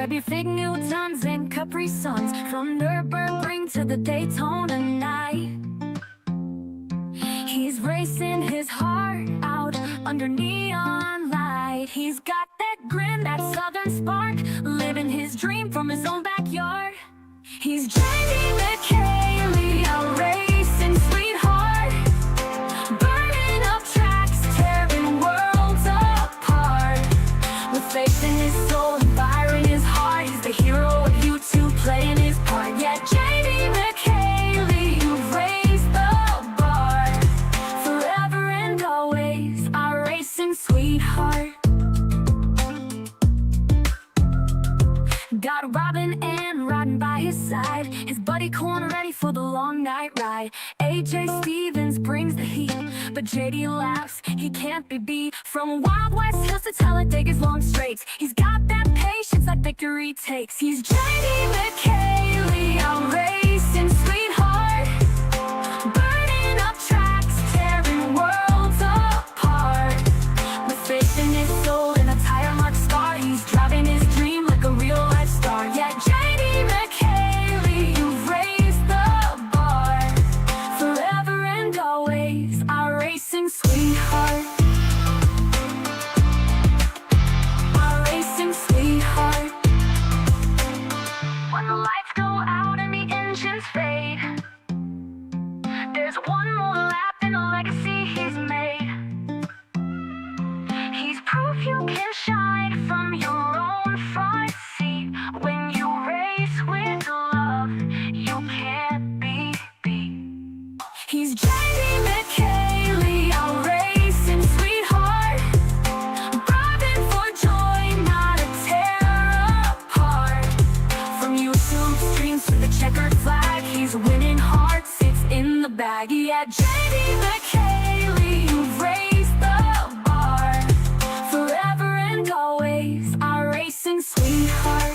Grab your fig Newtons and Capri Suns, from Nürburgring to the Daytona night. He's racing his heart out under neon light. He's got that grin, that southern spark, living his dream from his own backyard. He's J.D. McHaley, a racing sweetheart, burning up tracks, tearing worlds apart. With faith in his soul and fire in his heart, he's the hero of U2 playing his part. Yeah, J.D. McHaley, you've raised the bar, forever and always our racing sweetheart. Got Robin and Rodden by his side, his buddy Corn ready for the long night ride. AJ Stevens brings the heat, but JD laughs, he can't be beat. From Wild West hills to Talladega's long straights, he's got that patience that victory takes. He's JD McHaley, our racing sweetheart, burning up tracks, tearing worlds apart. With faith in his soul and a tire marked scar, he's driving his dream like a real life star. Yeah, J.D. McHaley, you've raised the bar, forever and always our racing sweetheart. Our racing sweetheart. When the lights go out and the engines fade, there's one more lap and a legacy he's made. He's proof you can shine from your own front seat. When you race with love, you can't be beat. He's J.D. McHaley, our racing sweetheart, driving for joy, not a tear apart. From YouTube streams to the checkered flag, he's winning hearts, it's in the bag. Yeah, J.D. McHaley, you've raised the bar, forever and always our racing sweetheart.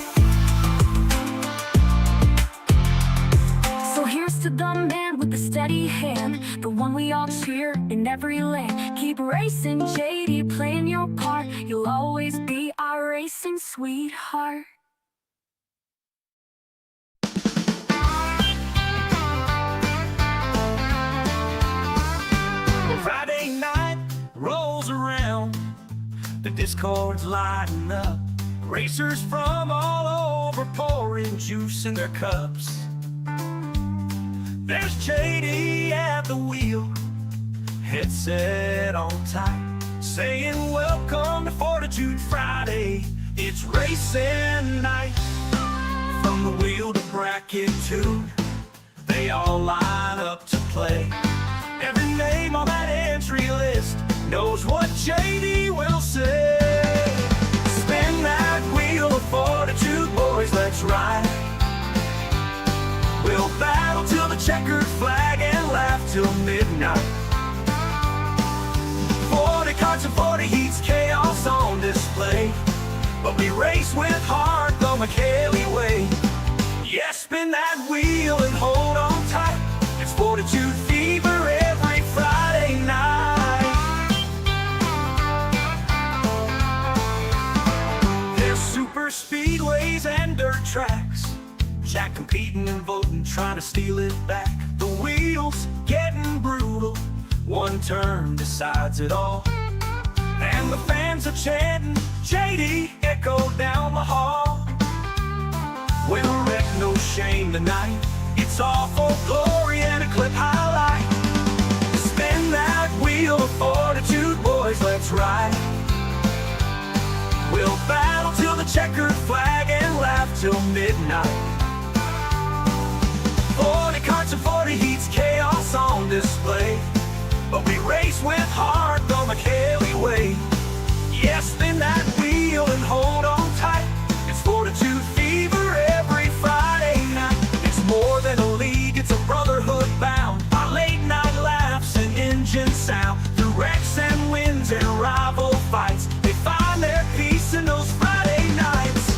So here's to the man with the steady hand, the one we all cheer in every lane. Keep racing, JD, playing your part, you'll always be our racing sweetheart. Friday night rolls around, the Discord's lighting up. Racers from all over pouring juice in their cups. There's JD at the wheel, headset on tight, saying welcome to Fortitude Friday, it's racing night. From the wheel to bracket two, they all line up to play. Every name on that entry list knows what JD will say. Spin that wheel of fortitude, boys, let's ride. We'll battle till the checkered flag and laugh till midnight. 40 carts and 40 heats, chaos on display, but we race with heart the McHaley way. Yeah, spin that wheel and hold on tight, it's Fortitude fever every Friday night. There's super speedways and dirt tracks, Jack competing and voting, trying to steal it back. The wheels getting brutal, one turn decides it all. And the fans are chanting, JD, echo down the hall. With a wreck, no shame tonight, it's all for glory and a clip highlight. Spin that wheel of fortitude, boys, let's ride. We'll battle till the checkered flag and laugh till midnight. 40 carts and 40 heats, chaos on display, but we race with heart the McHaley way. Yeah, spin that wheel and hold on tight, it's Fortitude fever every Friday night. It's more than a league, it's a brotherhood bound by late night laughs and engine sound. Through wrecks and wins and rival fights, they find their peace in those Friday nights.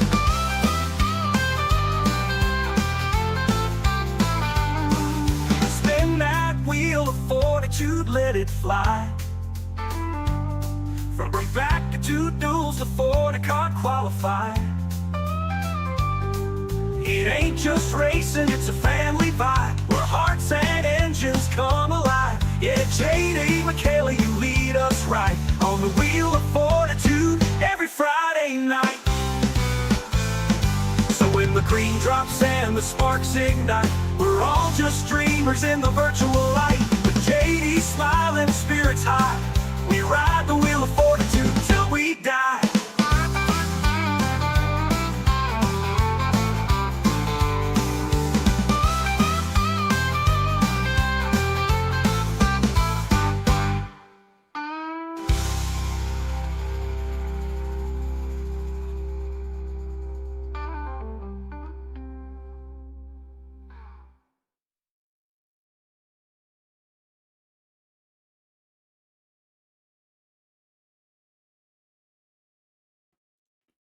Spin that wheel of fortitude, let it fly. From back to two duels, the 40 can't qualify. It ain't just racing, it's a family vibe where hearts and engines come alive. Yeah, JD McKayla, you lead us right on the wheel of fortitude every Friday night. So when the green drops and the sparks ignite, we're all just dreamers in the virtual light. With JD smiling, spirits high, we ride the wheel of fortitude till we die.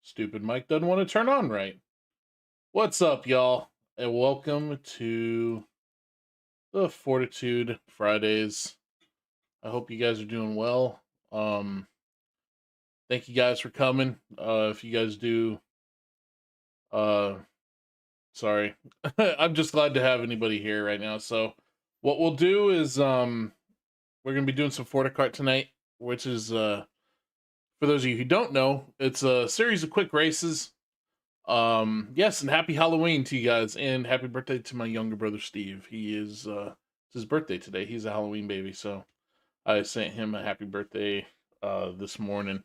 Stupid mic doesn't want to turn on right. What's up, y'all? And welcome to the Fortitude Fridays. I hope you guys are doing well. Thank you guys for coming. If you guys do, sorry. I'm just glad to have anybody here right now. So what we'll do is we're gonna be doing some FortiCart tonight, which is for those of you who don't know, it's a series of quick races. Yes, and happy Halloween to you guys, and happy birthday to my younger brother Steve. He is it's his birthday today. He's a Halloween baby, so I sent him a happy birthday this morning.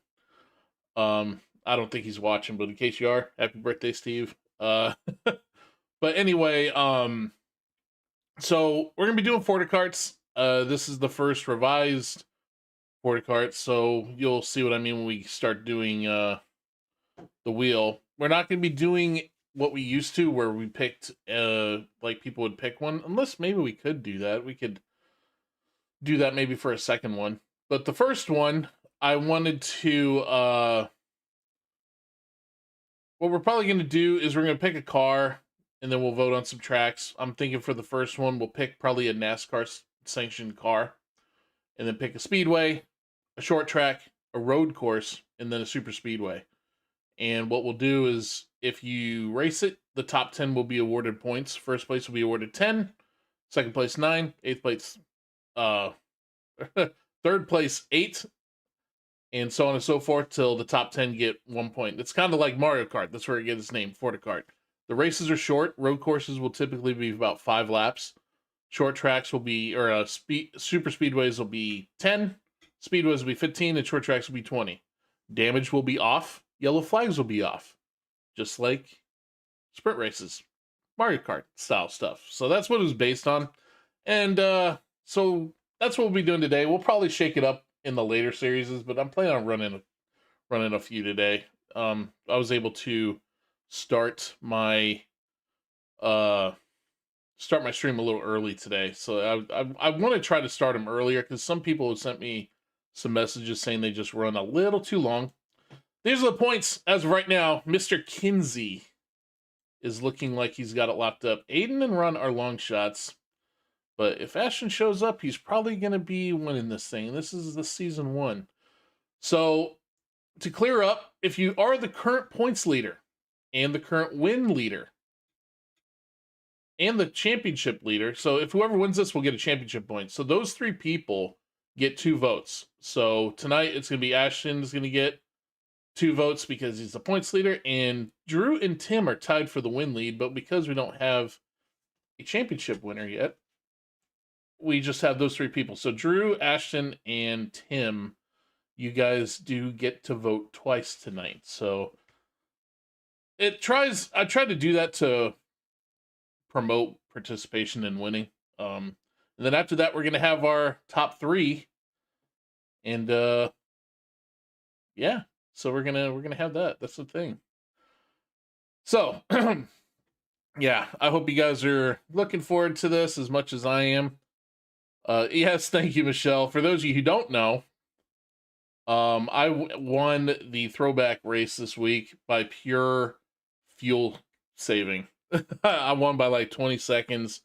I don't think he's watching, but in case you are, happy birthday, Steve. But anyway, so we're gonna be doing FortiCarts. This is the first revised FortiCart, so you'll see what I mean when we start doing the wheel. We're not going to be doing what we used to, where we picked like people would pick one, unless maybe we could do that. We could do that maybe for a second one, but the first one I wanted to what we're probably going to do is we're going to pick a car and then we'll vote on some tracks. I'm thinking for the first one we'll pick probably a NASCAR sanctioned car, and then pick a speedway, a short track, a road course, and then a super speedway. And what we'll do is, if you race it, the top 10 will be awarded points. First place will be awarded 10, second place 9, eighth place third place 8, and so on and so forth till the top 10 get 1 point. It's kind of like Mario Kart. That's where it gets its name, FortiCart. The races are short. Road courses will typically be about 5 laps. Short tracks will be, or super speedways will be 10, speedways will be 15, and short tracks will be 20. Damage will be off. Yellow flags will be off, just like sprint races, Mario Kart style stuff. So that's what it was based on. And so that's what we'll be doing today. We'll probably shake it up in the later series, but I'm planning on running a few today. I was able to start my stream a little early today, so I want to try to start them earlier, because some people have sent me some messages saying they just run a little too long. These are the points as of right now. Mr. Kinsey is looking like he's got it locked up. Aiden and Ron are long shots, but if Ashton shows up, he's probably going to be winning this thing. This is the season 1. So to clear up, if you are the current points leader and the current win leader and the championship leader, so if whoever wins this will get a championship point. So those 3 people get 2 votes. So tonight it's going to be Ashton's going to get 2 votes because he's the points leader, and Drew and Tim are tied for the win lead, but because we don't have a championship winner yet, we just have those 3 people. So Drew, Ashton, and Tim, you guys do get to vote twice tonight. So I tried to do that to promote participation and winning. And then after that, we're going to have our top 3, and yeah. So we're gonna have that. That's the thing. So yeah, I hope you guys are looking forward to this as much as I am. Yes, thank you, Michelle. For those of you who don't know, I won the throwback race this week by pure fuel saving. I won by like 20 seconds,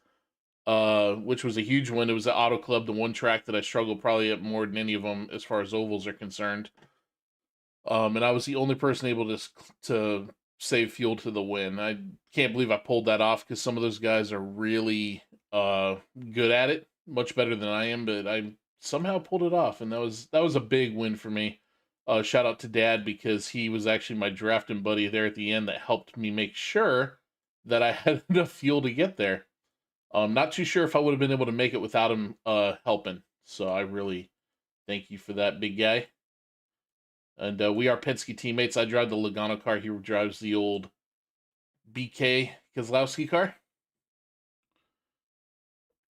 which was a huge win. It was the Auto Club, the one track that I struggled probably at more than any of them as far as ovals are concerned. And I was the only person able to save fuel to the win. I can't believe I pulled that off because some of those guys are really good at it, much better than I am, but I somehow pulled it off, and that was a big win for me. Shout out to Dad because he was actually my drafting buddy there at the end that helped me make sure that I had enough fuel to get there. Not too sure if I would have been able to make it without him helping. So I really thank you for that, big guy. And we are Penske teammates. I drive the Logano car. He drives the old BK Kozlowski car.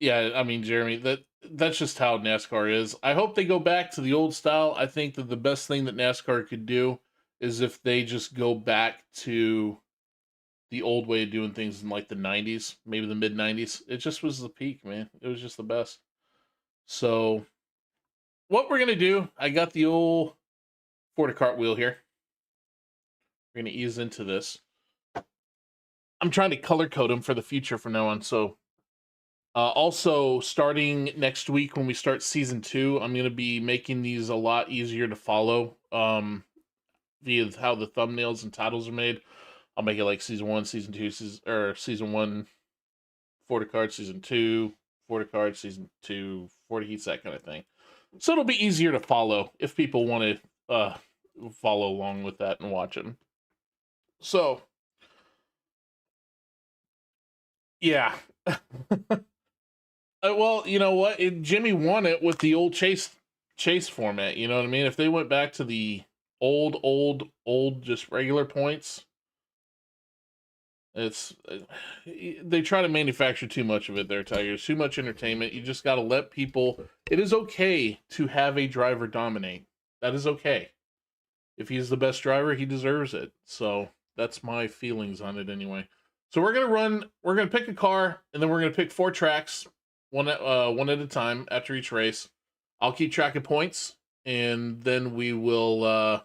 Yeah, I mean, Jeremy, that's just how NASCAR is. I hope they go back to the old style. I think that the best thing that NASCAR could do is if they just go back to the old way of doing things in like the 90s, maybe the mid 90s. It just was the peak, man. It was just the best. So, what we're going to do, I got the old Fortitude wheel here. We're going to ease into this. I'm trying to color code them for the future from now on. So, also starting next week when we start season 2, I'm going to be making these a lot easier to follow via how the thumbnails and titles are made. I'll make it like season 1, season 2, season 1 Fortitude, season 2 Fortitude, season 2 Fortitude, that kind of thing. So it'll be easier to follow if people want to follow along with that and watch them. So, yeah. Well, you know what? Jimmy won it with the old chase format. You know what I mean? If they went back to the old, just regular points, it's they try to manufacture too much of it. There, Tigers. Too much entertainment. You just got to let people. It is okay to have a driver dominate. That is okay. If he's the best driver, he deserves it. So that's my feelings on it anyway. So we're gonna pick a car, and then we're gonna pick 4 tracks, one at a time after each race. I'll keep track of points, and then we will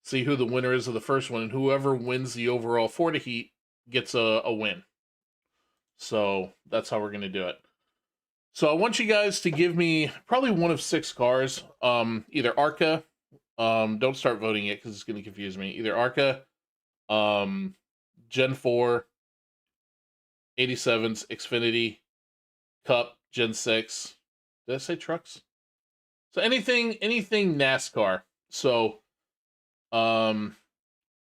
see who the winner is of the first one, and whoever wins the overall Fortitude gets a win. So that's how we're gonna do it. So I want you guys to give me probably one of 6 cars, either ARCA. Don't start voting yet because it's going to confuse me. Either ARCA, Gen 4, 87s, Xfinity, Cup, Gen 6. Did I say trucks? So anything NASCAR. So, and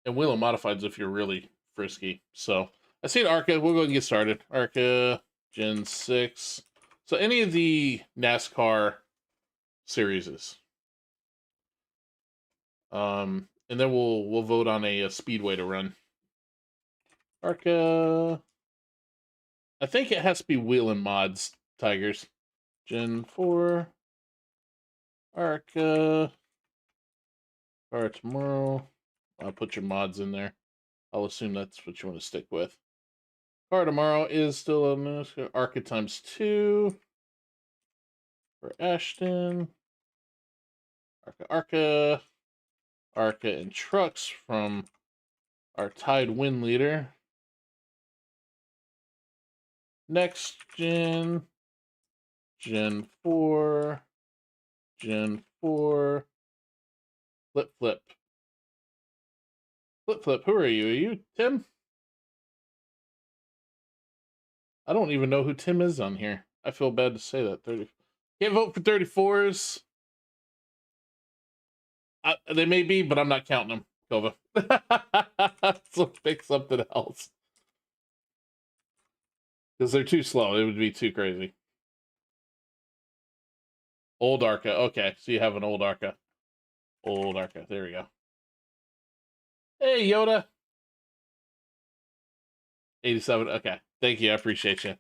Wheel and Modifieds if you're really frisky. So I see an ARCA. We'll go and get started. ARCA, Gen 6. So any of the NASCAR series. And then we'll vote on a speedway to run. ARCA. I think it has to be Wheel and Mods, Tigers. Gen 4. ARCA. Car tomorrow. I'll put your mods in there. I'll assume that's what you want to stick with. Car tomorrow is still a ARCA times 2 for Ashton. ARCA. ARCA and trucks from our tied win leader. Next gen. Gen 4. Gen 4. Flip. Flip. Who are you? Are you Tim? I don't even know who Tim is on here. I feel bad to say that. 30. Can't vote for 34s. They may be, but I'm not counting them, Kova. So pick something else. Because they're too slow. It would be too crazy. Old ARCA. Okay, so you have an old ARCA. Old ARCA. There we go. Hey, Yoda. 87. Okay. Thank you. I appreciate you.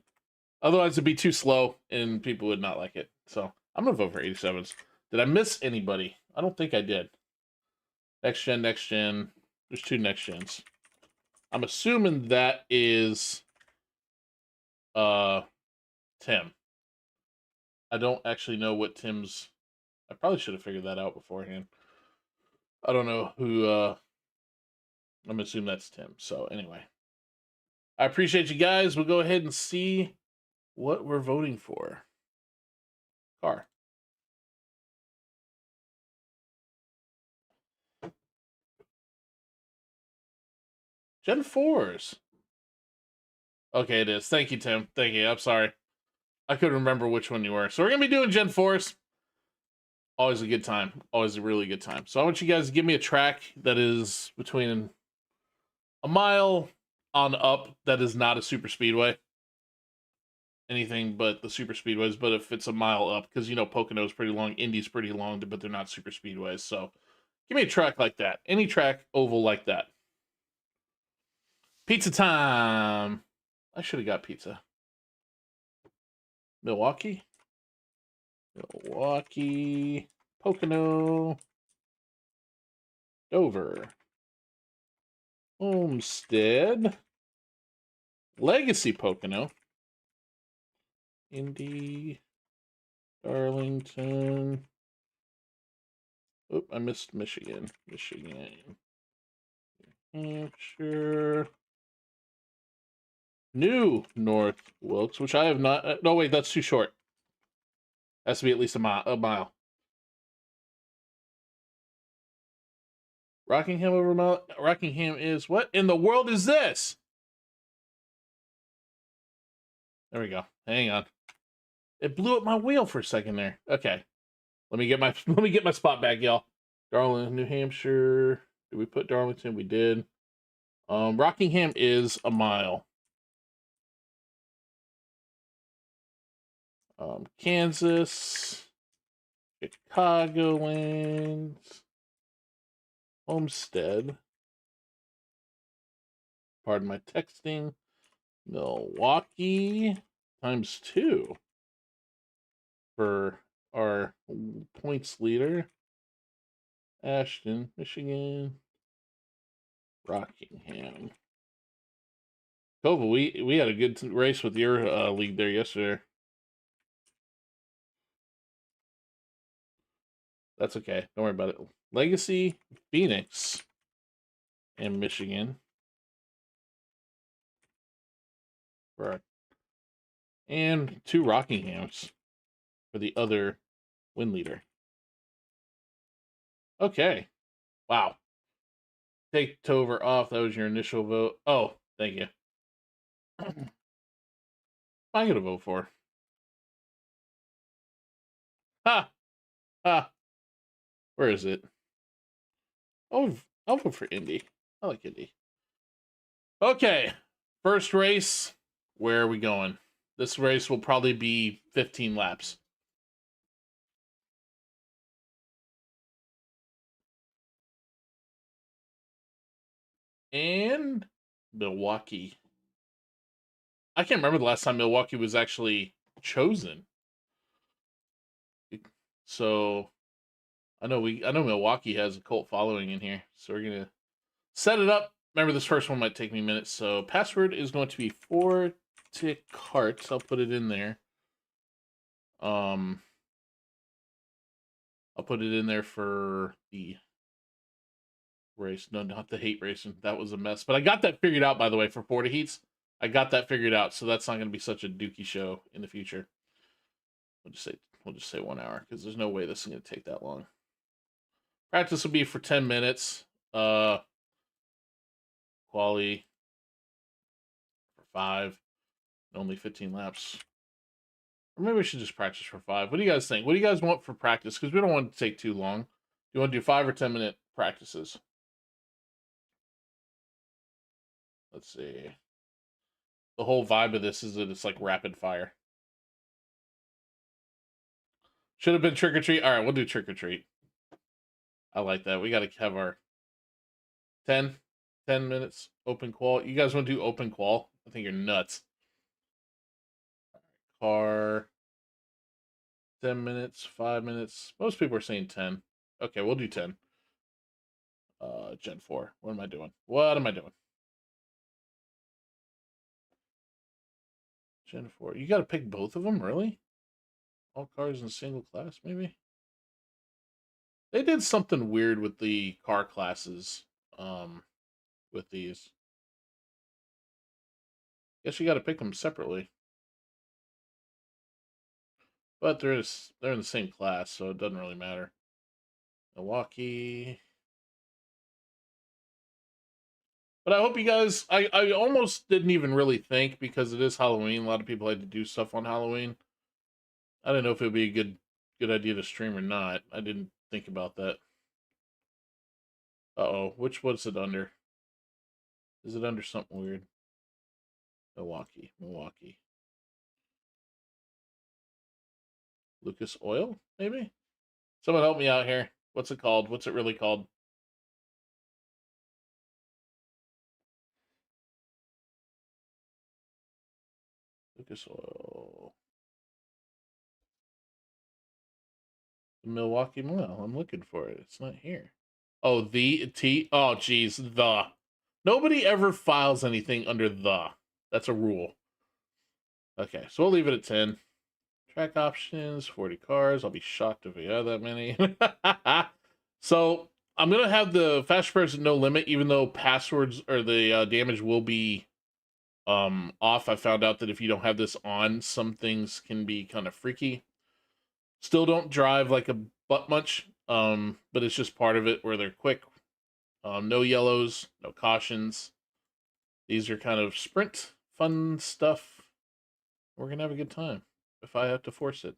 Otherwise, it'd be too slow and people would not like it. So I'm going to vote for 87s. Did I miss anybody? I don't think I did. Next gen. There's 2 next gens. I'm assuming that is Tim. I don't actually know what Tim's. I probably should have figured that out beforehand. I don't know who. I'm assuming that's Tim. So anyway, I appreciate you guys. We'll go ahead and see what we're voting for. Car. Gen 4s. Okay, it is. Thank you, Tim. Thank you. I'm sorry. I couldn't remember which one you were. So we're going to be doing Gen 4s. Always a good time. Always a really good time. So I want you guys to give me a track that is between a mile on up that is not a super speedway. Anything but the super speedways. But if it's a mile up, because you know Pocono's pretty long, Indy's pretty long, but they're not super speedways. So give me a track like that. Any track oval like that. Pizza time. I should have got pizza. Milwaukee. Pocono. Dover. Homestead. Legacy Pocono. Indy. Darlington. Oop, I missed Michigan. Hampshire. New North Wilkes, which I have not. No, wait, that's too short. Has to be at least a mile. Rockingham over a mile. Rockingham is what in the world is this? There we go. Hang on. It blew up my wheel for a second there. Okay. Let me get my spot back, y'all. Darlington, New Hampshire. Did we put Darlington? We did. Rockingham is a mile. Kansas, Chicagoland, Homestead. Pardon my texting. Milwaukee times 2 for our points leader. Ashton, Michigan. Rockingham. Kova, we had a good race with your league there yesterday. That's okay. Don't worry about it. Legacy, Phoenix, and Michigan. Right. And 2 Rockinghams for the other win leader. Okay. Wow. Take Tover off. That was your initial vote. Oh, thank you. I'm going to vote for. Ha! Ha! Where is it? Oh, I'll vote for Indy. I like Indy. Okay. First race. Where are we going? This race will probably be 15 laps. And Milwaukee. I can't remember the last time Milwaukee was actually chosen. So I know Milwaukee has a cult following in here. So we're gonna set it up. Remember, this first one might take me minutes. So password is going to be Fortitude. I'll put it in there. I'll put it in there for the race. No, not the hate racing. That was a mess. But I got that figured out, by the way, for Porta Heats. I got that figured out, so that's not going to be such a dookie show in the future. We'll just say 1 hour because there's no way this is going to take that long. Practice will be for 10 minutes. Quali for 5. Only 15 laps. Or maybe we should just practice for 5. What do you guys think? What do you guys want for practice? Because we don't want it to take too long. Do you want to do 5 or 10-minute practices? Let's see. The whole vibe of this is that it's like rapid fire. Should have been trick or treat. All right, we'll do trick or treat. I like that. We got to have our 10 minutes open qual. You guys want to do open qual? I think you're nuts. Car. 10 minutes, 5 minutes. Most people are saying 10. Okay, we'll do 10. Gen 4. What am I doing? Gen 4. You got to pick both of them, really? All cars in single class, maybe? They did something weird with the car classes, with these. Guess you got to pick them separately. But they're in the same class, so it doesn't really matter. Milwaukee. But I hope you guys. I almost didn't even really think because it is Halloween. A lot of people like to do stuff on Halloween. I don't know if it would be a good idea to stream or not. I didn't think about that. Uh-oh, what's it under? Is it under something weird? Milwaukee. Lucas Oil, maybe? Someone help me out here. What's it called? What's it really called? Lucas Oil. The Milwaukee Mile. I'm looking for it. It's not here. Oh, the T. Oh, geez. The. Nobody ever files anything under the. That's a rule. Okay, so we'll leave it at 10. Track options, 40 cars. I'll be shocked if we have that many. So I'm going to have the fast repairs at no limit, even though passwords or the damage will be off. I found out that if you don't have this on, some things can be kind of freaky. Still don't drive like a butt munch, but it's just part of it where they're quick. No yellows, no cautions. These are kind of sprint fun stuff. We're gonna have a good time if I have to force it.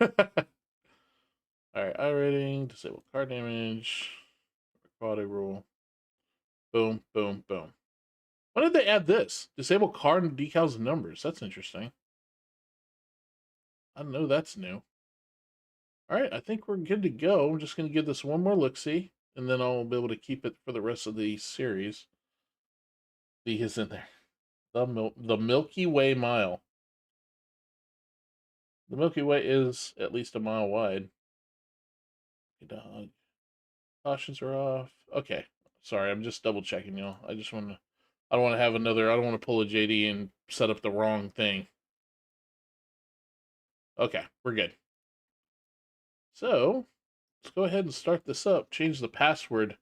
All right, rating, disable car damage, quality rule. Boom, boom, boom. When did they add this? Disable car decals and numbers. That's interesting. I know that's new. All right, I think we're good to go. I'm just going to give this one more look-see, and then I'll be able to keep it for the rest of the series. V is in there. The Milky Way mile. The Milky Way is at least a mile wide. Dog. Cautions are off. Okay. Sorry, I'm just double checking, y'all. I don't want to have another, I don't want to pull a JD and set up the wrong thing. Okay, we're good. So, let's go ahead and start this up. Change the password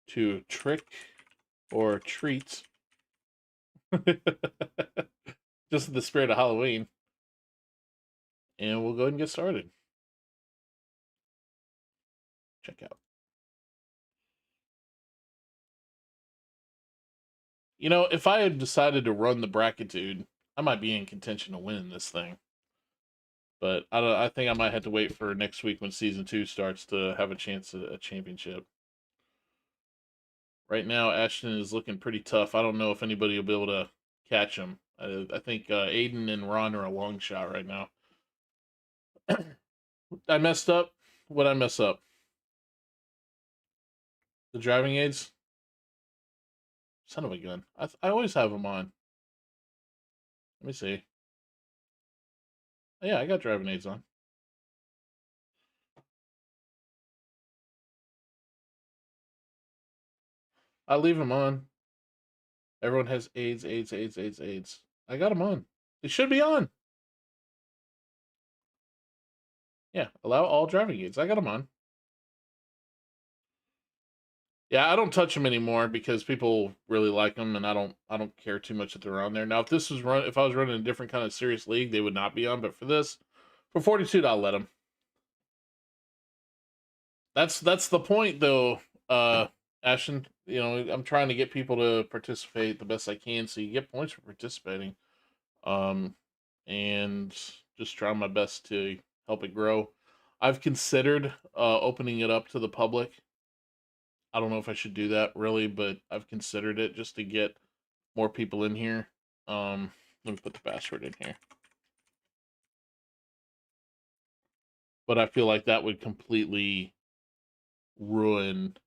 to trick or treat. Just in the spirit of Halloween. And we'll go ahead and get started. Check out. You know, if I had decided to run the brackitude, I might be in contention to win this thing. But I think I might have to wait for next week when season 2 starts to have a chance at a championship. Right now, Ashton is looking pretty tough. I don't know if anybody will be able to catch him. I think Aiden and Ron are a long shot right now. I messed up. What'd I mess up? The driving aids? Son of a gun. I always have them on. Let me see. Oh, yeah, I got driving aids on. I leave them on. Everyone has aids. I got them on. They should be on. Yeah, allow all driving aids. I got them on. Yeah, I don't touch them anymore because people really like them, and I don't care too much that they're on there. Now, if I was running a different kind of serious league, they would not be on. But for Fortitude, I'll let them. That's the point, though, Ashton. You know, I'm trying to get people to participate the best I can, so you get points for participating. And just trying my best to help it grow. I've considered opening it up to the public. I don't know if I should do that really, but I've considered it just to get more people in here. Let me put the password in here. But I feel like that would completely ruin.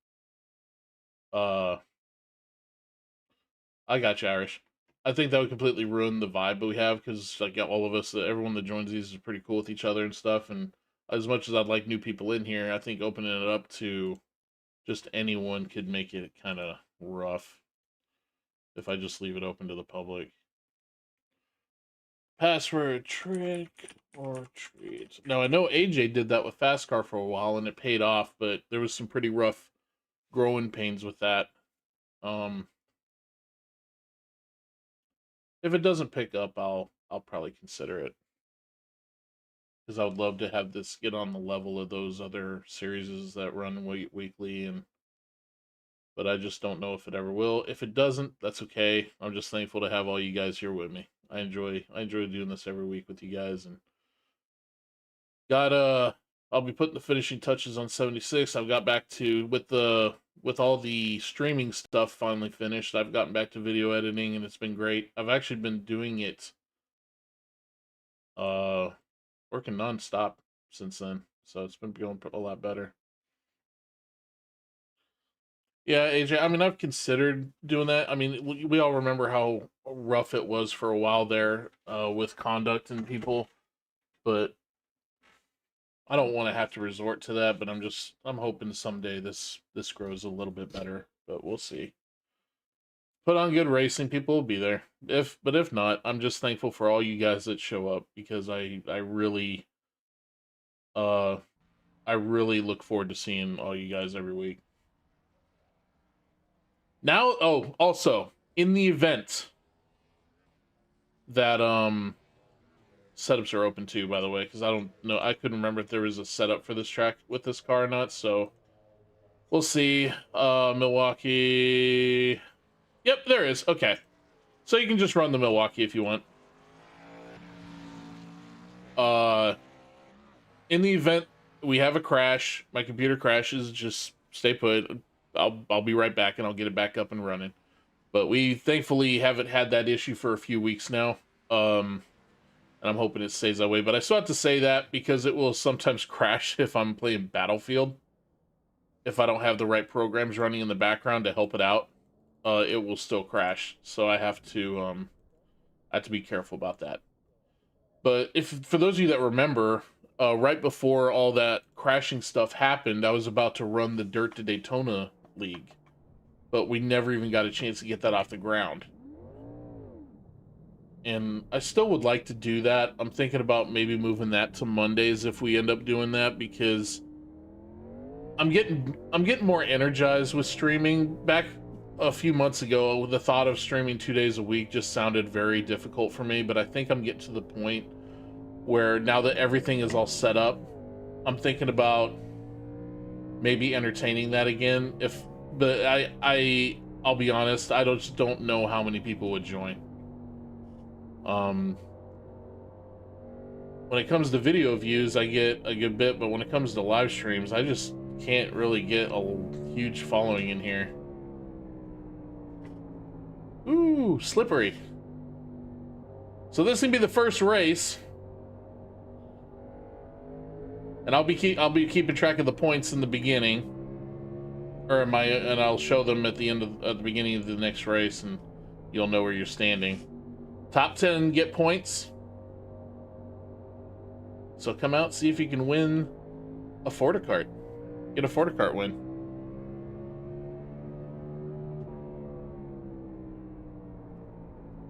I got you, Irish. I think that would completely ruin the vibe that we have because like all of us, everyone that joins these is pretty cool with each other and stuff. And as much as I'd like new people in here, I think opening it up to just anyone could make it kind of rough if I just leave it open to the public. Password trick or treat. Now I know AJ did that with Fast Car for a while and it paid off, but there was some pretty rough growing pains with that. If it doesn't pick up, I'll probably consider it because I would love to have this get on the level of those other series that run weekly and but I just don't know if it ever will. If it doesn't, that's okay. I'm just thankful to have all you guys here with me. I enjoy doing this every week with you guys, and I'll be putting the finishing touches on 76. I've got back to with all the streaming stuff finally finished. I've gotten back to video editing, and it's been great. I've actually been doing it working nonstop since then, so it's been going a lot better. Yeah, AJ, I mean, I've considered doing that. I mean, we all remember how rough it was for a while there with conduct and people, but I don't want to have to resort to that. But I'm hoping someday this grows a little bit better, but we'll see. Put on good racing, people will be there. But if not, I'm just thankful for all you guys that show up, because I really look forward to seeing all you guys every week. Now, oh, also, in the event that setups are open too, by the way, because I don't know, I couldn't remember if there was a setup for this track with this car or not, so we'll see. Milwaukee. Yep, there is. Okay. So you can just run the Milwaukee if you want. In the event we have a crash, my computer crashes, just stay put. I'll be right back, and I'll get it back up and running. But we thankfully haven't had that issue for a few weeks now. And I'm hoping it stays that way. But I still have to say that because it will sometimes crash if I'm playing Battlefield. If I don't have the right programs running in the background to help it out, it will still crash. So I have to be careful about that. But for those of you that remember, right before all that crashing stuff happened, I was about to run the Dirt to Daytona League. But we never even got a chance to get that off the ground. And I still would like to do that. I'm thinking about maybe moving that to Mondays if we end up doing that, because I'm getting more energized with streaming. Back a few months ago, the thought of streaming 2 days a week just sounded very difficult for me, but I think I'm getting to the point where now that everything is all set up, I'm thinking about maybe entertaining that again. But I'll be honest, I just don't know how many people would join. When it comes to video views, I get a good bit, but when it comes to live streams, I just can't really get a huge following in here. Ooh, slippery. So this is gonna be the first race, and I'll be keeping track of the points in the beginning, and I'll show them at the beginning of the next race, and you'll know where you're standing. Top 10 get points. So come out, see if you can win a Forticart. Get a Forticart win.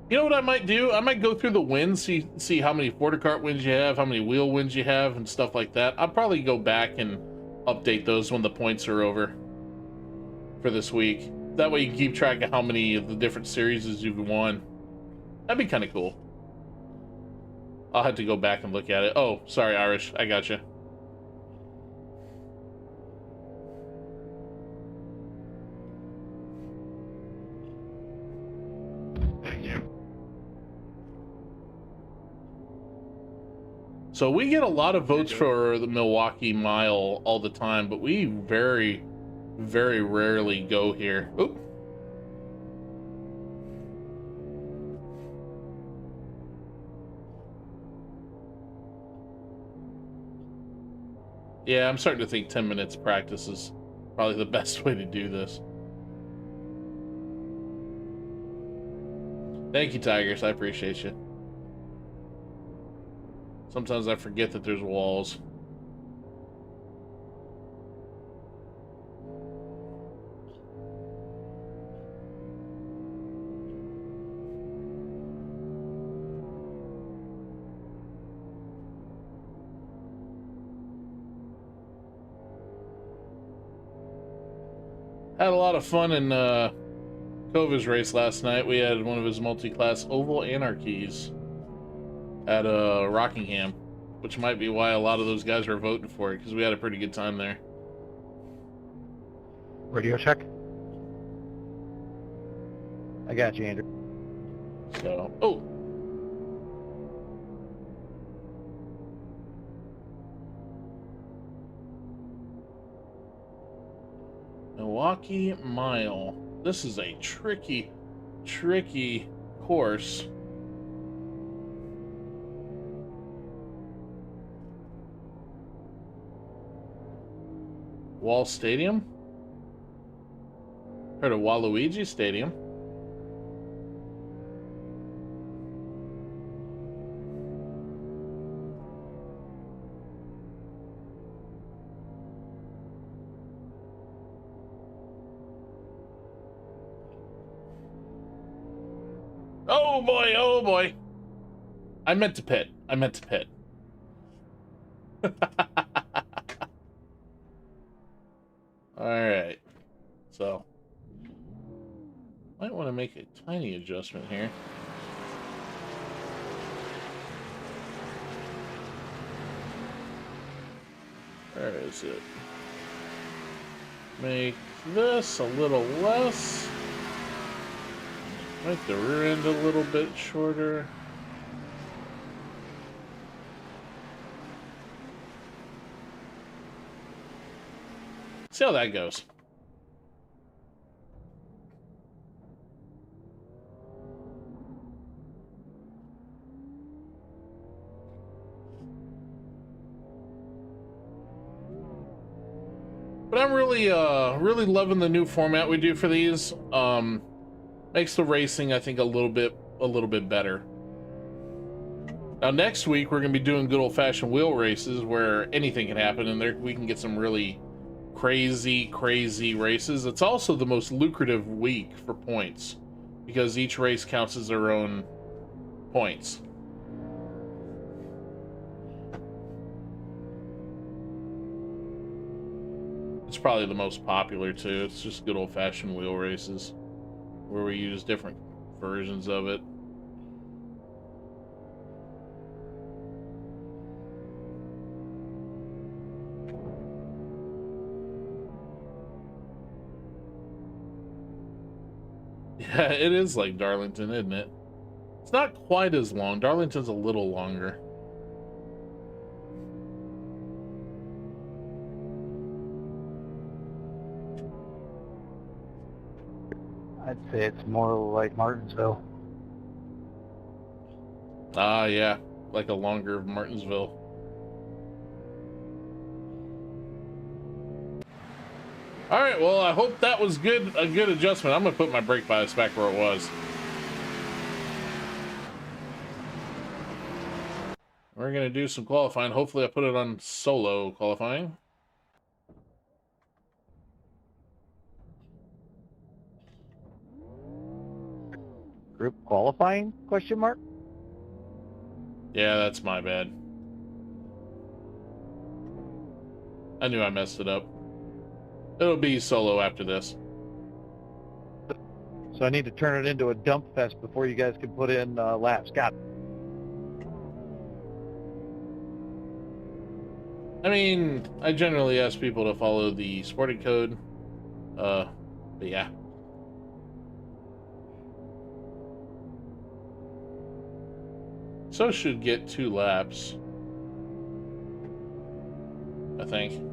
You know what I might do? I might go through the wins, see how many Forticart wins you have, how many wheel wins you have, and stuff like that. I'll probably go back and update those when the points are over for this week. That way you can keep track of how many of the different series you've won. That'd be kind of cool. I'll have to go back and look at it. Oh, sorry, Irish. I gotcha. Thank you. So we get a lot of votes for the Milwaukee Mile all the time, but we very, very rarely go here. Oop. Yeah, I'm starting to think 10 minutes practice is probably the best way to do this. Thank you, Tigers. I appreciate you. Sometimes I forget that there's walls. Had a lot of fun in Kova's race last night. We had one of his multi-class oval anarchies at Rockingham, which might be why a lot of those guys are voting for it, because we had a pretty good time there. Radio check. I got you, Andrew. So, oh. Milwaukee Mile. This is a tricky course. Wall Stadium? Heard of Waluigi Stadium. Oh boy, oh boy. I meant to pit. Alright. So, might want to make a tiny adjustment here. Where is it? Make this a little less. Make the rear end a little bit shorter. See how that goes. But I'm really loving the new format we do for these. Makes the racing, I think, a little bit better. Now next week we're gonna be doing good old-fashioned wheel races where anything can happen, and there we can get some really crazy races. It's also the most lucrative week for points because each race counts as their own points. It's probably the most popular too. It's just good old-fashioned wheel races where we use different versions of it. Yeah, it is like Darlington, isn't it? It's not quite as long. Darlington's a little longer. I'd say it's more like Martinsville. Ah, yeah, like a longer Martinsville. All right, well, I hope that was a good adjustment. I'm gonna put my brake bias back where it was. We're gonna do some qualifying. Hopefully I put it on solo qualifying. Group qualifying? Question mark? Yeah, that's my bad. I knew I messed it up. It'll be solo after this. So I need to turn it into a dump fest before you guys can put in laps. Got it. I mean, I generally ask people to follow the sporting code. But yeah. So should get 2 laps. I think.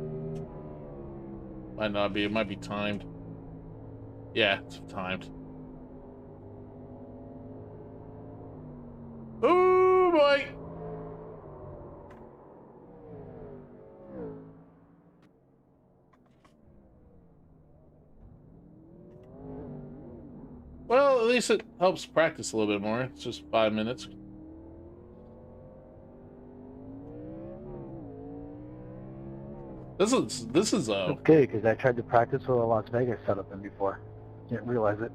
Might not be, it might be timed. Yeah, it's timed. Oh boy! Well, at least it helps practice a little bit more. It's just 5 minutes. This is a Okay, because I tried to practice with a Las Vegas setup in before. Didn't realize it.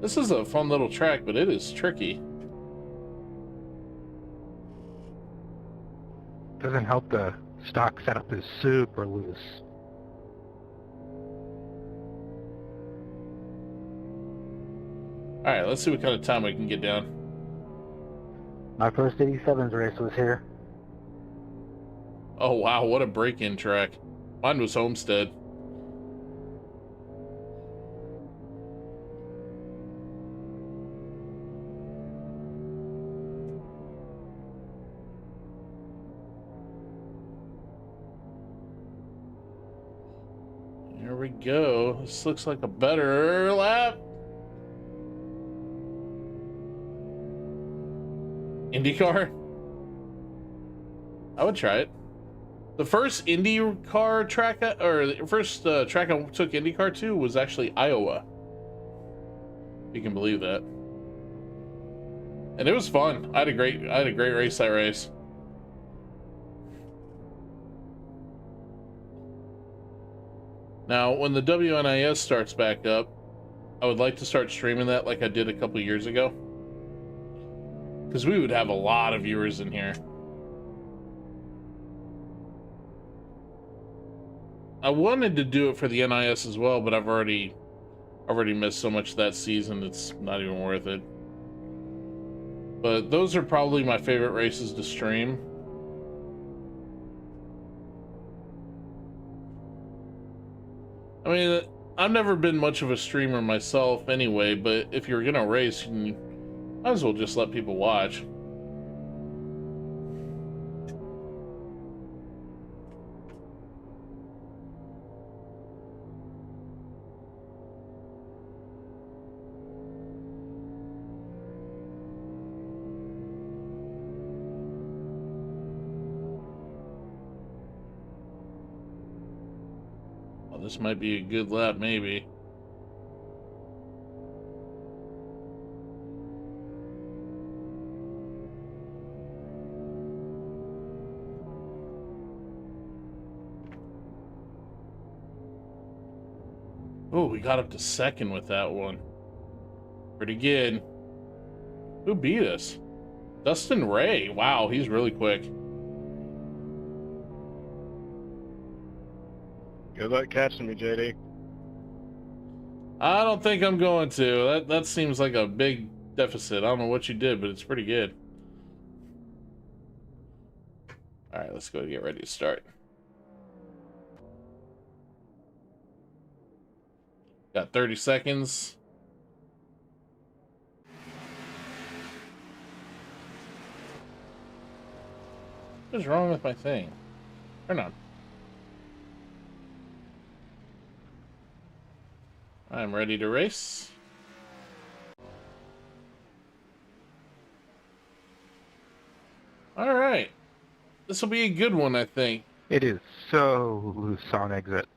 This is a fun little track, but it is tricky. Doesn't help the stock setup is super loose. All right, let's see what kind of time we can get down. My first 87s race was here. Oh wow, what a break-in track. Mine was Homestead. we go. This looks like a better lap. IndyCar? I would try it. The first IndyCar track, or the first track I took IndyCar to was actually Iowa. If you can believe that. And it was fun. I had a great race that race. Now, when the WNIS starts back up, I would like to start streaming that like I did a couple years ago. Because we would have a lot of viewers in here. I wanted to do it for the NIS as well, but I've already missed so much that season, it's not even worth it. But those are probably my favorite races to stream. I mean, I've never been much of a streamer myself anyway, but if you're gonna race, you might as well just let people watch. Well, this might be a good lap, maybe. Oh, we got up to second with that one. Pretty good. Who beat us? Dustin Ray. Wow, he's really quick. Good luck catching me, JD. I don't think I'm going to. That seems like a big deficit. I don't know what you did, but it's pretty good. All right, let's go get ready to start. Got 30 seconds. What's wrong with my thing? Turn on. I'm ready to race. All right. This will be a good one, I think. It is so loose on exit.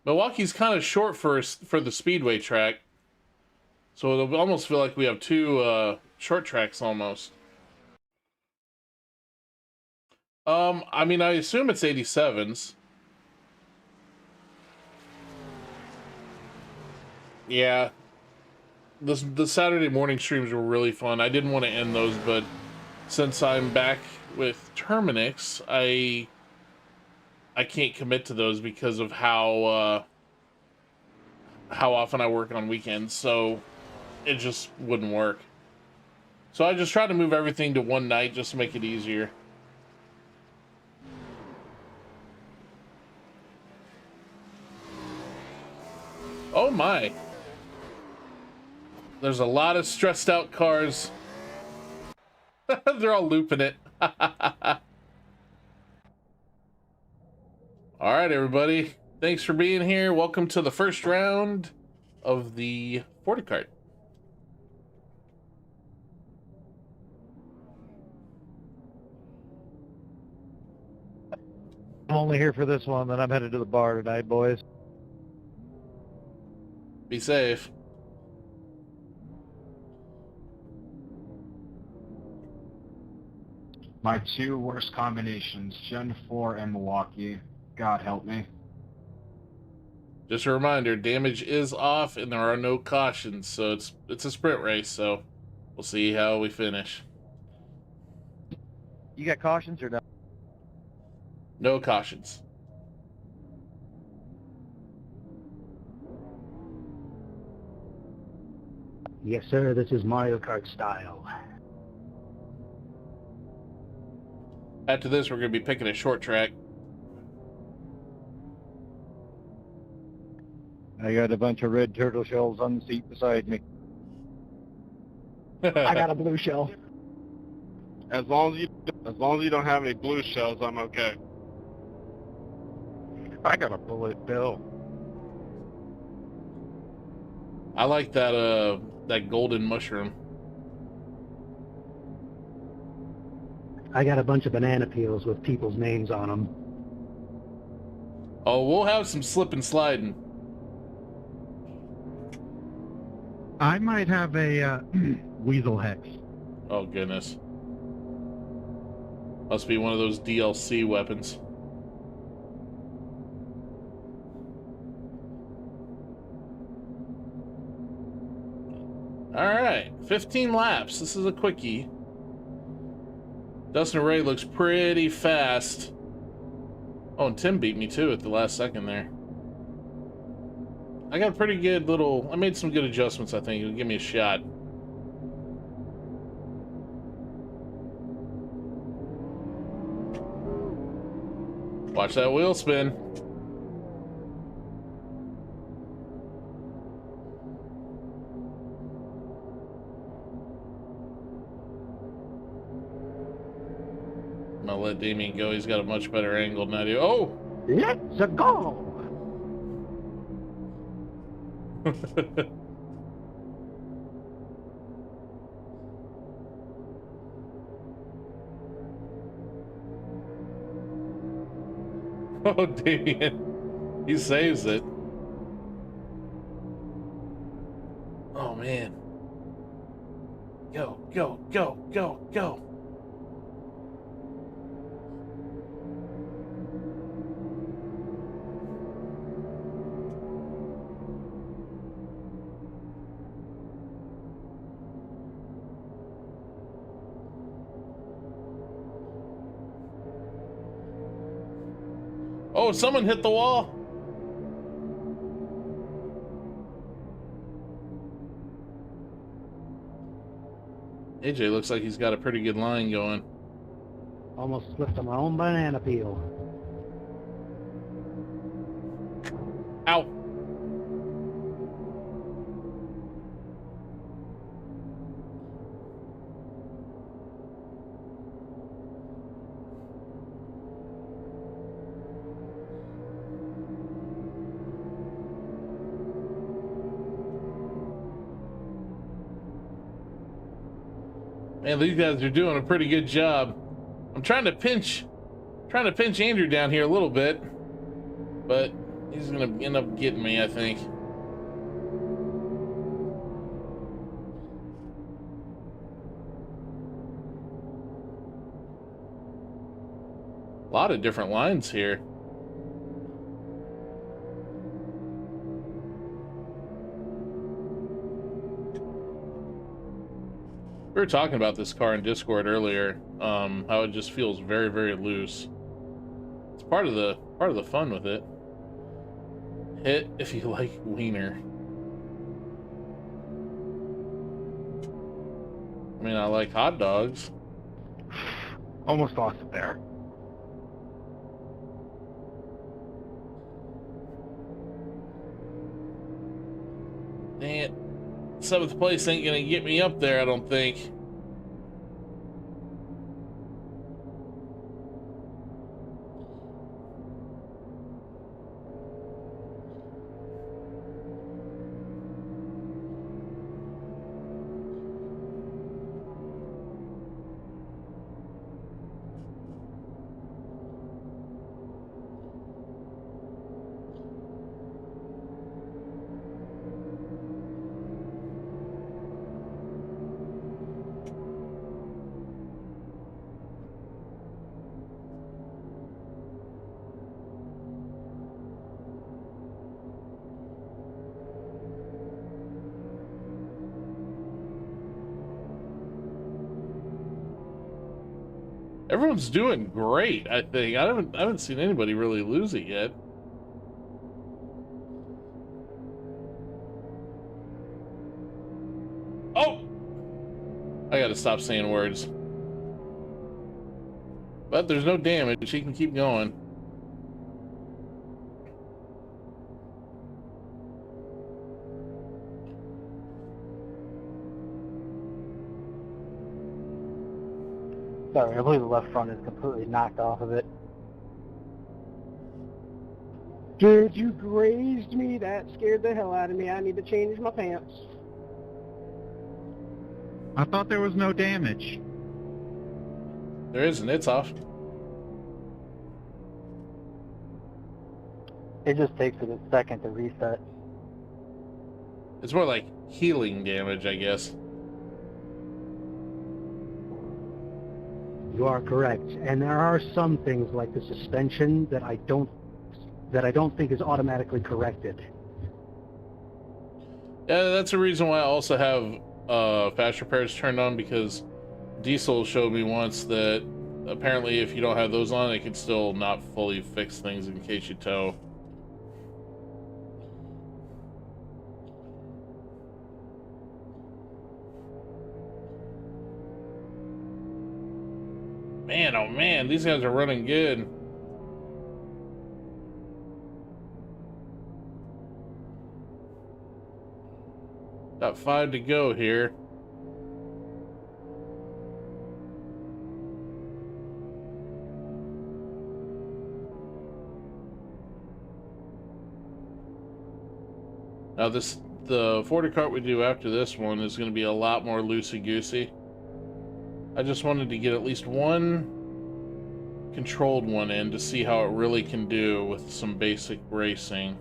Milwaukee's kind of short for the speedway track, so it'll almost feel like we have two short tracks almost. I mean, I assume it's 87s. Yeah, the Saturday morning streams were really fun. I didn't want to end those, but since I'm back with Terminix, I can't commit to those because of how often I work on weekends, so it just wouldn't work. So I just try to move everything to one night just to make it easier. Oh my. There's a lot of stressed out cars. They're all looping it. All right, everybody. Thanks for being here. Welcome to the first round of the Fortitude. I'm only here for this one, then I'm headed to the bar tonight, boys. Be safe. My two worst combinations, Gen 4 and Milwaukee. God help me. Just a reminder, damage is off and there are no cautions, so it's a sprint race, so we'll see how we finish. You got cautions or no? No cautions. Yes, sir. This is Mario Kart style. After this, we're going to be picking a short track. I got a bunch of red turtle shells on the seat beside me. I got a blue shell. As long as you don't have any blue shells, I'm okay. I got a bullet bill. I like that that golden mushroom. I got a bunch of banana peels with people's names on them. Oh, we'll have some slip and sliding. I might have a weasel hex. Oh goodness. Must be one of those DLC weapons. Alright, 15 laps. This is a quickie. Dustin Ray looks pretty fast. Oh, and Tim beat me too at the last second there. I got a pretty good little... I made some good adjustments, I think. It'll give me a shot. Watch that wheel spin. I'm gonna let Damien go. He's got a much better angle than I do. Oh! Let's go! Oh, Damien. He saves it. Oh, man. Go, go, go, go, go. Oh, someone hit the wall. AJ looks like he's got a pretty good line going. Almost slipped on my own banana peel. Ow. Man, these guys are doing a pretty good job. I'm trying to pinch Andrew down here a little bit, but he's gonna end up getting me, I think. A lot of different lines here. We were talking about this car in Discord earlier, how it just feels very, very loose. It's part of the fun with it. Hit if you like wiener. I mean, I like hot dogs. Almost lost it there. Dang it. 7th place ain't gonna get me up there, I don't think. Everyone's doing great, I think. I haven't seen anybody really lose it yet. Oh! I gotta stop saying words. But there's no damage. She can keep going. Sorry, I believe the left front is completely knocked off of it. Dude, you grazed me. That scared the hell out of me. I need to change my pants. I thought there was no damage. There isn't. It's off. It just takes it a second to reset. It's more like healing damage, I guess. You are correct. And there are some things like the suspension that I don't think is automatically corrected. Yeah, that's the reason why I also have fast repairs turned on, because Diesel showed me once that apparently if you don't have those on, it can still not fully fix things in case you tow. Man, oh man, these guys are running good. Got 5 to go here. Now the Fortitude cart we do after this one is going to be a lot more loosey-goosey. I just wanted to get at least one controlled one in to see how it really can do with some basic racing.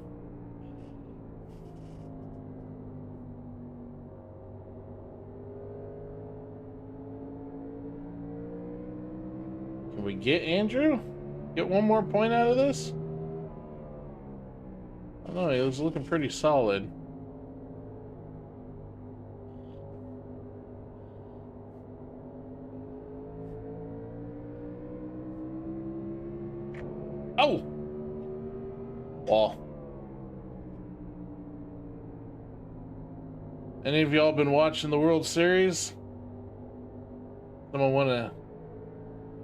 Can we get Andrew? Get one more point out of this? I don't know, he was looking pretty solid. Oh! Wall. Any of y'all been watching the World Series? Someone wanna...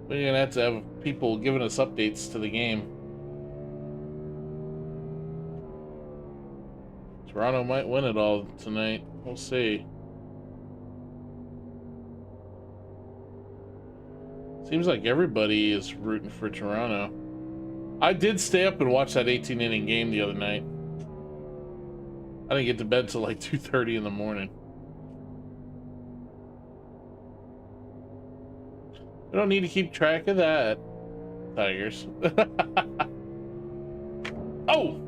We're gonna have to have people giving us updates to the game. Toronto might win it all tonight. We'll see. Seems like everybody is rooting for Toronto. I did stay up and watch that 18-inning game the other night. I didn't get to bed till like 2:30 in the morning. We don't need to keep track of that, Tigers. Oh!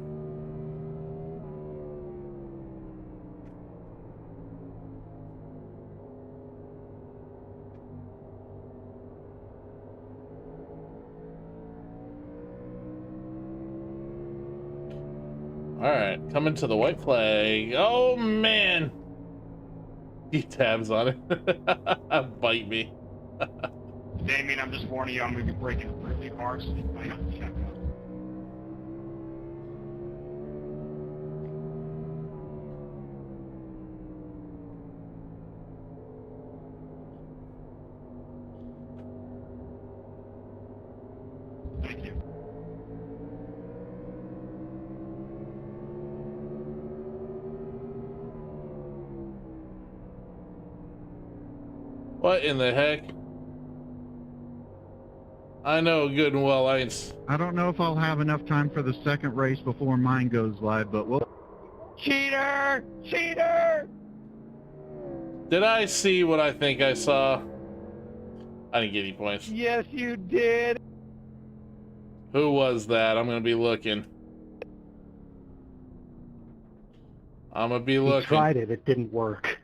Alright, coming to the white flag. Oh, man! He tabs on it. Bite me. Damien, I'm just warning you, I'm going to be breaking really hard, so you might have to check out. Thank you. What in the heck? I know good and well I ain't... I don't know if I'll have enough time for the second race before mine goes live, but we'll... Cheater! Cheater! Did I see what I think I saw? I didn't get any points. Yes, you did. Who was that? I'm gonna be looking. I'm gonna be He looking. tried it. It didn't work.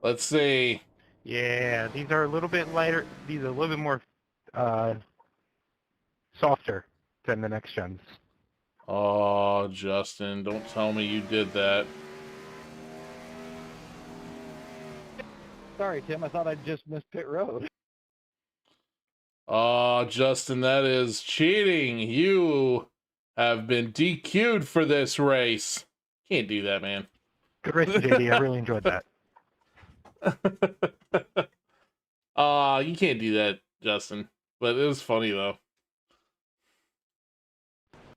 Let's see. Yeah, these are a little bit lighter. These are a little bit more Softer than the next gens. Oh, Justin, don't tell me you did that. Sorry, Tim. I thought I just missed pit road. Oh, Justin, that is cheating. You have been DQ'd for this race. Can't do that, man. Good race, JD. I really enjoyed that. You can't do that, Justin. But it was funny, though.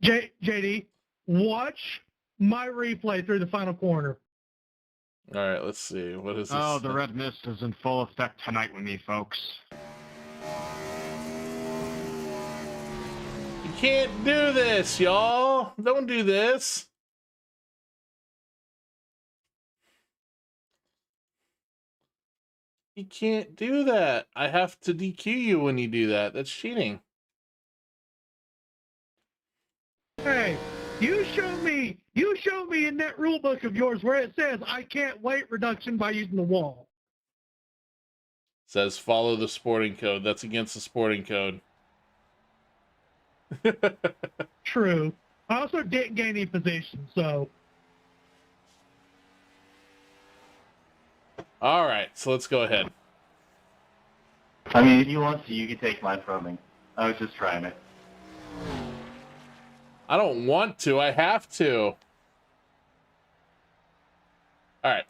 JD, watch my replay through the final corner. All right, let's see. What is this? Oh, the red mist is in full effect tonight with me, folks. You can't do this, y'all. Don't do this. You can't do that. I have to DQ you when you do that. That's cheating. Hey, you show me in that rule book of yours where it says I can't weight reduction by using the wall. Says follow the sporting code. That's against the sporting code. True. I also didn't gain any position, so. All right, so let's go ahead. I mean, if you want to, you can take mine from me. I was just trying it. I don't want to. I have to. All right.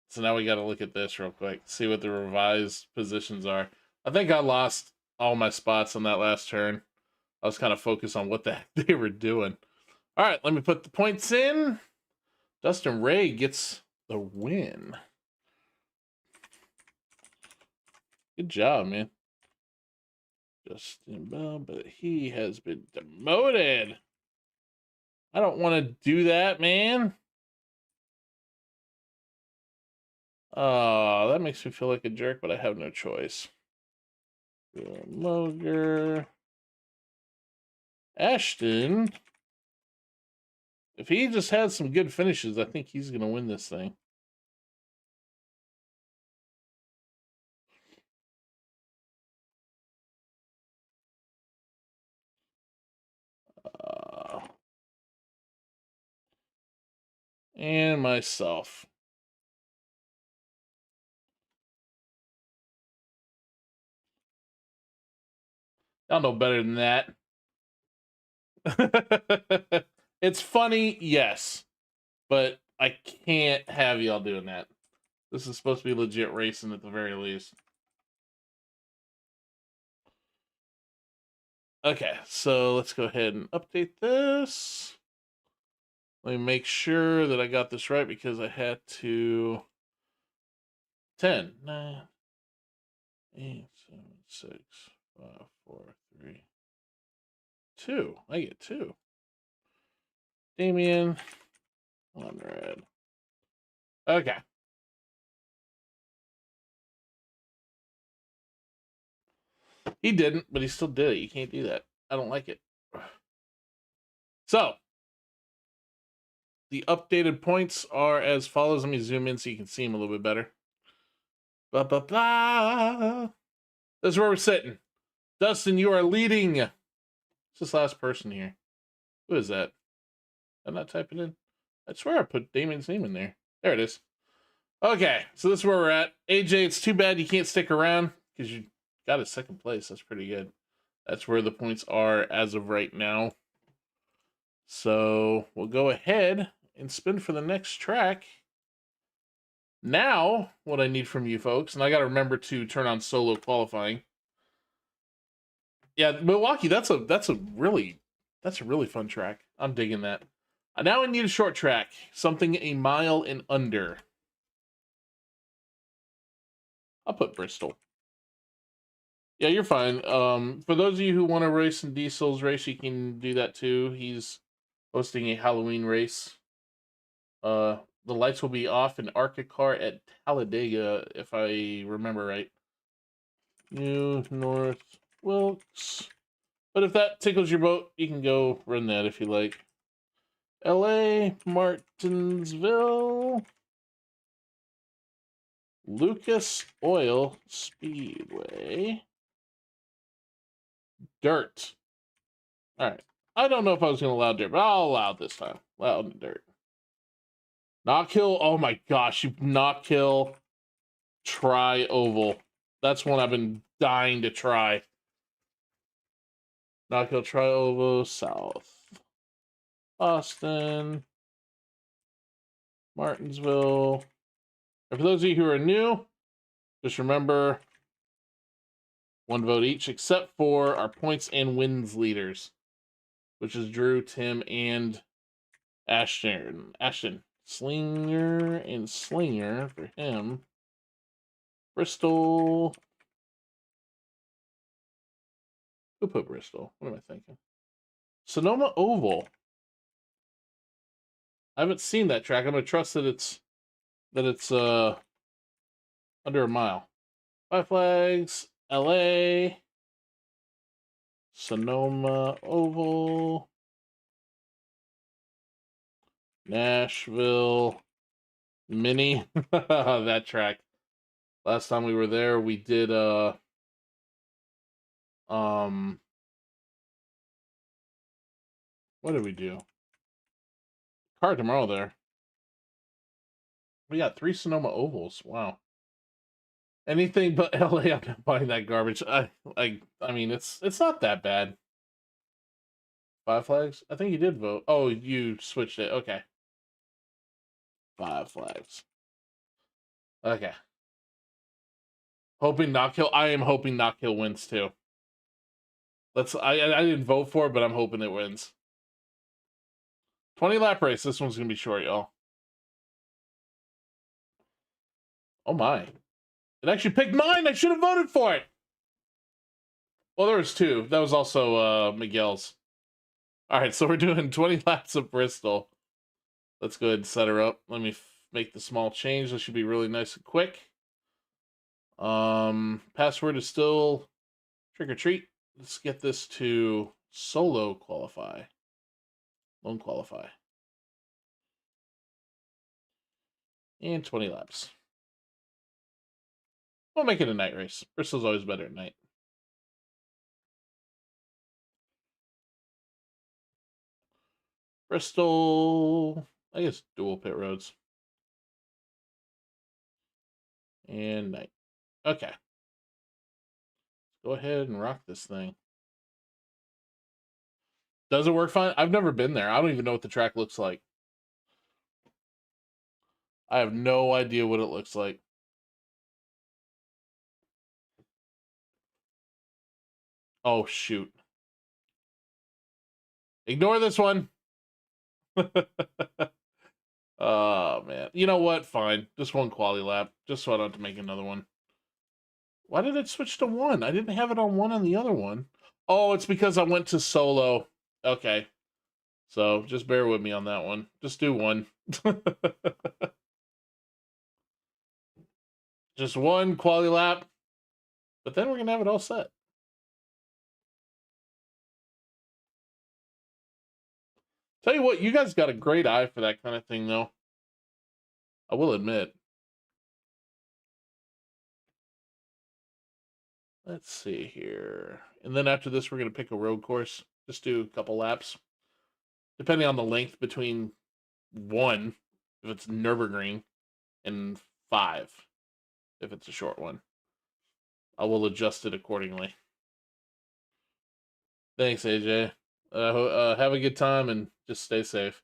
So now we got to look at this real quick. See what the revised positions are. I think I lost all my spots on that last turn. I was kind of focused on what the heck they were doing. All right, let me put the points in. Dustin Ray gets the win. Good job, man. Justin Bell, but he has been demoted. I don't want to do that, man. Oh, that makes me feel like a jerk, but I have no choice. Moger. Ashton. If he just had some good finishes, I think he's going to win this thing. And myself. I'll know better than that. It's funny, yes, but I can't have y'all doing that. This is supposed to be legit racing at the very least. Okay, so let's go ahead and update this. Let me make sure that I got this right because I had to 10, 9, 8, 7, 6, 5, 4, 3, 2. I get 2. Damien, Conrad. Okay. He didn't, but he still did it. You can't do that. I don't like it. So, the updated points are as follows. Let me zoom in so you can see them a little bit better. Blah, blah, blah. This is where we're sitting. Dustin, you are leading. It's this last person here. Who is that? I'm not typing in. I swear I put Damien's name in there. There it is. Okay, so this is where we're at. AJ, it's too bad you can't stick around because you got a second place. That's pretty good. That's where the points are as of right now. So we'll go ahead and spin for the next track. Now, what I need from you folks, and I got to remember to turn on solo qualifying. Yeah, Milwaukee, that's a really fun track. I'm digging that. Now I need a short track, something a mile and under. I'll put Bristol. Yeah, you're fine. For those of you who want to race in Diesel's race, you can do that too. He's hosting a Halloween race. The lights will be off in Arca Car at Talladega, if I remember right. New North Wilkes. But if that tickles your boat, you can go run that if you like. LA, Martinsville, Lucas Oil Speedway, dirt. All right. I don't know if I was going to allow dirt, but I'll allow it this time. Allow the dirt. Knock Hill. Oh my gosh, you Knock Hill Tri Oval. That's one I've been dying to try. Knock Hill Tri Oval South. Austin, Martinsville. And for those of you who are new, just remember 1 vote each, except for our points and wins leaders, which is Drew, Tim, and Ashton. Slinger and Slinger for him. Bristol. Who put Bristol? What am I thinking? Sonoma Oval. I haven't seen that track. I'm gonna trust that it's under a mile. Five Flags, LA, Sonoma Oval, Nashville, Mini. That track. Last time we were there, we did what did we do? Car tomorrow there. We got 3 Sonoma Ovals. Wow. Anything but LA, I'm not buying that garbage. I mean, it's not that bad. Five Flags? I think you did vote. Oh, you switched it. Okay. Five Flags. Okay. Hoping Knockhill. I am hoping Knockhill wins too. I didn't vote for it, but I'm hoping it wins. 20 lap race. This one's gonna be short, y'all. Oh my. It actually picked mine. I should have voted for it. Well, there was 2. That was also Miguel's. All right, so we're doing 20 laps of Bristol. Let's go ahead and set her up. Let me make the small change. This should be really nice and quick. Password is still trick or treat. Let's get this to solo qualify. Lone qualify. And 20 laps. We'll make it a night race. Bristol's always better at night. Bristol, I guess dual pit roads. And night. Okay. Go ahead and rock this thing. Does it work fine? I've never been there. I don't even know what the track looks like. I have no idea what it looks like. Oh, shoot. Ignore this one. Oh, man. You know what? Fine. Just one quali lap. Just so I don't have to make another one. Why did it switch to 1? I didn't have it on 1 on the other one. Oh, it's because I went to solo. Okay. So, just bear with me on that one. Just do 1. Just 1 quali lap. But then we're going to have it all set. Tell you what, you guys got a great eye for that kind of thing, though. I will admit. Let's see here. And then after this, we're going to pick a road course. Just do a couple laps. Depending on the length between 1, if it's Nürburgring, and 5, if it's a short one. I will adjust it accordingly. Thanks, AJ. Have a good time and just stay safe.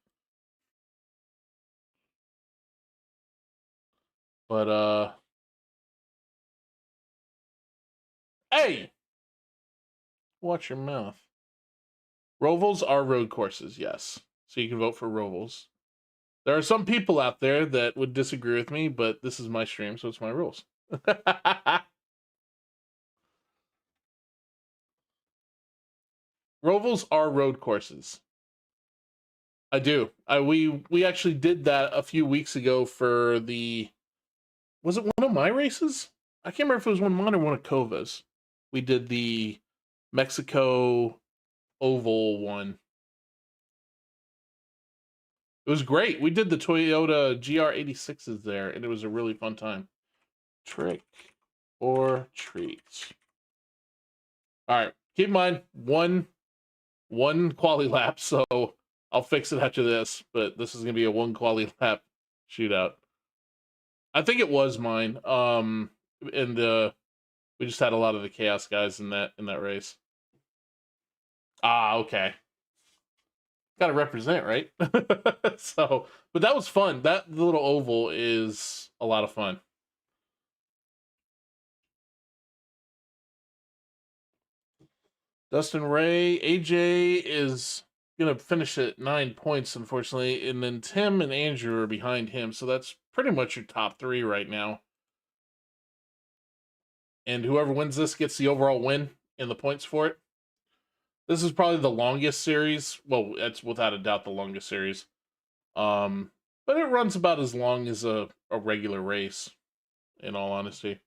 But, hey! Watch your mouth. Rovals are road courses, yes. So you can vote for Rovals. There are some people out there that would disagree with me, but this is my stream, so it's my rules. Rovals are road courses. I do. We actually did that a few weeks ago for the... Was it one of my races? I can't remember if it was one of mine or one of Kova's. We did the Mexico Oval one. It was great. We did the Toyota GR86s there, and it was a really fun time. Trick or treat. All right. Keep in mind, one quali lap, so I'll fix it after this, but this is going to be a 1 quali lap shootout. I think it was mine. We just had a lot of the Chaos guys in that race. Ah, okay. Got to represent, right? So, but that was fun. That little oval is a lot of fun. Dustin Ray, AJ is gonna finish at 9 points, unfortunately, and then Tim and Andrew are behind him. So that's pretty much your top 3 right now. And whoever wins this gets the overall win and the points for it. This is probably the longest series. Well, it's without a doubt the longest series. But it runs about as long as a regular race, in all honesty.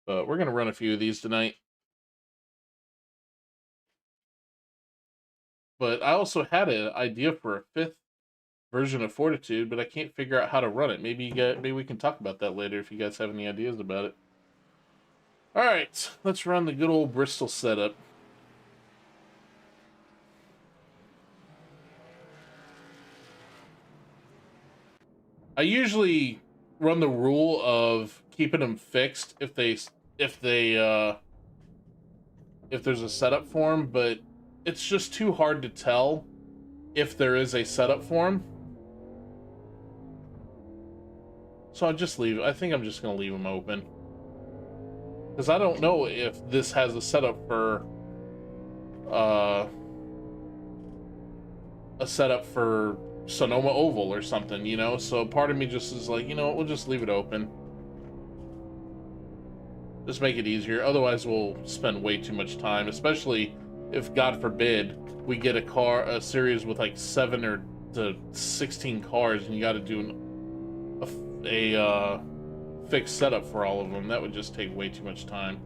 But we're going to run a few of these tonight. But I also had an idea for a 5th version of Fortitude, but I can't figure out how to run it. Maybe we can talk about that later if you guys have any ideas about it. All right, let's run the good old Bristol setup. I usually run the rule of keeping them fixed if there's a setup form, but it's just too hard to tell if there is a setup form. So I'll just leave. I think I'm just going to leave them open. Because I don't know if this has a setup for Sonoma Oval or something, you know? So part of me just is like, you know what, we'll just leave it open. Just make it easier. Otherwise, we'll spend way too much time, especially if, God forbid, we get a series with like 7 or to 16 cars and you got to do a fixed setup for all of them. That would just take way too much time.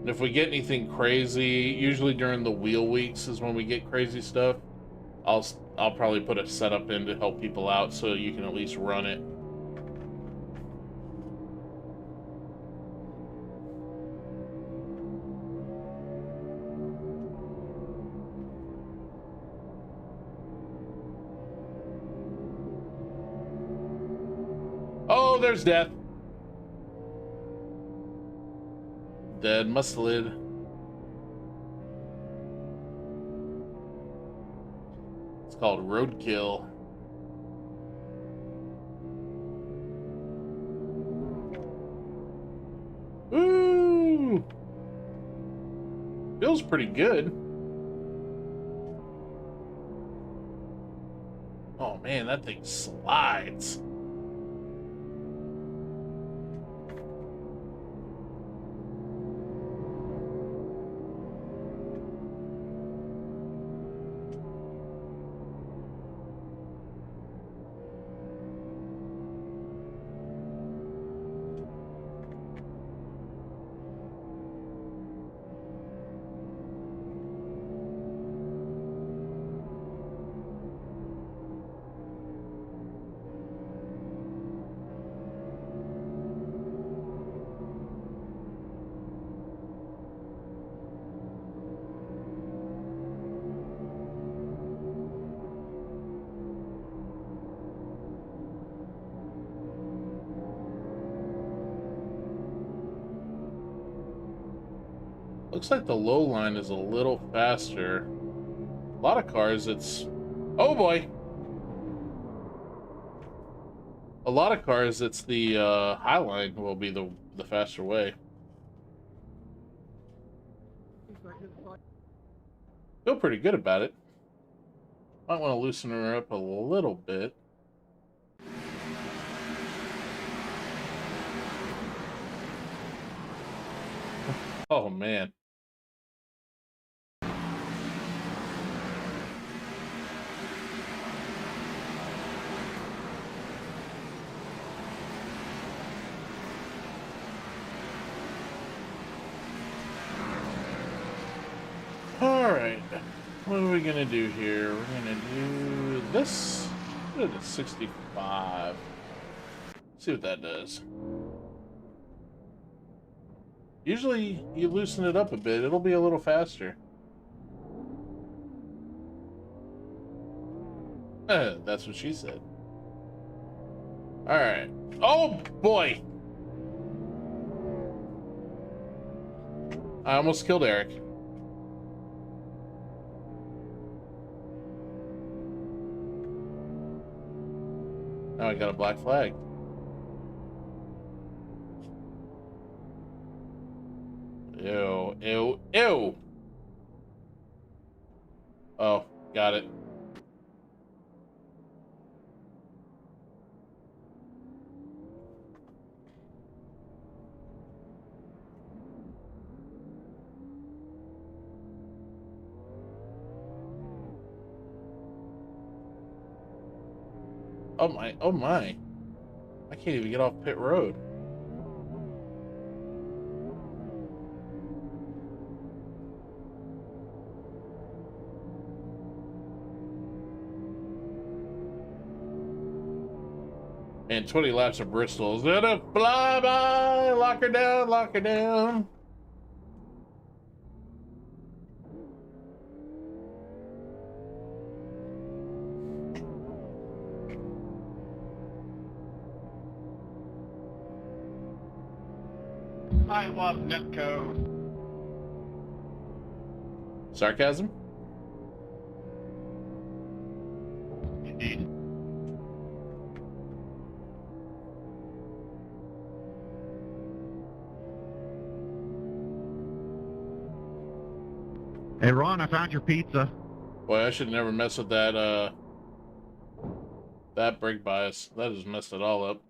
And if we get anything crazy, usually during the wheel weeks is when we get crazy stuff. I'll probably put a setup in to help people out so you can at least run it. Oh, there's death. Dead musclid. It's called roadkill. Ooh! Feels pretty good. Oh man, that thing slides. Looks like the low line is a little faster. A lot of cars, it's... Oh boy! A lot of cars, it's the high line will be the faster way. Feel pretty good about it. Might want to loosen her up a little bit. Oh man. Alright, what are we gonna do here? We're gonna do this. Put it at 65. See what that does. Usually, you loosen it up a bit, it'll be a little faster. That's what she said. Alright. Oh boy! I almost killed Eric. Now I got a black flag. Ew, ew, ew! Oh, got it. Oh my, oh my. I can't even get off pit road. And 20 laps of Bristol. Is that a fly by? Lock her down, lock her down. I love netcode. Sarcasm? Indeed. Hey, Ron, I found your pizza. Boy, I should never mess with that, that brake bias. That has messed it all up.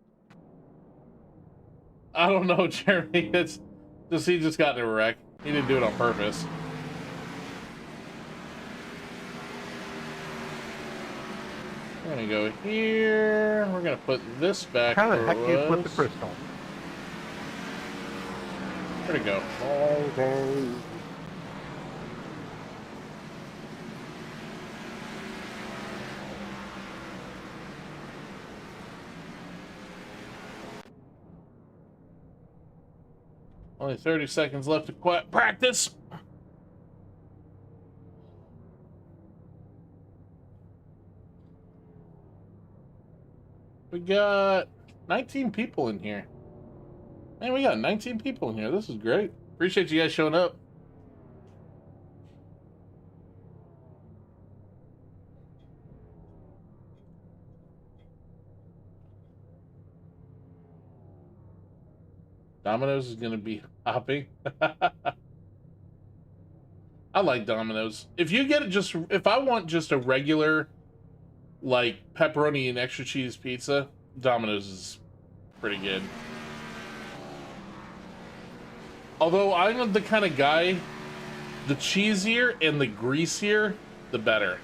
I don't know, Jeremy. It's just, he just got in a wreck. He didn't do it on purpose. We're gonna go here. We're gonna put this back. How the where heck it do you flip the was. crystal? Where'd it go? Okay. Only 30 seconds left to practice. We got 19 people in here. Man, we got 19 people in here. This is great. Appreciate you guys showing up. Domino's is going to be hopping. I like Domino's. If you get it just, if I want just a regular, like, pepperoni and extra cheese pizza, Domino's is pretty good. Although I'm the kind of guy, the cheesier and the greasier, the better.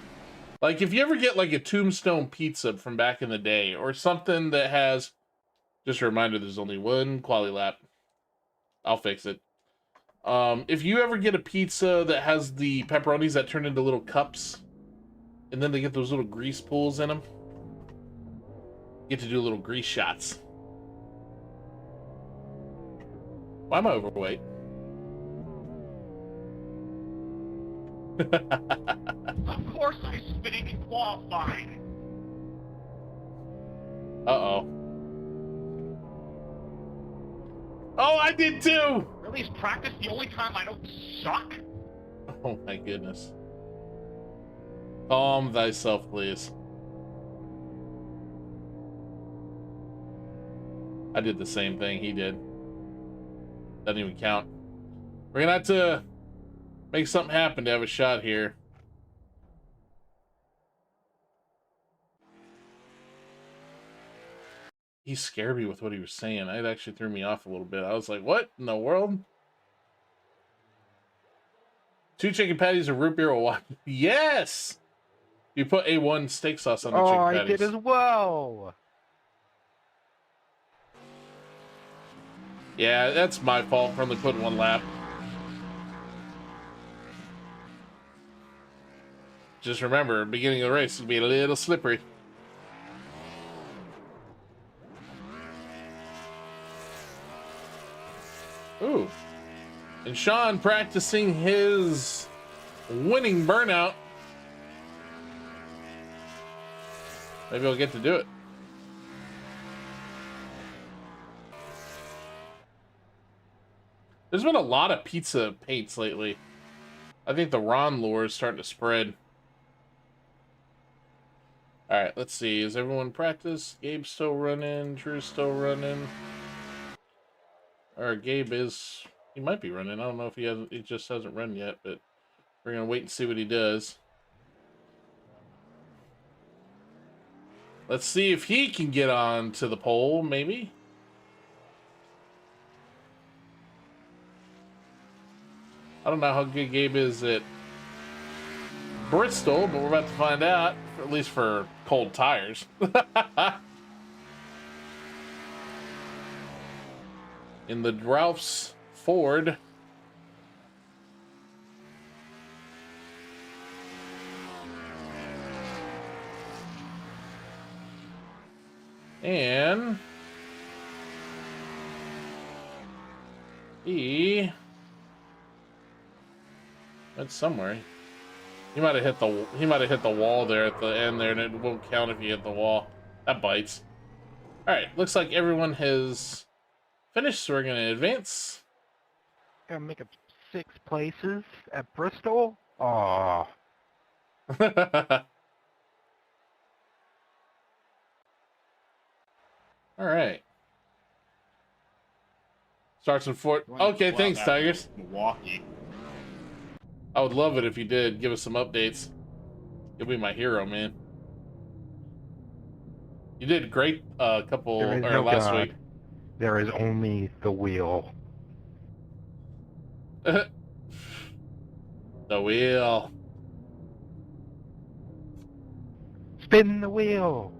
Like, if you ever get, like, a Tombstone pizza from back in the day, or something that has, just a reminder, there's only one quality lap. I'll fix it. If you ever get a pizza that has the pepperonis that turn into little cups, and then they get those little grease pools in them, you get to do little grease shots. Why am I overweight? Of course I spitting in qualifying. Uh-oh. Oh, I did too! Really, is practice the only time I don't suck? Oh my goodness. Calm thyself, please. I did the same thing he did. Doesn't even count. We're gonna have to make something happen to have a shot here. He scared me with what he was saying. It actually threw me off a little bit. I was like, what in the world? 2 chicken patties, a root beer, or what? Yes! You put A1 steak sauce on the chicken patties. I did as well. Yeah, that's my fault for only putting 1 lap. Just remember, beginning of the race will be a little slippery. Ooh. And Sean practicing his winning burnout. Maybe I'll get to do it. There's been a lot of pizza paints lately. I think the Ron lore is starting to spread. Alright, let's see. Is everyone practiced? Gabe's still running. Drew's still running. Or Gabe is... He might be running. I don't know if he hasn't. He just hasn't run yet, but we're gonna wait and see what he does. Let's see if he can get on to the pole, maybe. I don't know how good Gabe is at Bristol, but we're about to find out, at least for cold tires. In the Ralph's Ford. And he went somewhere. He might have hit the wall there at the end there, and it won't count if you hit the wall. That bites. All right, looks like everyone has finished, so we're gonna advance. Gotta make up 6 places at Bristol. Oh, All right. Starts in Fort. Okay, thanks, Tigers. Milwaukee. I would love it if you did give us some updates. You'll be my hero, man. You did great last week. there is only the wheel. The wheel. Spin the wheel.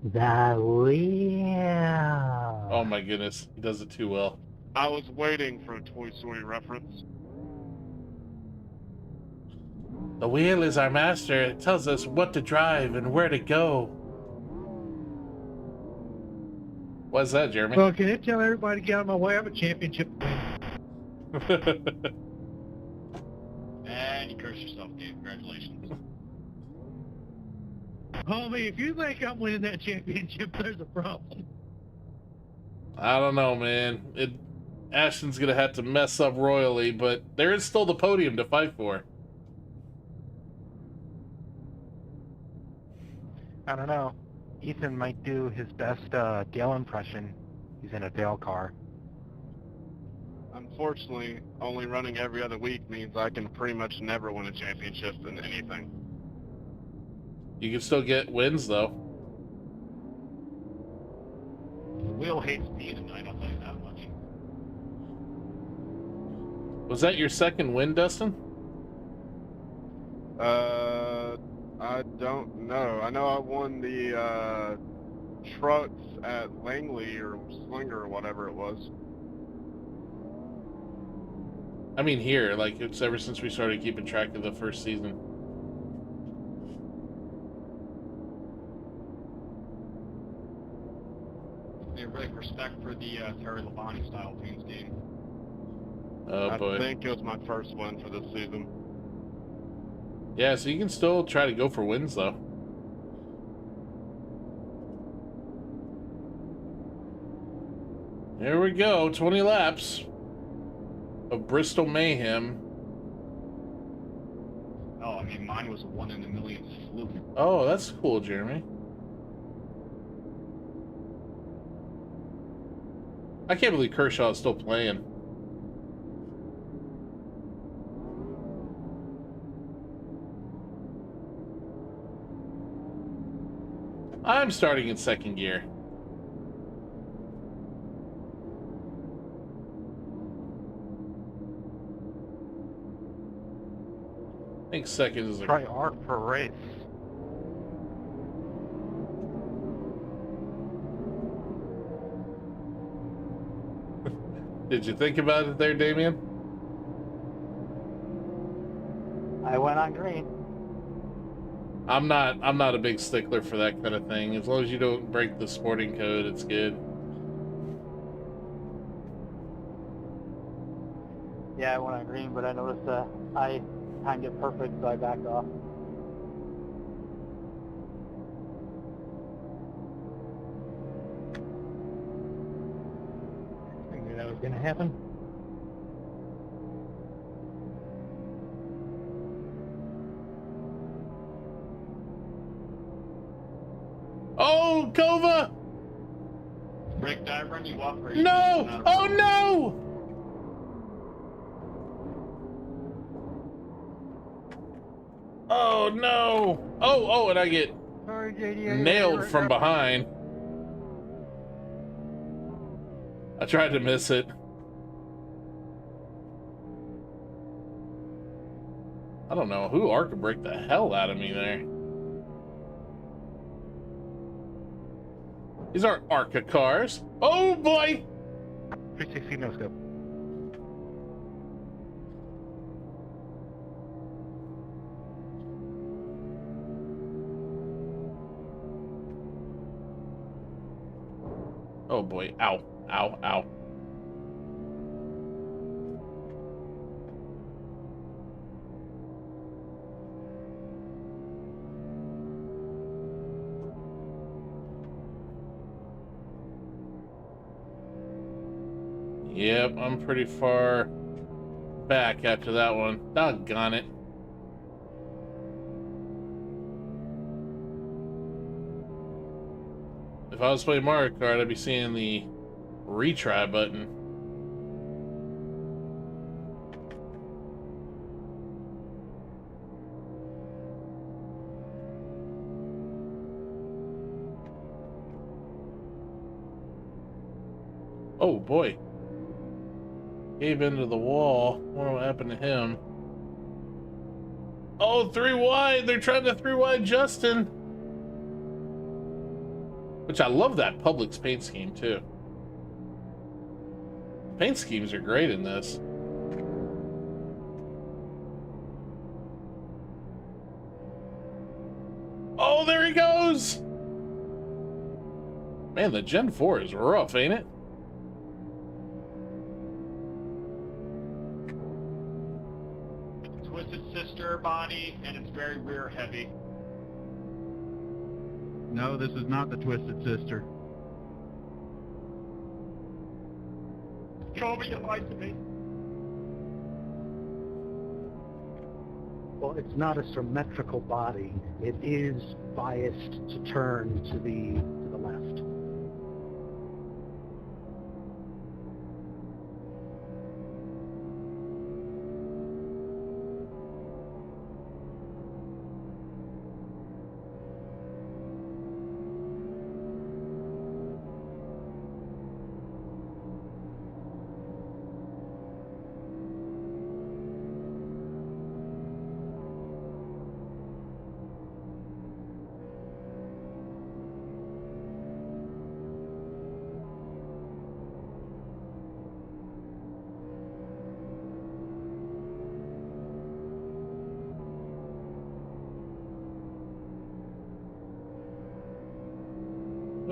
The wheel. Oh my goodness, he does it too well. I was waiting for a Toy Story reference. The wheel is our master. It tells us what to drive and where to go. What's that, Jeremy? Well, can you tell everybody to get out of my way? I have a championship. And you curse yourself, Dave. Congratulations. Homie, if you think I'm winning that championship, there's a problem. I don't know, man. Ashton's gonna have to mess up royally, but there is still the podium to fight for. I don't know. Ethan might do his best Dale impression. He's in a Dale car. Unfortunately, only running every other week means I can pretty much never win a championship in anything. You can still get wins, though. The wheel hates me tonight, I'll tell you that much. Was that your second win, Dustin? I don't know. I know I won the trucks at Langley or Slinger or whatever it was. I mean here, like it's ever since we started keeping track of the first season. They have really respect for the Terry Labonte style teams game. Oh boy. I think it was my first win for this season. Yeah, so you can still try to go for wins, though. There we go, 20 laps of Bristol Mayhem. Oh, I mean, mine was a 1 in a million fluke. Oh, that's cool, Jeremy. I can't believe Kershaw is still playing. I'm starting in second gear. I think second is Try art for race. Did you think about it there, Damien? I went on green. I'm not a big stickler for that kind of thing. As long as you don't break the sporting code, it's good. Yeah, I went on green, but I noticed I timed it perfect, so I backed off. I knew that was going to happen. Oh, Kova! Rick, did I run you off? Or No! Oh no! Oh no! Oh, and I get Sorry, JD. nailed from behind. I tried to miss it. I don't know who Arca break the hell out of me there. These are Arca cars. Oh boy! 360 no scope. Oh boy. Ow. Ow. Ow. Yep, I'm pretty far back after that one. Doggone it. If I was playing Mario Kart, I'd be seeing the retry button. Oh boy. Gave into the wall. What happened to him? Oh, 3 wide! They're trying to 3 wide Justin! Which I love that Publix paint scheme too. Paint schemes are great in this. Oh, there he goes! Man, the Gen 4 is rough, ain't it? Twisted Sister body, and it's very rear heavy. No, this is not the Twisted Sister. Show me you lied to me. Well, it's not a symmetrical body. It is biased to turn to the left.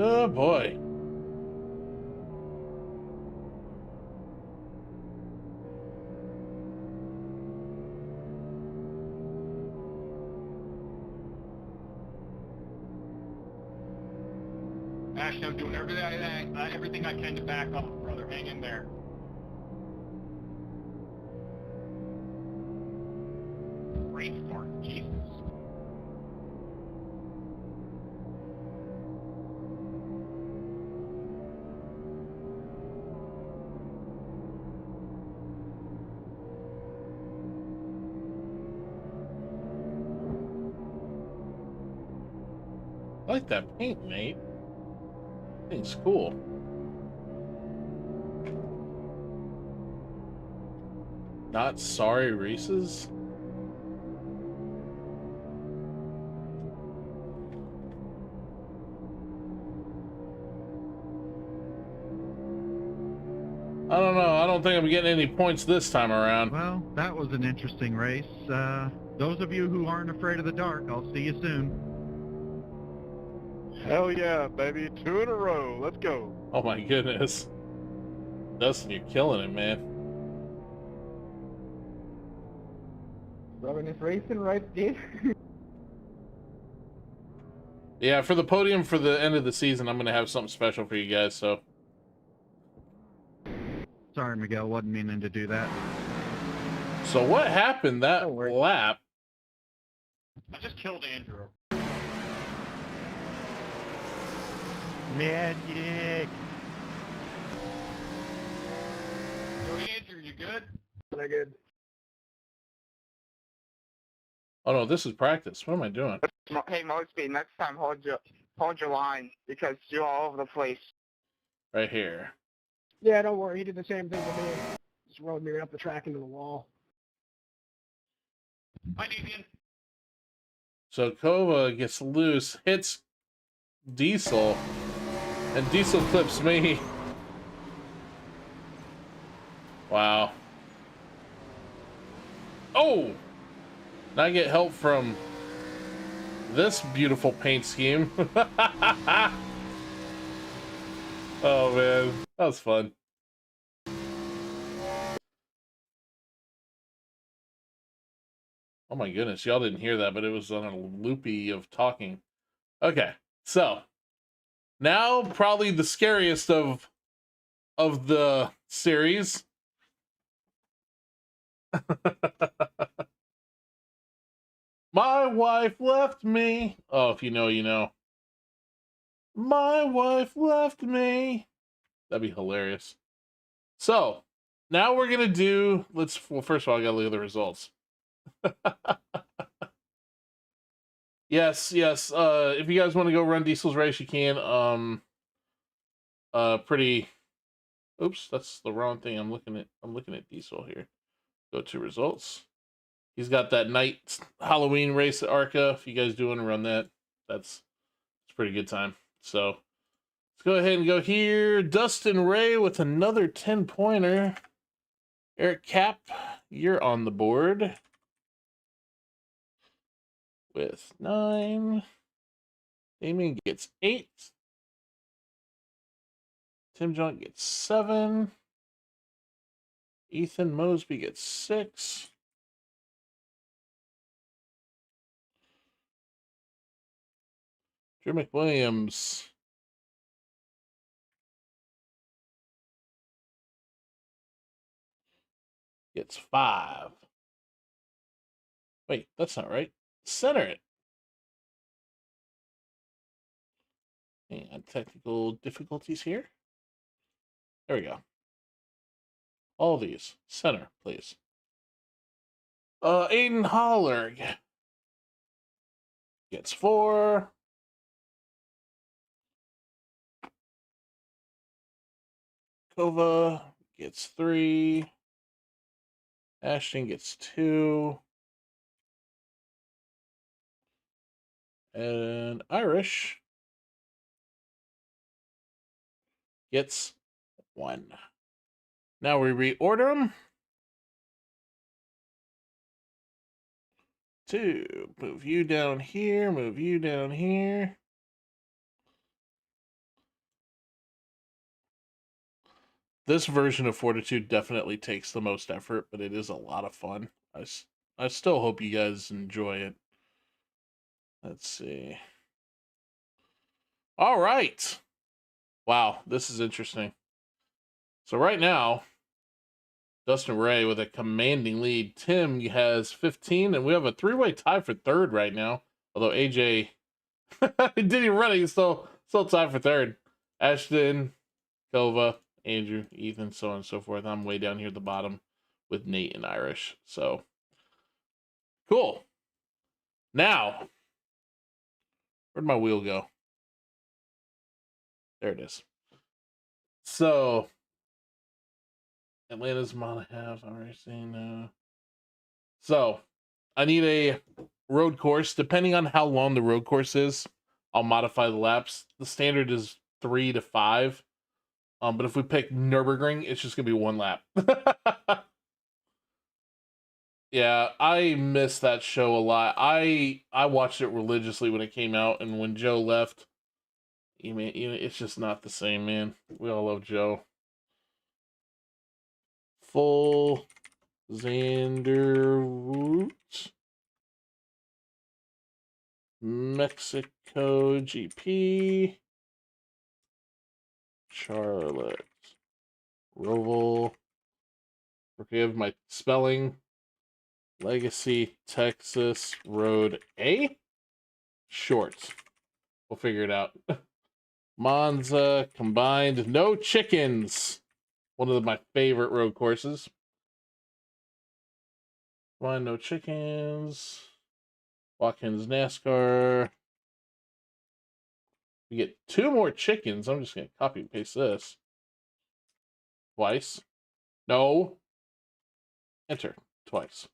Oh boy. Actually, I'm doing everything I can to back off, brother. Hang in there. Great fart, Jesus. I like that paint, mate. Thing's cool. Not sorry, Reese's? I don't know. I don't think I'm getting any points this time around. Well, that was an interesting race. Those of you who aren't afraid of the dark, I'll see you soon. Hell yeah, baby. 2 in a row. Let's go. Oh my goodness. Dustin, you're killing it, man. Rubbing this racing right there. Yeah, for the podium for the end of the season, I'm going to have something special for you guys, so. Sorry, Miguel, wasn't meaning to do that. So what happened that lap? I just killed Andrew. Magic! Yo, Andrew, you good? They're good. Oh no, this is practice. What am I doing? Hey, Mosby, next time hold your line because you're all over the place. Right here. Yeah, don't worry. He did the same thing to me. Just rode me right up the track into the wall. Bye, Devian. So Kova gets loose, hits Diesel, and Diesel clips me. Wow. Oh! Now I get help from this beautiful paint scheme. Oh man, that was fun. Oh my goodness, y'all didn't hear that, but it was on a loopy of talking. Okay, so now probably the scariest of the series. My wife left me. Oh, if you know, you know. My wife left me. That'd be hilarious. So now we're gonna do. Well, first of all, I gotta look at the results. Yes. If you guys want to go run Diesel's race, you can. Pretty. Oops, that's the wrong thing. I'm looking at Diesel here. Go to results. He's got that night Halloween race at Arca. If you guys do want to run that, it's a pretty good time. So let's go ahead and go here. Dustin Ray with another 10-pointer. Eric Cap, you're on the board with 9. Damien gets 8. Tim John gets 7. Ethan Mosby gets 6. Drew McWilliams gets 5. Wait, that's not right. Center it. And technical difficulties here. There we go. All these. Center, please. Aiden Hollerg gets 4. Kova gets 3. Ashton gets 2. And Irish gets 1. Now we reorder them. 2. Move you down here. Move you down here. This version of Fortitude definitely takes the most effort, but it is a lot of fun. I still hope you guys enjoy it. Let's see. All right. Wow, this is interesting. So right now, Dustin Ray with a commanding lead. Tim has 15, and we have a 3-way tie for third right now. Although AJ didn't even run it, he's still tied for third. Ashton, Kova, Andrew, Ethan, so on and so forth. I'm way down here at the bottom with Nate and Irish. So cool. Now, where'd my wheel go? There it is. So Atlanta's mile and a half. I'm racing. So I need a road course. Depending on how long the road course is, I'll modify the laps. The standard is 3 to 5. But if we pick Nürburgring, it's just gonna be 1 lap. Yeah, I miss that show a lot. I watched it religiously when it came out, and when Joe left, it's just not the same, man. We all love Joe. Full Xanderwoot. Mexico GP. Charlotte. Roval. Forgive my spelling. Legacy, Texas, Road A? Short. We'll figure it out. Monza, combined, no chickens. One of my favorite road courses. Combined, no chickens. Watkins, NASCAR. We get 2 more chickens. I'm just going to copy and paste this. Twice. No. Enter. Twice.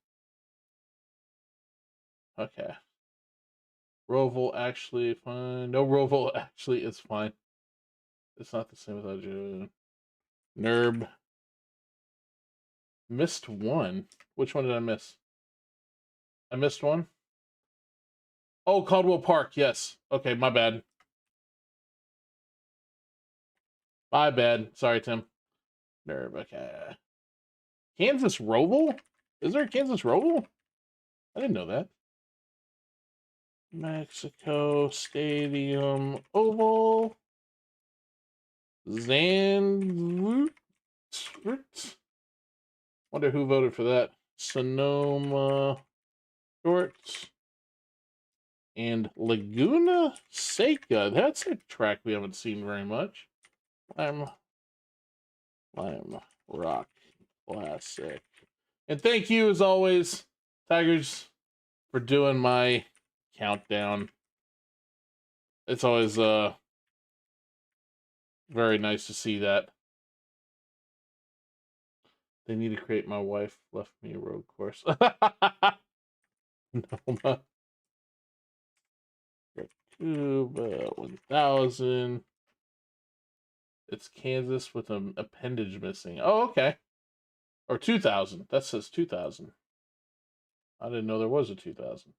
Okay. Roval actually fine. No, Roval actually is fine. It's not the same without you. Nerb. Missed one. Which one did I miss? I missed one? Oh, Caldwell Park, yes. Okay, my bad. My bad. Sorry, Tim. Nerb, okay. Kansas Roval? Is there a Kansas Roval? I didn't know that. Mexico Stadium Oval. Zandvoort. Wonder who voted for that. Sonoma Shorts. And Laguna Seca. That's a track we haven't seen very much. Lime Rock Classic. And thank you, as always, Tigers, for doing my countdown. It's always very nice to see that. They need to create My Wife Left Me a Road Course. No, Cuba 1000. It's Kansas with an appendage missing. Oh, okay. Or 2000. That says 2000. I didn't know there was a 2000.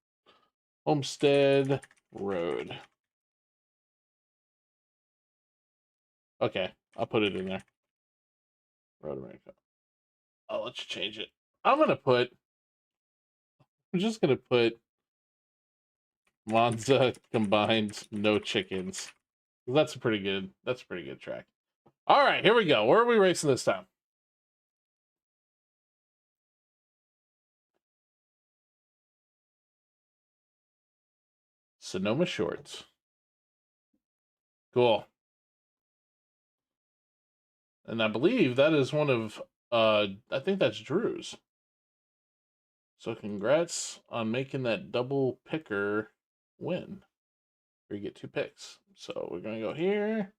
Homestead Road. Okay, I'll put it in there. Road America. Oh, let's change it. I'm just gonna put Monza combined no chickens. That's a pretty good track. All right, here we go. Where are we racing this time? Sonoma Shorts. Cool. And I believe that is one of I think that's Drew's. So congrats on making that double picker win. Where you get 2 picks. So we're gonna go here.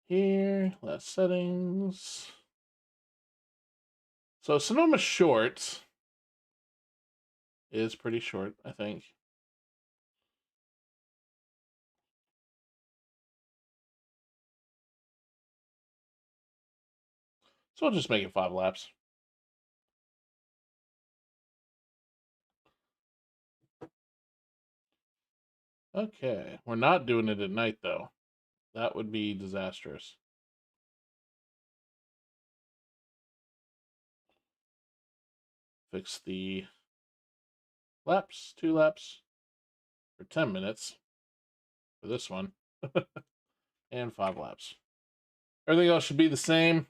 Here, last settings. So Sonoma Shorts is pretty short, I think. So we'll just make it 5 laps. Okay, we're not doing it at night though. That would be disastrous. Fix the laps, 2 laps for 10 minutes for this one, and 5 laps. Everything else should be the same.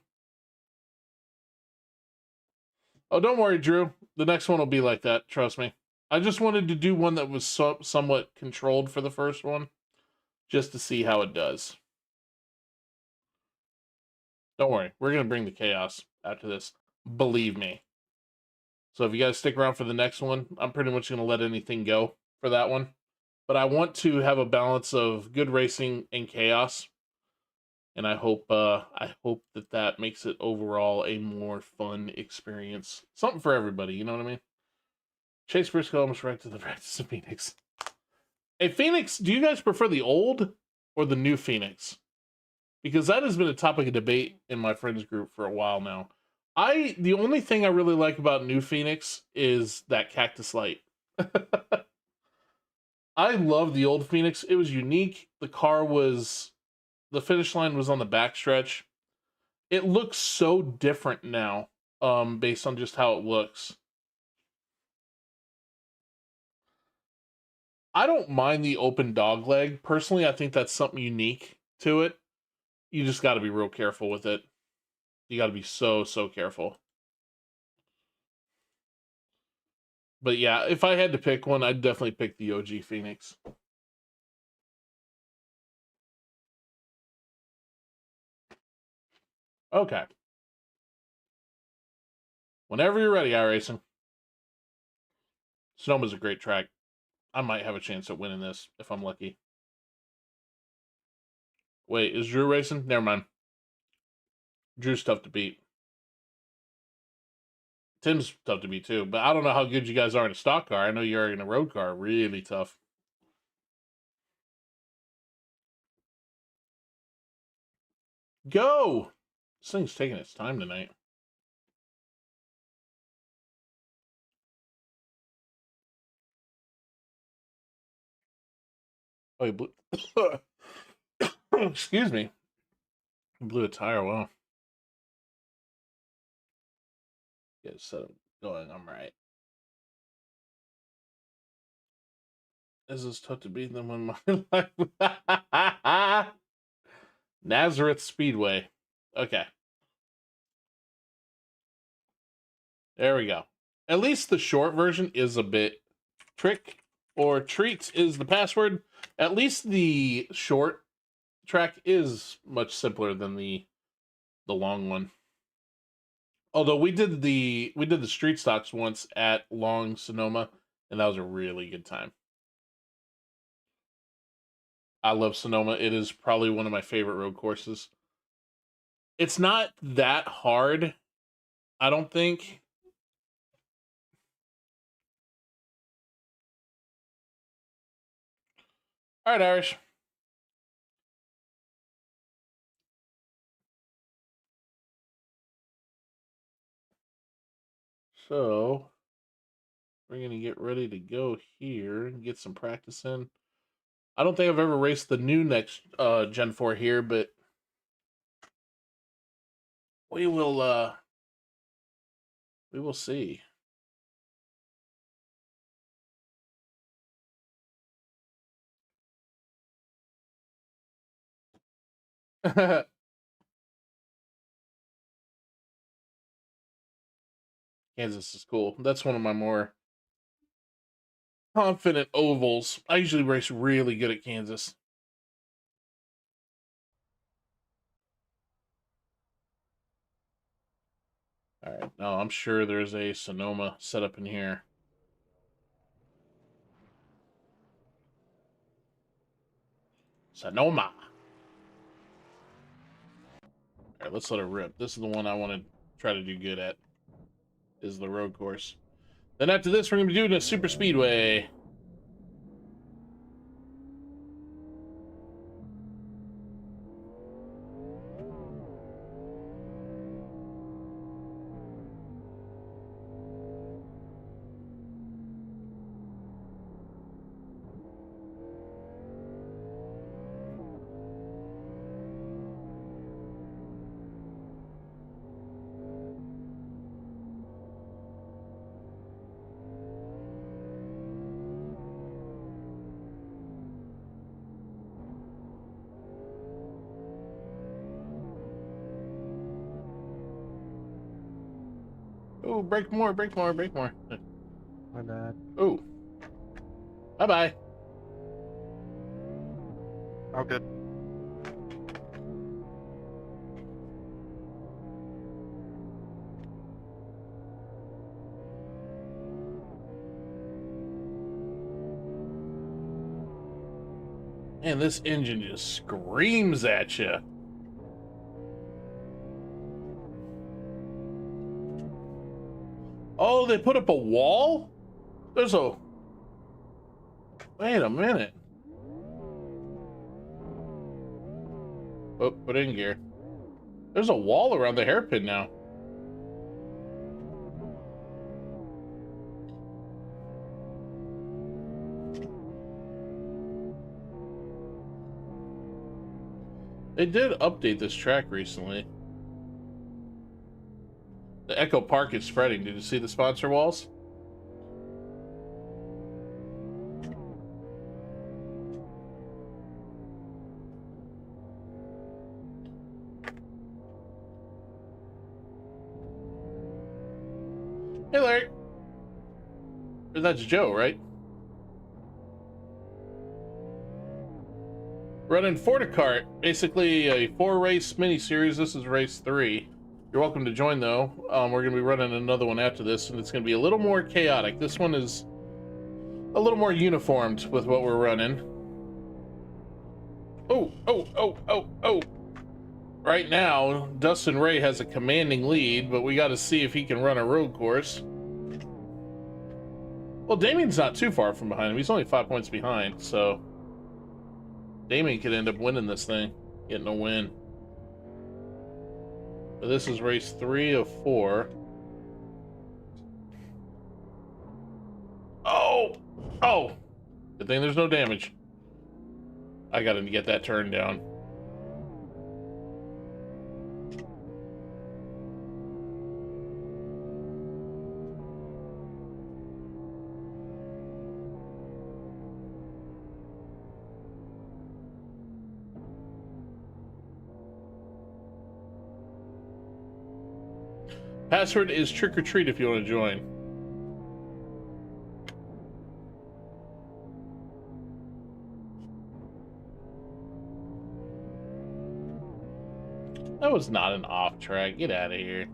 Oh, don't worry, Drew. The next one will be like that. Trust me. I just wanted to do one that was somewhat controlled for the first one, just to see how it does. Don't worry. We're going to bring the chaos after this. Believe me. So if you guys stick around for the next one, I'm pretty much going to let anything go for that one. But I want to have a balance of good racing and chaos. And I hope that makes it overall a more fun experience. Something for everybody, you know what I mean? Chase Briscoe almost wrecked to the practice of Phoenix. Hey, Phoenix, do you guys prefer the old or the new Phoenix? Because that has been a topic of debate in my friends group for a while now. The only thing I really like about new Phoenix is that cactus light. I love the old Phoenix. It was unique. The finish line was on the backstretch. It looks so different now, based on just how it looks. I don't mind the open dog leg. Personally, I think that's something unique to it. You just got to be real careful with it. You got to be so careful. But yeah, if I had to pick one, I'd definitely pick the OG Phoenix. Okay. Whenever you're ready, iRacing. Sonoma's a great track. I might have a chance at winning this if I'm lucky. Wait, is Drew racing? Never mind. Drew's tough to beat. Tim's tough to beat too, but I don't know how good you guys are in a stock car. I know you are in a road car. Really tough. Go! This thing's taking its time tonight. Oh, he blew... Excuse me. He blew a tire. Wow. Get set up going. I'm right. This is tough to beat them in my life. Nazareth Speedway. Okay. There we go. At least the short version is a bit trick or treat is the password. At least the short track is much simpler than the long one. Although we did the street stocks once at Long Sonoma, and that was a really good time. I love Sonoma. It is probably one of my favorite road courses. It's not that hard, I don't think. All right, Irish. So we're going to get ready to go here and get some practice in. I don't think I've ever raced the new next Gen 4 here, but we will see. Kansas is cool. That's one of my more confident ovals. I usually race really good at Kansas. All right, now I'm sure there's a Sonoma set up in here. Sonoma. All right, let's let it rip. This is the one I want to try to do good at, is the road course. Then after this, we're going to be doing a super speedway. Oh, break more, break more, break more. My bad. Oh. Bye-bye. Oh, good. Man, this engine just screams at you. Oh, they put up a wall? There's a... Wait a minute. Oh, put in gear. There's a wall around the hairpin now. They did update this track recently. The Echo Park is spreading. Did you see the sponsor walls? Hey, Larry. That's Joe, right? Running Fortitude, basically a 4-race mini-series. This is race 3. You're welcome to join, though. We're going to be running another one after this, and it's going to be a little more chaotic. This one is a little more uniformed with what we're running. Oh, oh, oh, oh, oh. Right now, Dustin Ray has a commanding lead, but we got to see if he can run a road course. Well, Damien's not too far from behind him. He's only 5 points behind, so Damien could end up winning this thing, getting a win. But this is race 3 of 4. Oh! Oh! Good thing there's no damage. I got to get that turn down. Password is trick or treat if you want to join. That was not an off track. Get out of here.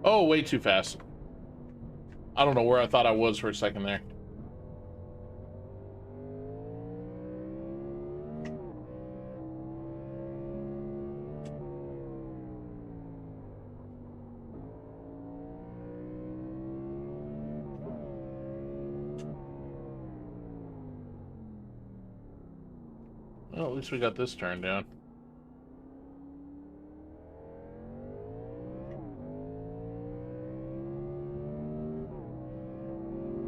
Oh, way too fast. I don't know where I thought I was for a second there. Well, at least we got this turned down.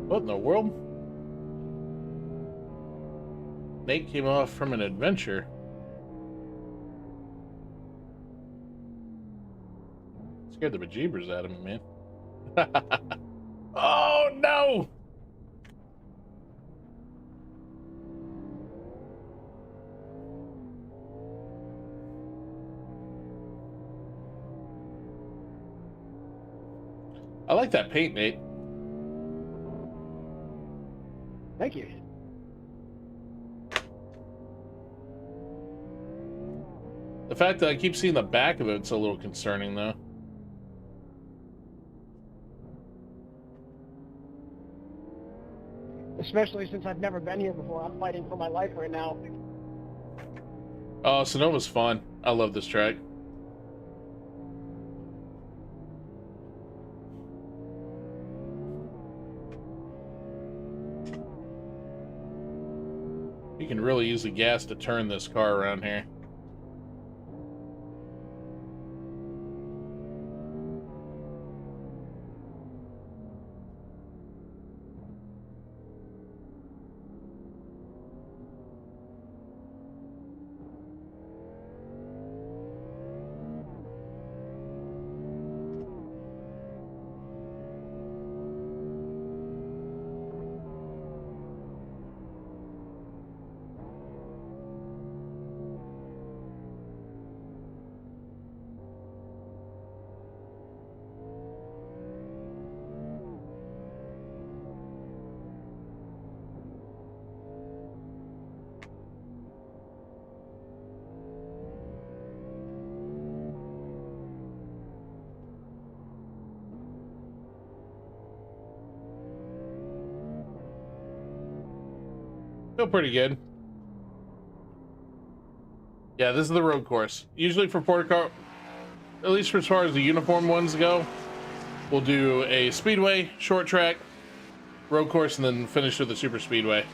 What in the world? Nate came off from an adventure. Scared the bejeebers out of me, man. Oh, no! I like that paint, Nate. Thank you. The fact that I keep seeing the back of it's a little concerning, though. Especially since I've never been here before. I'm fighting for my life right now. Oh, Sonoma's fun. I love this track. You can really use the gas to turn this car around here. Feel pretty good. Yeah, this is the road course. Usually for porta car, at least for as far as the uniform ones go, we'll do a speedway, short track, road course, and then finish with the super speedway.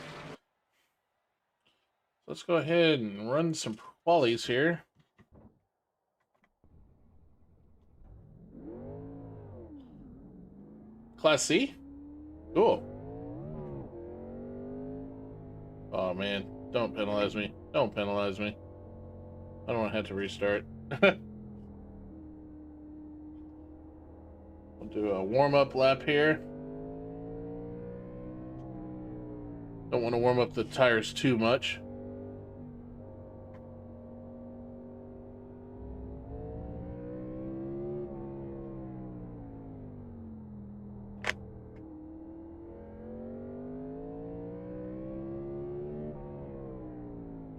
Let's go ahead and run some qualies here. Class C? Cool. Oh man, don't penalize me. Don't penalize me. I don't want to have to restart. We'll do a warm-up lap here. Don't want to warm up the tires too much.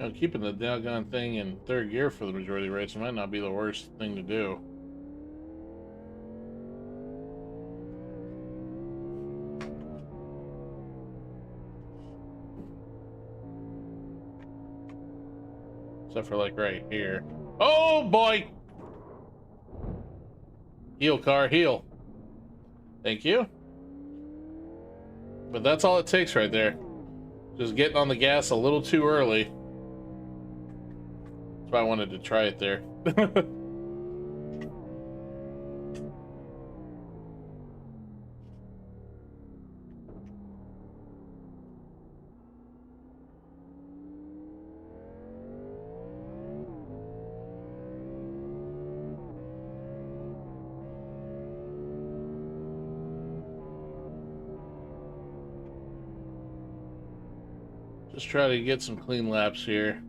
You know, keeping the doggone thing in third gear for the majority of the race might not be the worst thing to do. Except for like right here. Oh boy! Heel, car, heel. Thank you. But that's all it takes right there. Just getting on the gas a little too early. That's why I wanted to try it there. Just try to get some clean laps here.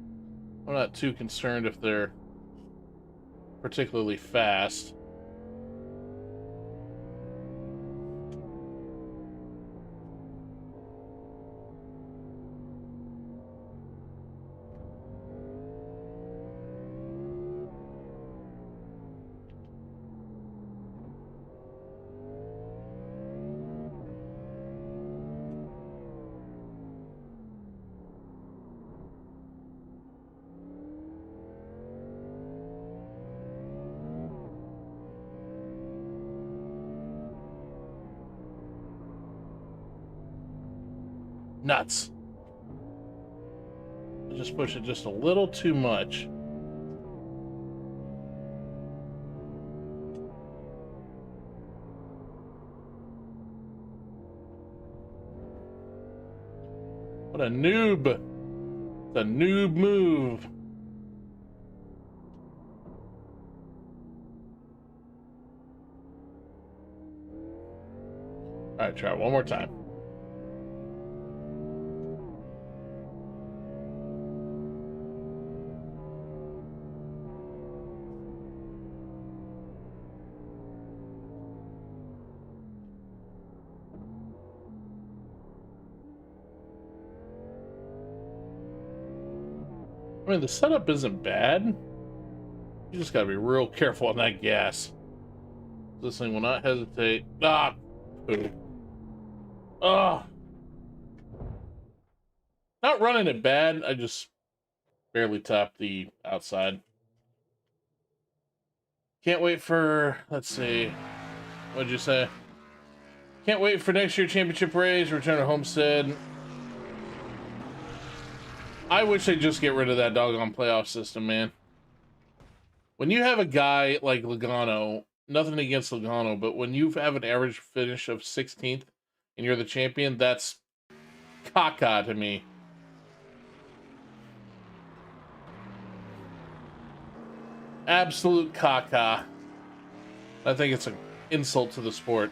I'm not too concerned if they're particularly fast. Nuts. I just push it just a little too much. What a noob. It's a noob move. All right, try it one more time. I mean, the setup isn't bad. You just gotta be real careful on that gas. This thing will not hesitate. Ah! Poo. Ah! Not running it bad, I just barely topped the outside. Can't wait for, let's see, what'd you say? Can't wait for next year championship race, return to Homestead. I wish they'd just get rid of that doggone playoff system, man. When you have a guy like Logano, nothing against Logano, but when you have an average finish of 16th and you're the champion, that's caca to me. Absolute caca. I think it's an insult to the sport.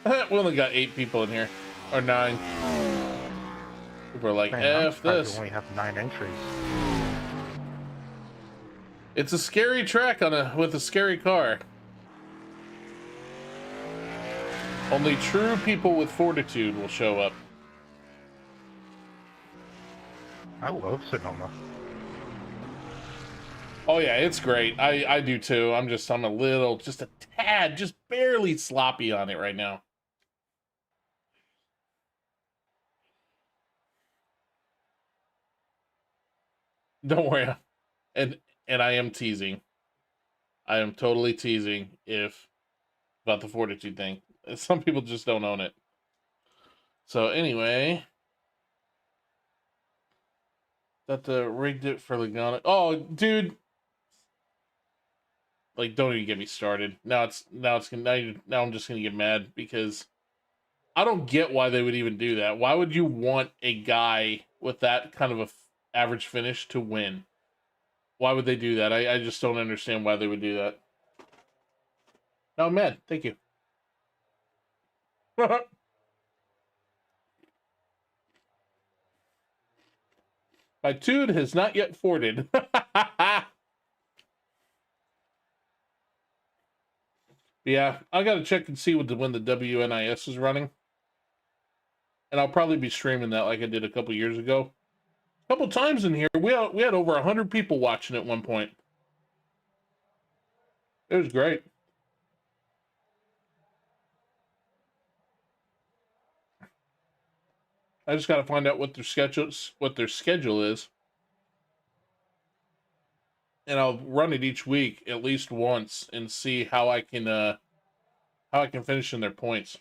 We only got 8 people in here. Or 9. People are like, Man, F this. We only have 9 entries. It's a scary track with a scary car. Only true people with fortitude will show up. I love Sonoma. Oh yeah, it's great. I do too. I'm a little, just a tad, just barely sloppy on it right now. Don't worry. And I am teasing. I am totally teasing about the fortitude thing. Some people just don't own it. So anyway, that rigged it for Logano. Oh, dude. Like, don't even get me started. Now I'm just gonna get mad because I don't get why they would even do that. Why would you want a guy with that kind of a average finish to win? Why would they do that? I just don't understand why they would do that. No, I'm mad. Thank you. My dude has not yet forted. Yeah, I gotta check and see when the WNIS is running. And I'll probably be streaming that like I did a couple years ago. A couple times in here, we had over 100 people watching at one point. It was great. I just got to find out what their schedule is. And I'll run it each week at least once and see how I can finish in their points.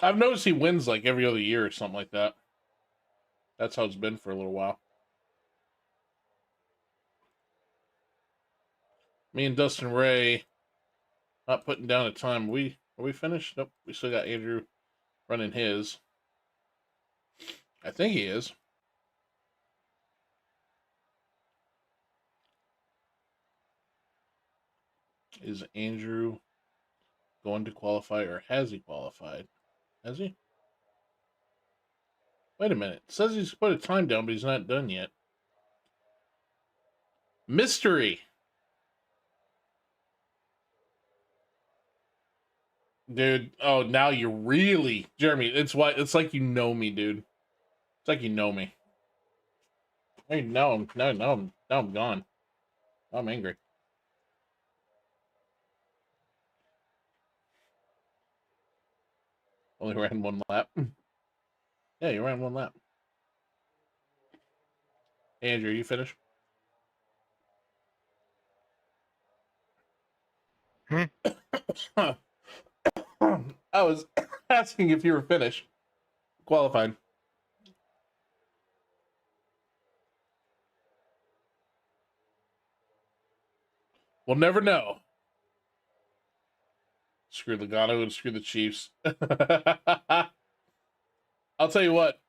I've noticed he wins like every other year or something like that. That's how it's been for a little while. Me and Dustin Ray not putting down a time. Are we finished? Nope. We still got Andrew running his. I think he is. Is Andrew going to qualify, or has he qualified? Has he? Wait a minute. It says he's put a time down, but he's not done yet. Mystery. Dude, oh, now you're really... Jeremy, it's like you know me, dude. It's like you know me. Hey, now I'm gone. Now I'm angry. Only ran one lap. Yeah, you ran one lap. Hey, Andrew, you finished? I was asking if you were finished. Qualified. We'll never know. Screw Logano and screw the Chiefs. I'll tell you what.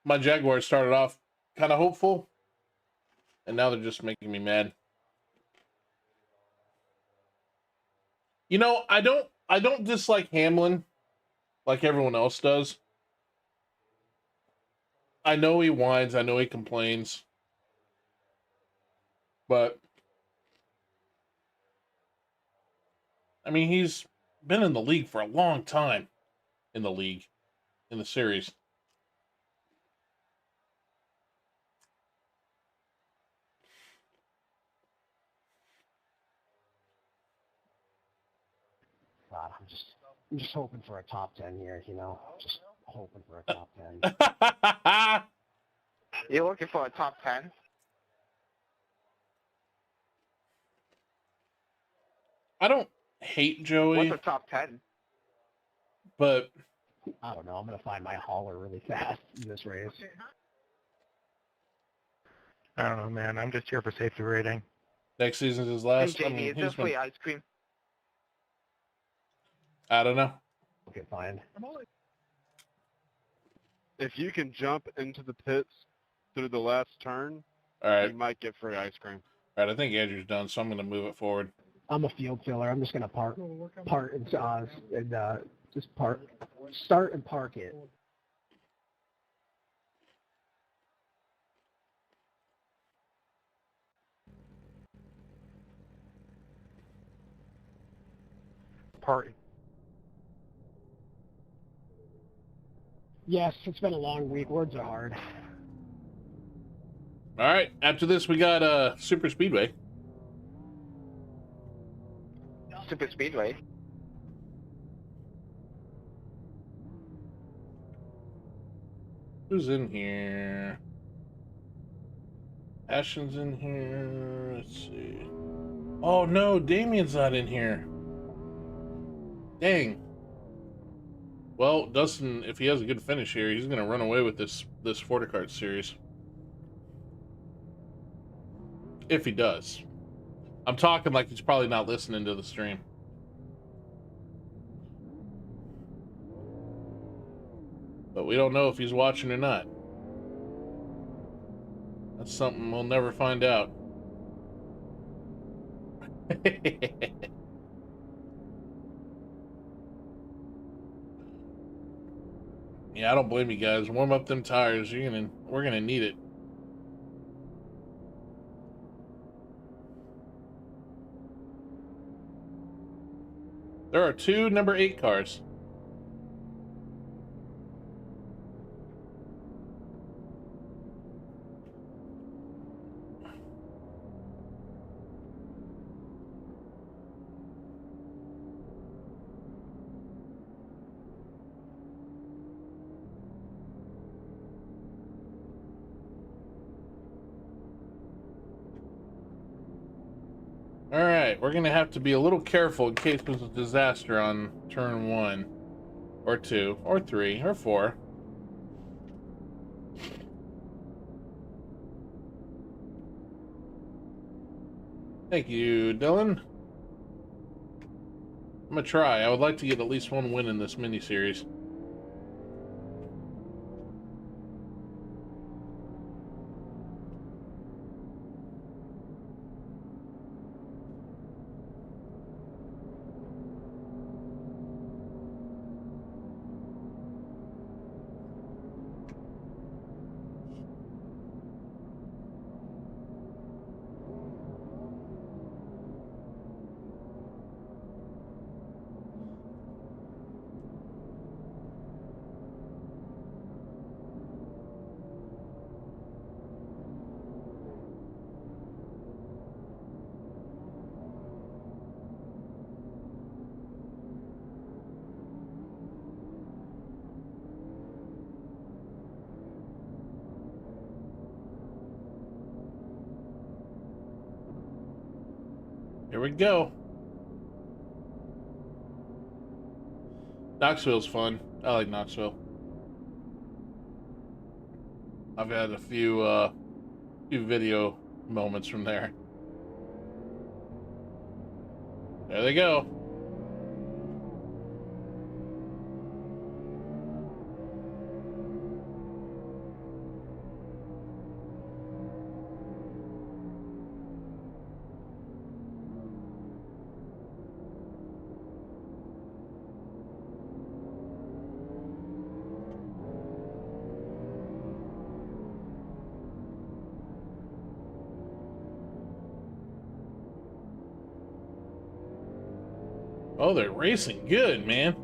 My Jaguars started off kind of hopeful, and now they're just making me mad. You know, I don't dislike Hamlin like everyone else does. I know he whines, I know he complains, but I mean, he's been in the league for a long time. In the series. God, I'm just hoping for a top 10 here, you know? Just hoping for a top 10. You're looking for a top 10? I don't hate Joey. What's a top 10? But I don't know. I'm going to find my hauler really fast in this race. I don't know, man. I'm just here for safety rating. Next season's his Hey, last. JD, is there free ice cream? I don't know. Okay, fine. If you can jump into the pits through the last turn, All right. you might get free ice cream. All right, I think Andrew's done, so I'm going to move it forward. I'm a field filler. I'm just going to start and park it. Party. Yes, it's been a long week. Words are hard. All right, after this, we got Super Speedway. Super Speedway. Who's in here? Ashton's in here. Let's see. Oh, no, Damien's not in here. Dang. Well, Dustin, if he has a good finish here, he's going to run away with this Fortitude series. If he does. I'm talking like he's probably not listening to the stream. But we don't know if he's watching or not. That's something we'll never find out. Yeah, I don't blame you guys. Warm up them tires. We're gonna need it. There are 2 number 8 cars. Alright, we're gonna have to be a little careful in case there's a disaster on turn 1, or 2, or 3, or 4. Thank you, Dylan. I'm gonna try. I would like to get at least 1 win in this mini-series. Here we go. Knoxville's fun. I like Knoxville. I've had a few video moments from there. There they go. Oh, they're racing good, man.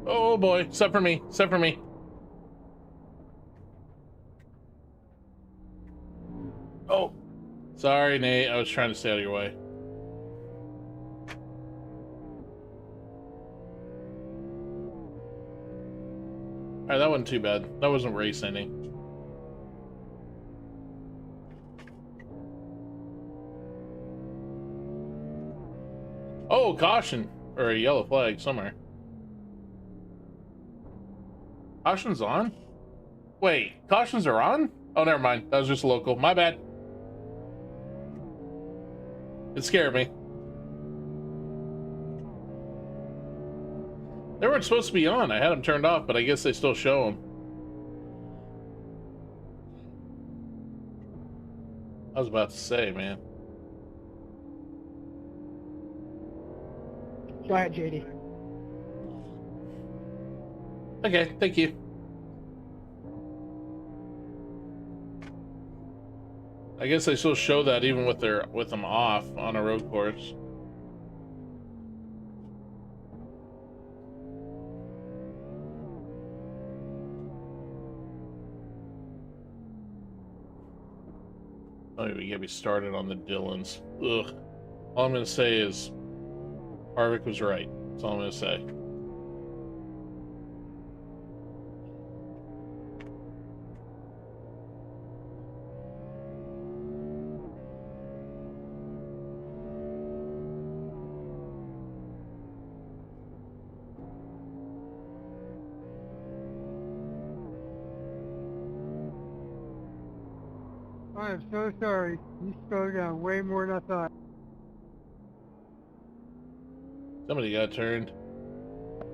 Oh boy, except for me, except for me. Oh, sorry, Nate. I was trying to stay out of your way. All right, that wasn't too bad. That wasn't race ending. Oh, caution, or a yellow flag somewhere. Caution's on? Wait, cautions are on? Oh, never mind. That was just local. My bad. It scared me. They weren't supposed to be on. I had them turned off, but I guess they still show them. I was about to say, man. Go ahead, JD. Okay, thank you. I guess they still show that even with them off on a road course. Oh, we get me started on the Dylans. Ugh. All I'm gonna say is Harvick was right. That's all I'm gonna say. I am so sorry. You slowed down way more than I thought. Somebody got turned.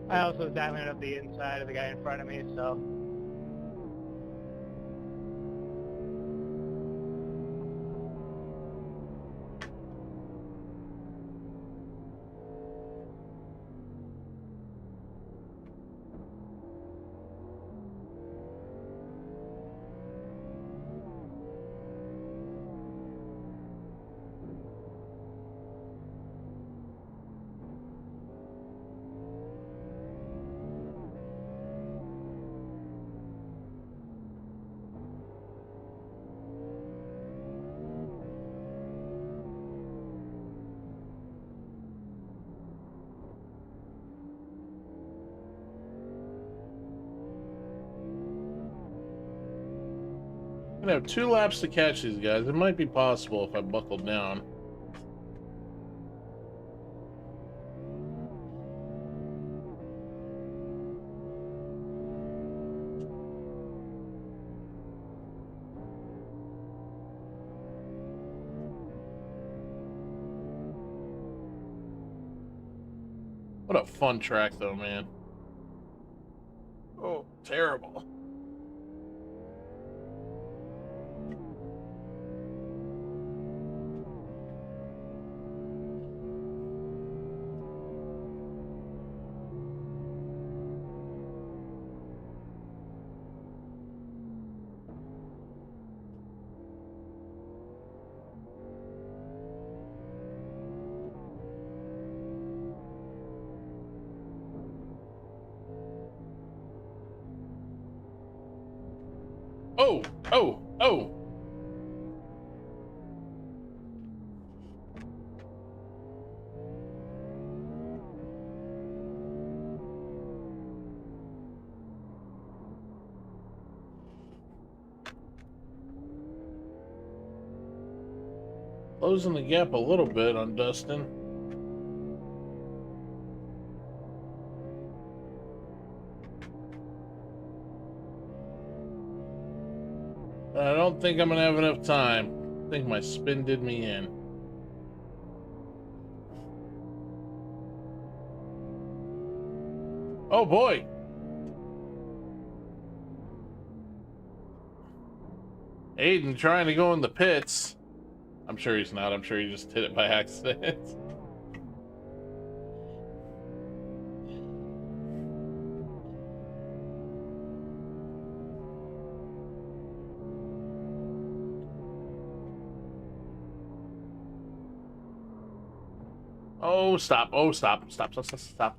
I also dialing up the inside of the guy in front of me, so. I'm gonna have 2 laps to catch these guys. It might be possible if I buckle down. What a fun track, though, man. Oh, terrible. Oh, oh, oh. Closing the gap a little bit on Dustin. I don't think I'm gonna have enough time. I think my spin did me in. Oh boy. Aiden trying to go in the pits. I'm sure he's not. I'm sure he just hit it by accident. Oh, stop. Oh, stop. Stop, stop, stop, stop.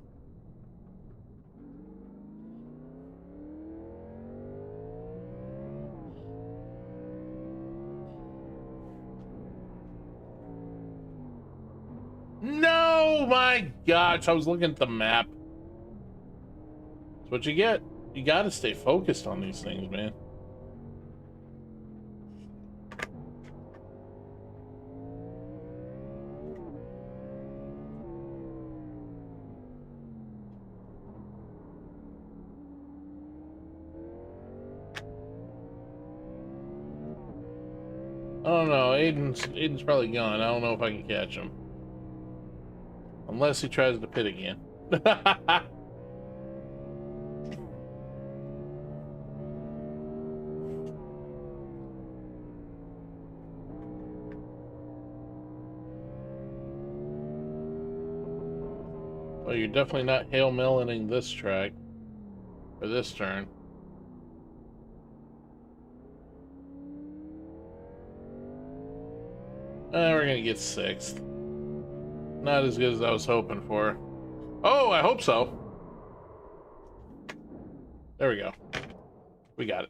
No, my gosh. I was looking at the map. That's what you get. You gotta stay focused on these things, man. I don't know. Aiden's probably gone. I don't know if I can catch him. Unless he tries to pit again. Well, you're definitely not Hail Meloning this track. Or this turn. We're gonna get 6th. Not as good as I was hoping for. Oh, I hope so. There we go. We got it.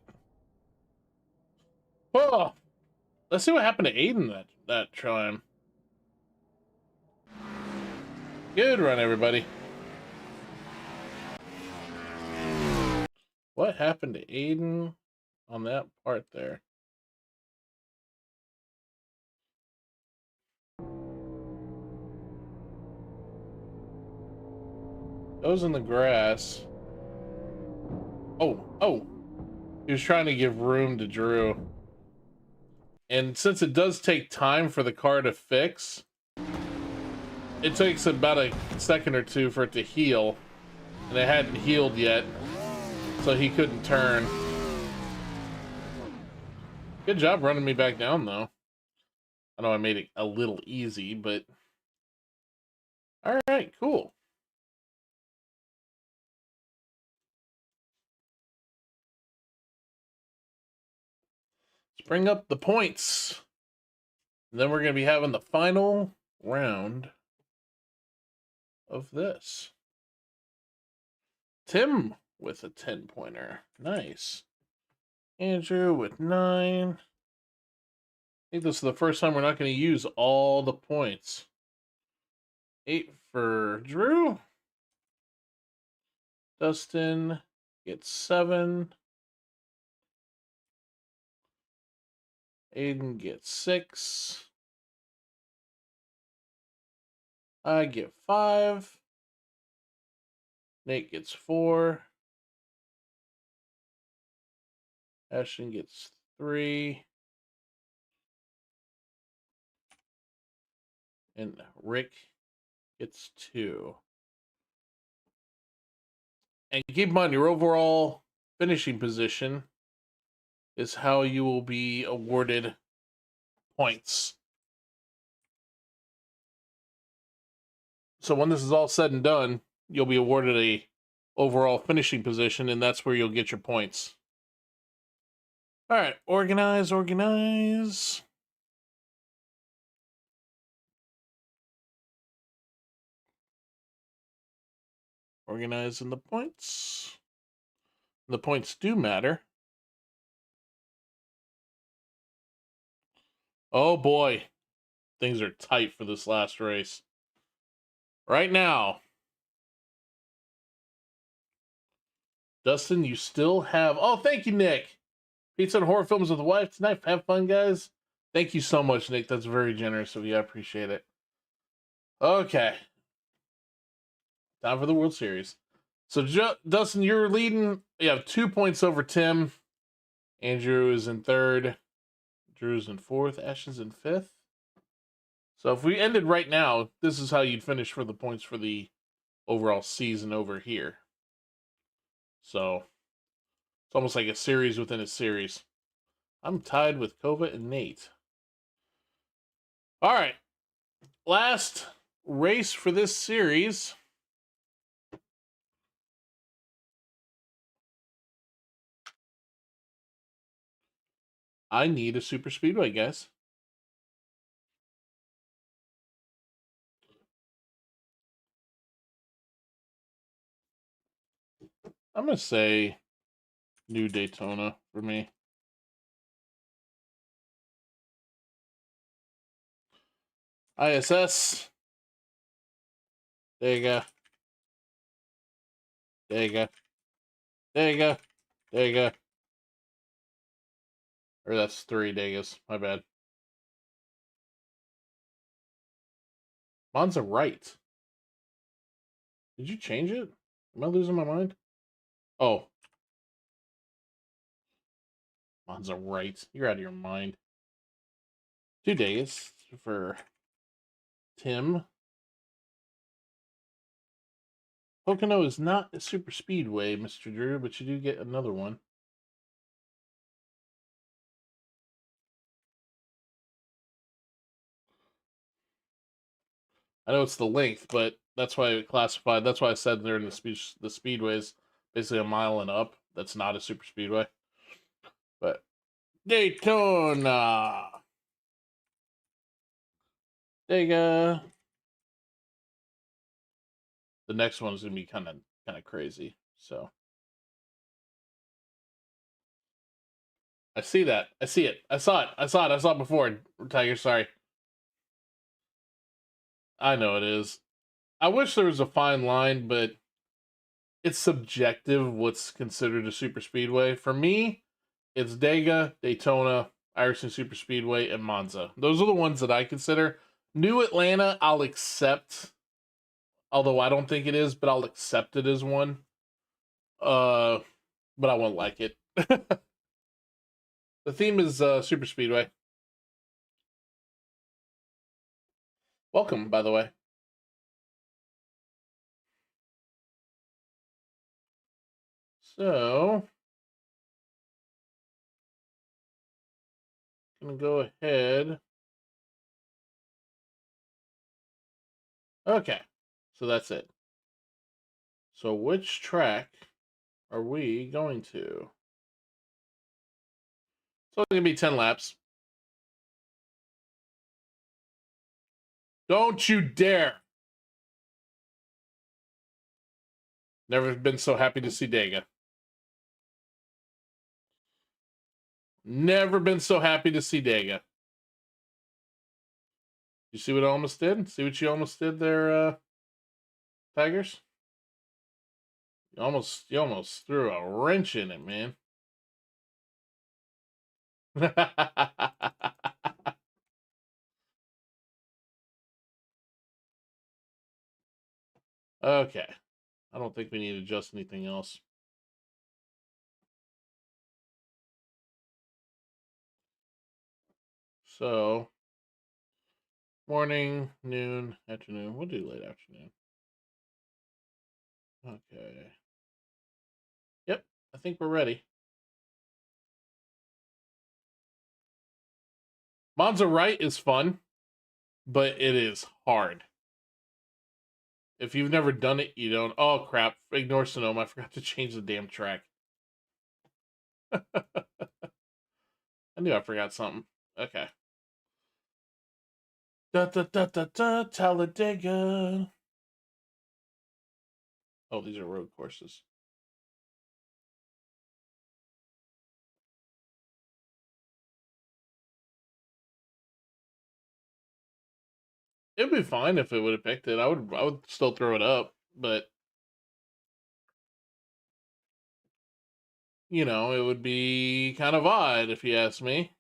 Oh, let's see what happened to Aiden that time. Good run, everybody. What happened to Aiden on that part there? Goes in the grass. Oh. He was trying to give room to Drew. And since it does take time for the car to fix, it takes about a second or two for it to heal. And it hadn't healed yet, so he couldn't turn. Good job running me back down, though. I know I made it a little easy, but... Alright, cool. Let's bring up the points. And then we're going to be having the final round of this. Tim with a 10-pointer. Nice. Andrew with 9. I think this is the first time we're not going to use all the points. 8 for Drew. Dustin gets 7. Aiden gets 6. I get 5. Nate gets 4. Ashton gets 3. And Rick gets 2. And keep in mind, your overall finishing position is how you will be awarded points. So when this is all said and done, you'll be awarded a overall finishing position, and that's where you'll get your points. All right, organize. Organizing the points. The points do matter. Oh boy, things are tight for this last race. Right now, Dustin, you still have... Oh, thank you, Nick. Pizza and horror films with the wife tonight. Have fun, guys. Thank you so much, Nick. That's very generous of you. I appreciate it. Okay. Time for the World Series. So, Dustin, you're leading. You have 2 points over Tim. Andrew is in 3rd. Drew's in 4th. Ashton's in 5th. So if we ended right now, this is how you'd finish for the points for the overall season over here. So it's almost like a series within a series. I'm tied with Kova and Nate. All right. Last race for this series. I need a super speedway, guys. I'm going to say New Daytona for me. ISS. There you go. There you go. There you go. There you go. Or that's 3 Degas. My bad. Monza right. Did you change it? Am I losing my mind? Oh. Monza right. You're out of your mind. 2 days for Tim. Pocono is not a super speedway, Mr. Drew, but you do get another one. I know it's the length, but that's why it classified. That's why I said they're in the speedways, basically a mile and up. That's not a super speedway. But Daytona. There you go. The next one's gonna be kind of crazy. So I see that. I see it. I saw it. I saw it before. Tiger, sorry. I know it is. I wish there was a fine line, but it's subjective what's considered a super speedway. For me, it's Dega, Daytona, Ironton Super Speedway, and Monza. Those are the ones that I consider. New Atlanta, I'll accept. Although I don't think it is, but I'll accept it as one. But I won't like it. The theme is Super Speedway. Welcome, by the way. So, I'm going to go ahead. Okay, so that's it. So which track are we going to? So it's going to be 10 laps. Don't you dare. Never been so happy to see Dega. Never been so happy to see Dega. You see what I almost did? See what you almost did there, Tigers? You almost threw a wrench in it, man. Okay. I don't think we need to adjust anything else. So, morning, noon, afternoon. We'll do late afternoon. Okay. Yep, I think we're ready. Monza Right is fun, but it is hard. If you've never done it, you don't. Oh, crap. Ignore Sonoma. I forgot to change the damn track. I knew I forgot something. Okay. Talladega. Oh, these are road courses. It'd be fine if it would have picked it. I would still throw it up, but you know, it would be kind of odd if you ask me.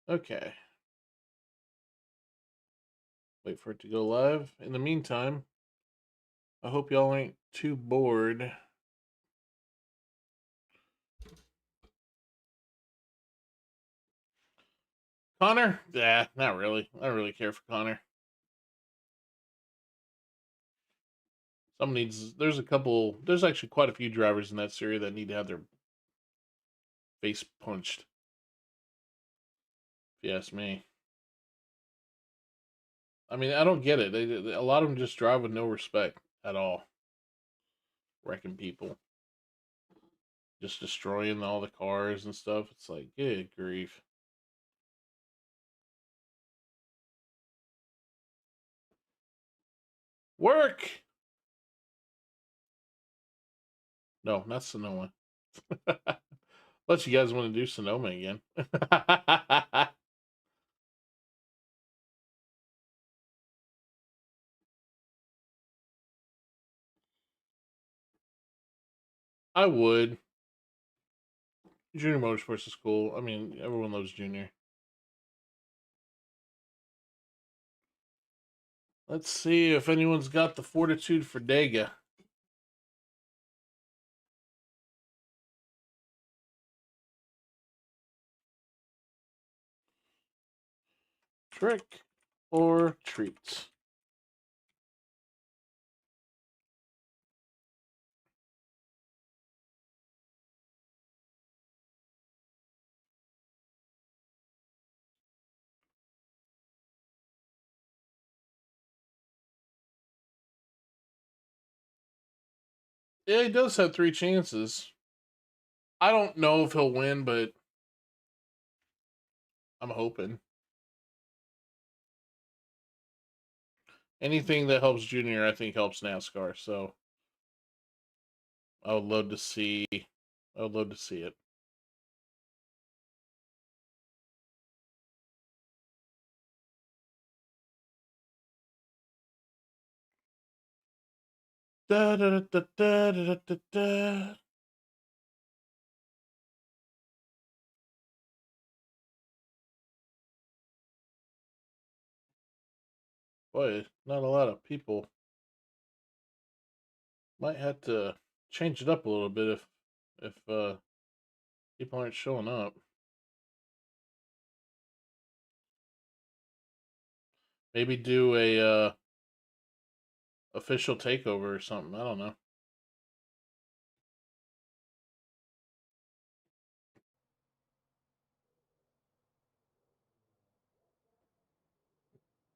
Okay. Wait for it to go live. In the meantime, I hope y'all ain't too bored. Connor? Yeah, not really. I don't really care for Connor. There's actually quite a few drivers in that series that need to have their face punched. If you ask me. I mean, I don't get it. A lot of them just drive with no respect at all. Wrecking people. Just destroying all the cars and stuff. It's like, good grief. Work! No, not Sonoma. Unless you guys want to do Sonoma again. I would. Junior Motorsports is cool. I mean, everyone loves Junior. Let's see if anyone's got the Fortitude Fridays. Trick or treat? Yeah, he does have 3 chances. I don't know if he'll win, but I'm hoping. Anything that helps Junior, I think, helps NASCAR. So I would love to see. I would love to see it. Da da da da da da da. Boy, not a lot of people. Might have to change it up a little bit if people aren't showing up. Maybe do a official takeover or something. I don't know.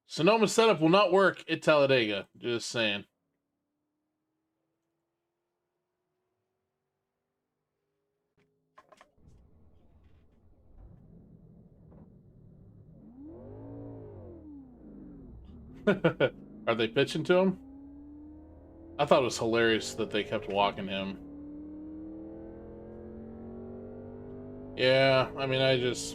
Sonoma setup will not work at Talladega. Just saying. Are they pitching to him? I thought it was hilarious that they kept walking him. Yeah, I mean, it's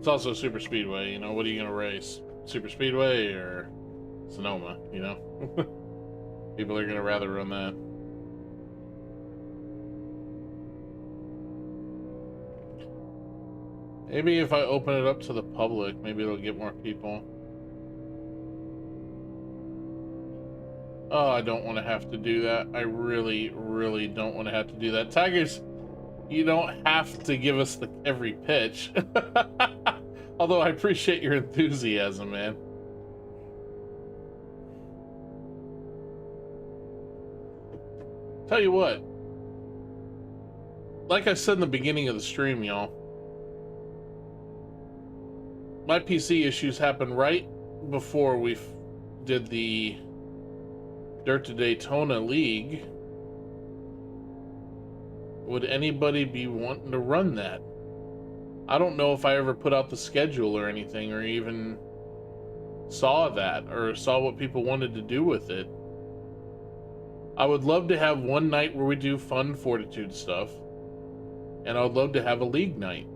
also super speedway, you know, what are you going to race? Super speedway or Sonoma, you know? People are gonna rather run that. Maybe if I open it up to the public, maybe it'll get more people. Oh, I don't want to have to do that. I really, really don't want to have to do that. Tigers, you don't have to give us every pitch. Although I appreciate your enthusiasm, man. Tell you what. Like I said in the beginning of the stream, y'all. My PC issues happened right before we did the Dirt to Daytona League. Would anybody be wanting to run that? I don't know if I ever put out the schedule or anything, or even saw that, or saw what people wanted to do with it. I would love to have one night where we do fun Fortitude stuff, and I would love to have a league night.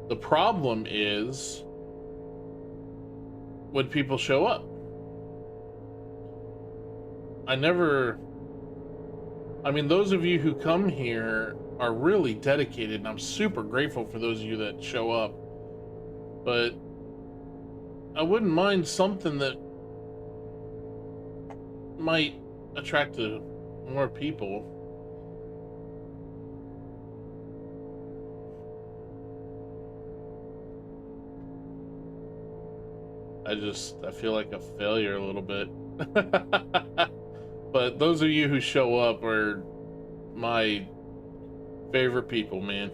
The problem is when people show up. I mean, those of you who come here are really dedicated, and I'm super grateful for those of you that show up. But I wouldn't mind something that might attract more people. I feel like a failure a little bit. But those of you who show up are my favorite people, man.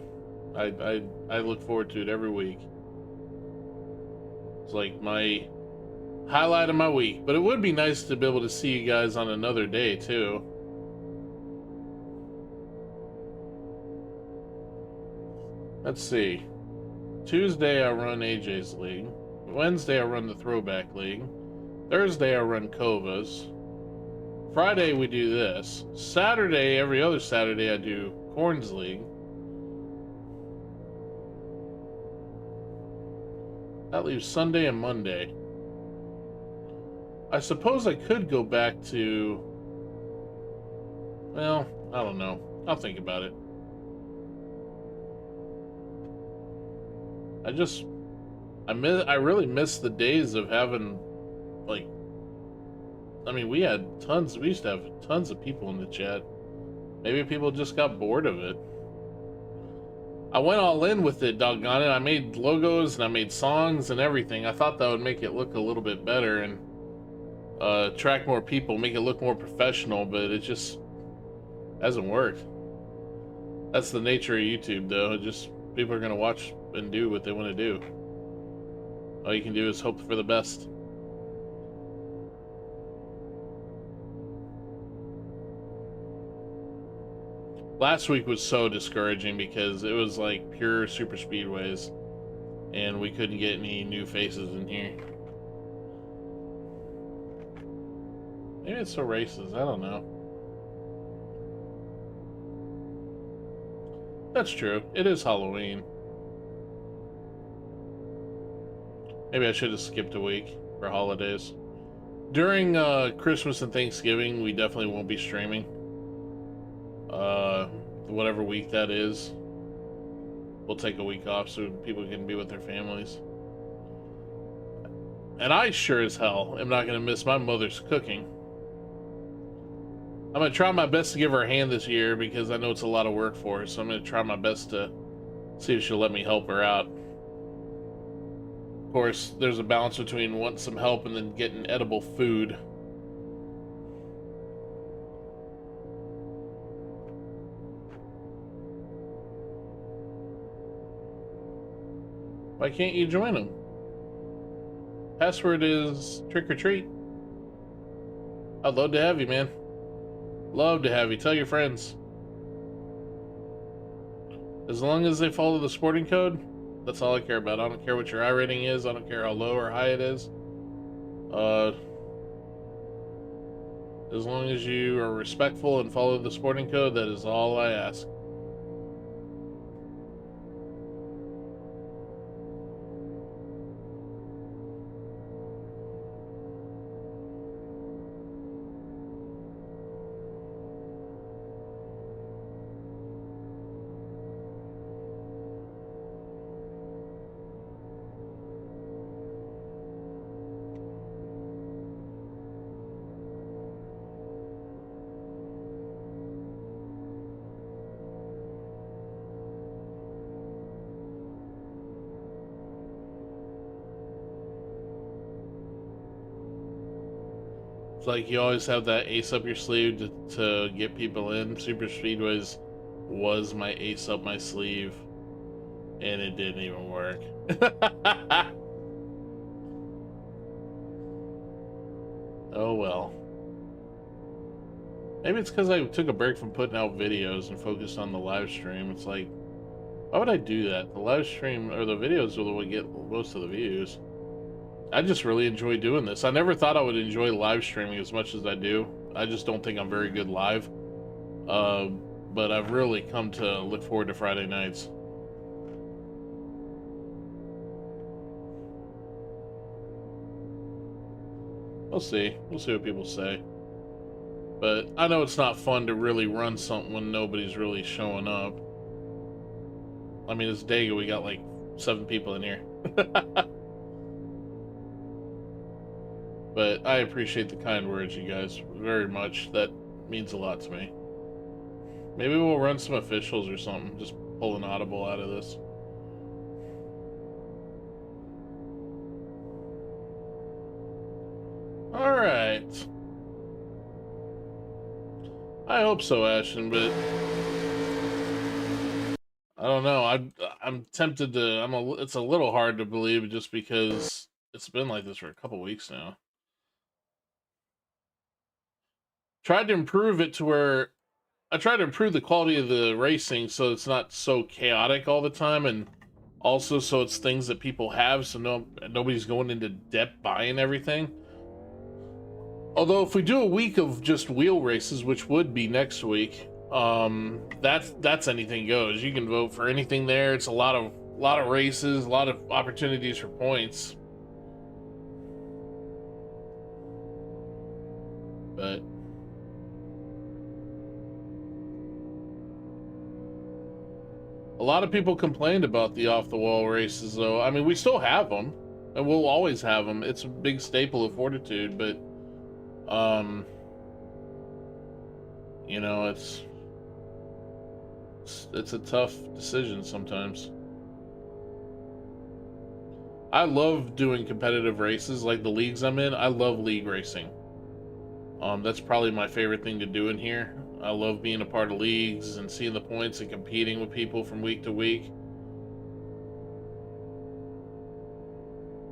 I look forward to it every week. It's like my highlight of my week. But it would be nice to be able to see you guys on another day, too. Let's see. Tuesday I run AJ's League. Wednesday I run the Throwback League. Thursday I run Kova's. Friday we do this. Saturday, every other Saturday, I do Corn's League. That leaves Sunday and Monday. I suppose I could go back to... Well, I don't know. I'll think about it. I really miss the days of having, like... I mean, we used to have tons of people in the chat. Maybe people just got bored of it. I went all in with it, doggone it. I made logos and I made songs and everything. I thought that would make it look a little bit better and attract more people, make it look more professional, but it just hasn't worked. That's the nature of YouTube, though. People are going to watch and do what they want to do. All you can do is hope for the best. Last week was so discouraging because it was like pure super speedways and we couldn't get any new faces in here. Maybe it's the races, I don't know. That's true, it is Halloween. Maybe I should have skipped a week for holidays. During Christmas and Thanksgiving, we definitely won't be streaming. Whatever week that is, we'll take a week off so people can be with their families. And I sure as hell am not going to miss my mother's cooking. I'm going to try my best to give her a hand this year because I know it's a lot of work for her, so I'm going to try my best to see if she'll let me help her out. Of course, there's a balance between wanting some help and then getting edible food. Why can't you join them? Password is trick or treat. I'd love to have you, man. Love to have you. Tell your friends. As long as they follow the sporting code, that's all I care about. I don't care what your I rating is. I don't care how low or high it is. As long as you are respectful and follow the sporting code, that is all I ask. It's like you always have that ace up your sleeve to get people in. Super Speedways was my ace up my sleeve, and it didn't even work. Oh well. Maybe it's because I took a break from putting out videos and focused on the live stream. It's like, why would I do that? The live stream or the videos are the one get most of the views. I just really enjoy doing this. I never thought I would enjoy live streaming as much as I do. I just don't think I'm very good live. But I've really come to look forward to Friday nights. We'll see. We'll see what people say. But I know it's not fun to really run something when nobody's really showing up. I mean, it's Dago. We got like 7 people in here. But I appreciate the kind words, you guys, very much. That means a lot to me. Maybe we'll run some officials or something. Just pull an audible out of this. Alright. I hope so, Ashton, but I don't know. I'm tempted to. It's a little hard to believe just because it's been like this for a couple weeks now. Tried to improve it to where I try to improve the quality of the racing so it's not so chaotic all the time, and also so it's things that people have, so nobody's going into depth buying everything. Although if we do a week of just wheel races, which would be next week, that's anything goes. You can vote for anything there. It's a lot of races, a lot of opportunities for points. But a lot of people complained about the off-the-wall races, though. I mean, we still have them, and we'll always have them. It's a big staple of Fortitude, but you know, it's a tough decision sometimes. I love doing competitive races like the leagues I'm in. I love league racing. That's probably my favorite thing to do in here. I love being a part of leagues and seeing the points and competing with people from week to week.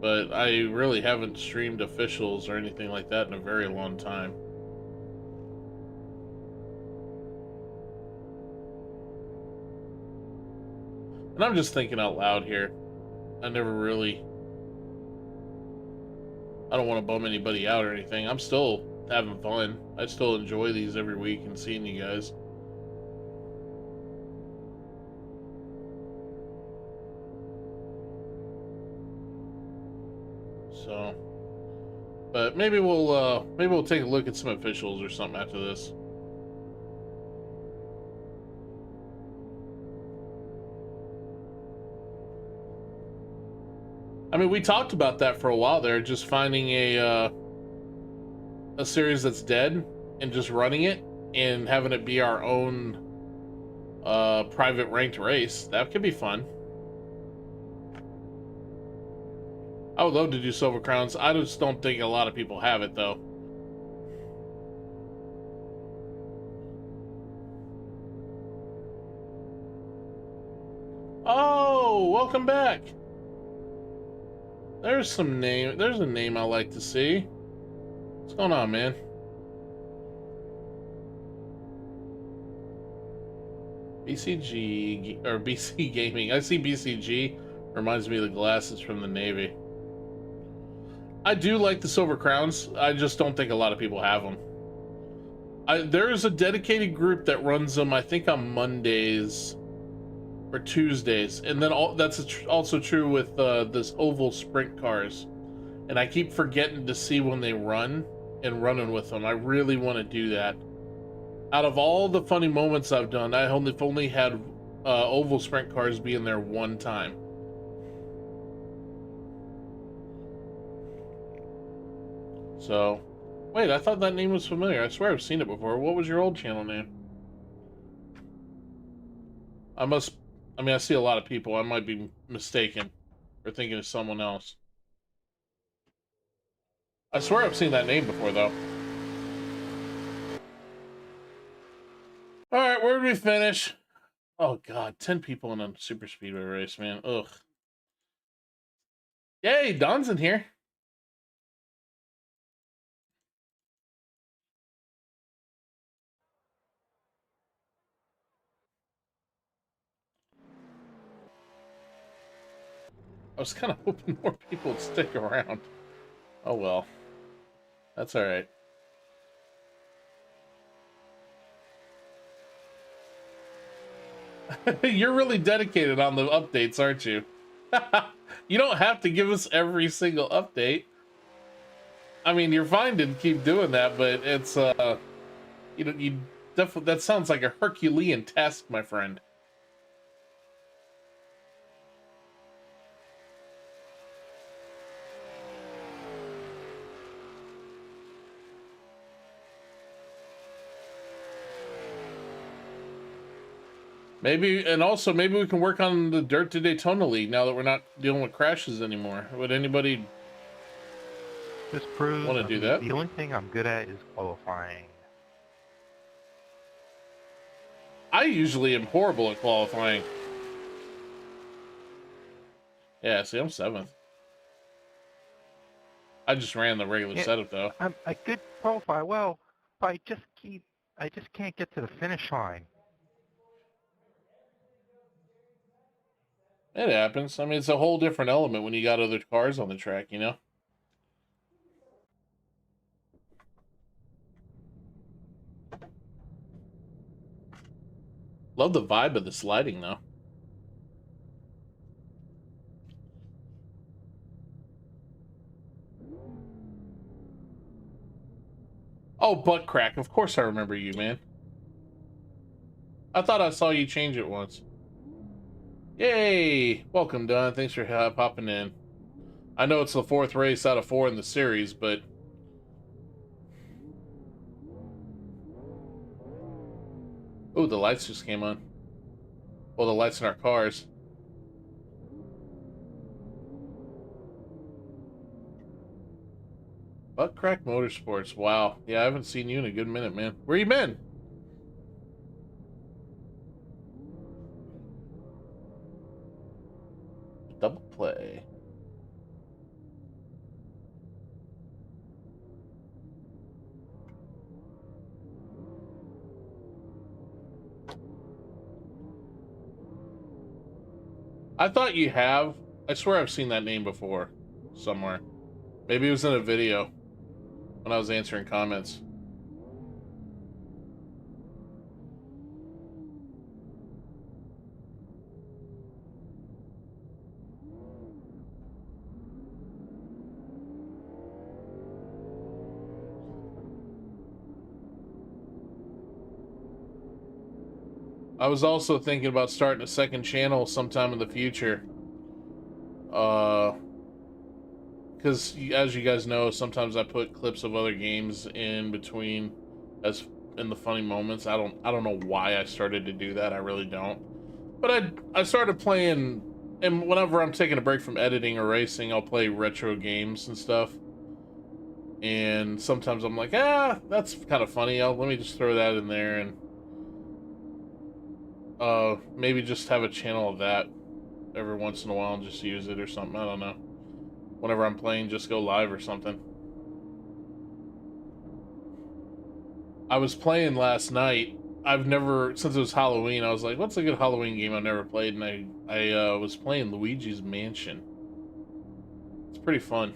But I really haven't streamed officials or anything like that in a very long time. And I'm just thinking out loud here. I don't want to bum anybody out or anything. I'm still having fun. I still enjoy these every week and seeing you guys. So, but maybe we'll take a look at some officials or something after this. I mean, we talked about that for a while there, just finding a series that's dead and just running it and having it be our own private ranked race. That could be fun. I would love to do Silver Crowns. I just don't think a lot of people have it, though. Oh, welcome back. There's a name I like to see. What's going on, man? BCG, or BC Gaming. I see BCG. Reminds me of the glasses from the Navy. I do like the Silver Crowns. I just don't think a lot of people have them. There is a dedicated group that runs them, I think, on Mondays or Tuesdays. And then that's also true with this oval sprint cars. And I keep forgetting to see when they run and running with them. I really want to do that. Out of all the funny moments I've done, I only had oval sprint cars be in there one time. So, wait, I thought that name was familiar. I swear I've seen it before. What was your old channel name? I mean, I see a lot of people. I might be mistaken or thinking of someone else. I swear I've seen that name before, though. right, where did we finish? Oh god, 10 people in a super speedway race, man. Ugh. Yay, Don's in here. I was kind of hoping more people would stick around. Oh well. That's alright. You're really dedicated on the updates, aren't you? You don't have to give us every single update. I mean, you're fine to keep doing that, but it's you know, you definitely, that sounds like a Herculean task, my friend. Maybe, and also maybe we can work on the Dirt to Daytona League now that we're not dealing with crashes anymore. Would anybody This proves want to do that? the only thing I'm good at is qualifying. I usually am horrible at qualifying. Yeah, see, I'm 7th. I just ran the regular setup though. I could qualify well, but I just can't get to the finish line. It happens. I mean, it's a whole different element when you got other cars on the track, you know? Love the vibe of this lighting, though. Oh, Butt Crack. Of course I remember you, man. I thought I saw you change it once. Yay! Welcome, Don. Thanks for popping in. I know it's the 4th race out of 4 in the series, but... Ooh, the lights just came on. Well, the lights in our cars. Butt Crack Motorsports. Wow. Yeah, I haven't seen you in a good minute, man. Where you been? Double play. I thought you have. I swear I've seen that name before. Somewhere. Maybe it was in a video. When I was answering comments. I was also thinking about starting a second channel sometime in the future. Because as you guys know, sometimes I put clips of other games in between, as in the funny moments. I don't know why I started to do that. I really don't. But I started playing, and whenever I'm taking a break from editing or racing, I'll play retro games and stuff. And sometimes I'm like, that's kind of funny. Let me just throw that in there and maybe just have a channel of that every once in a while and just use it or something. I don't know. Whenever I'm playing, just go live or something. I was playing last night. Since it was Halloween, I was like, what's a good Halloween game I've never played? And I was playing Luigi's Mansion. It's pretty fun.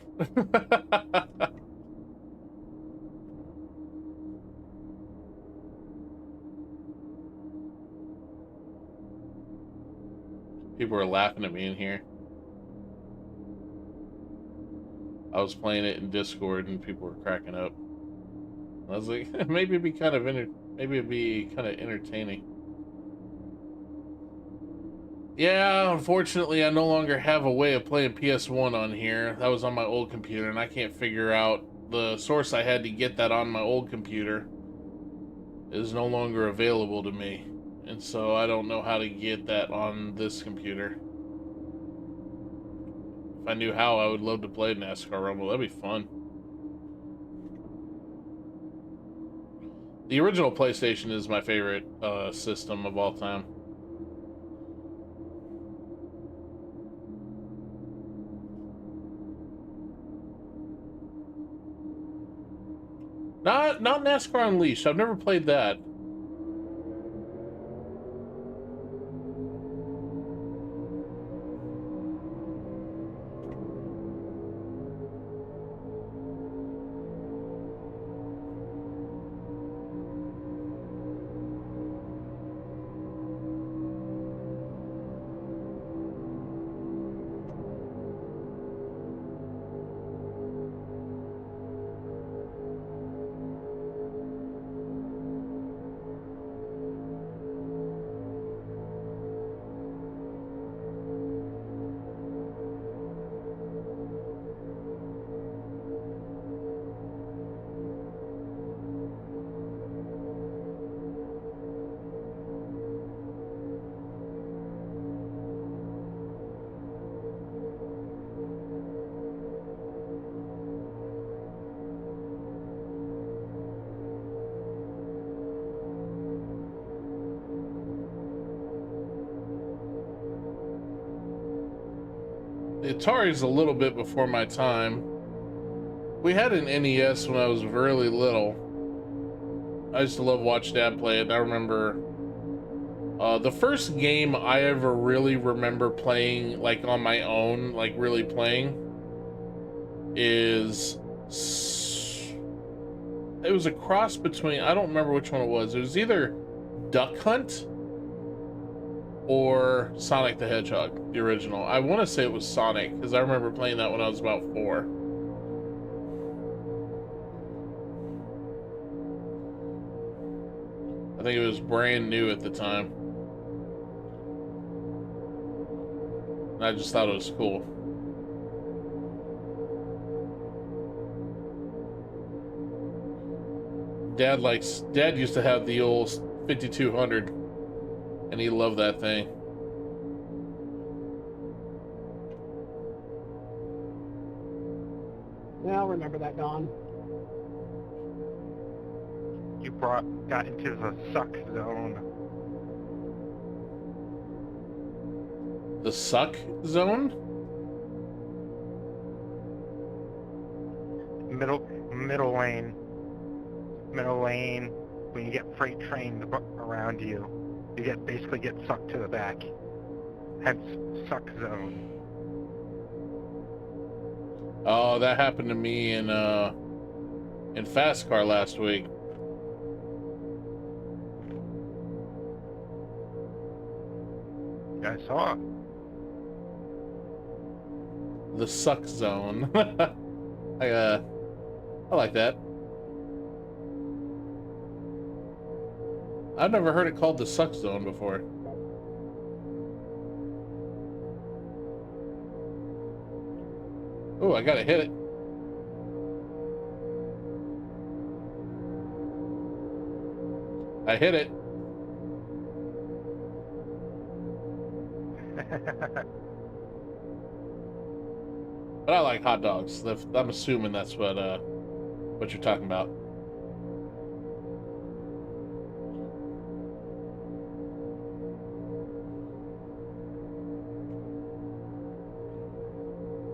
People were laughing at me in here. I was playing it in Discord and people were cracking up. I was like, maybe it'd be kind of entertaining. Yeah, unfortunately, I no longer have a way of playing PS1 on here. That was on my old computer, and I can't figure out the source I had to get that on my old computer is no longer available to me. And so I don't know how to get that on this computer. If I knew how, I would love to play NASCAR Rumble. That'd be fun. The original PlayStation is my favorite system of all time. Not NASCAR Unleashed. I've never played that. The Atari's a little bit before my time. We had an NES when I was really little. I used to love watch Dad play it. I remember the first game I ever really remember playing, like on my own, like really playing, is it was a cross between, I don't remember which one it was. It was either Duck Hunt or Sonic the Hedgehog, the original. I want to say it was Sonic, because I remember playing that when I was about 4. I think it was brand new at the time. And I just thought it was cool. Dad used to have the old 5200, and he loved that thing. Yeah, I'll remember that, Don. You got into the suck zone. The suck zone? Middle lane. Middle lane. When you get freight trains around you, you basically get sucked to the back. Hence, suck zone. Oh, that happened to me in Fast Car last week. Yeah, I saw it. The suck zone. I like that. I've never heard it called the suck zone before. Oh, I gotta hit it. I hit it. But I like hot dogs. I'm assuming that's what you're talking about.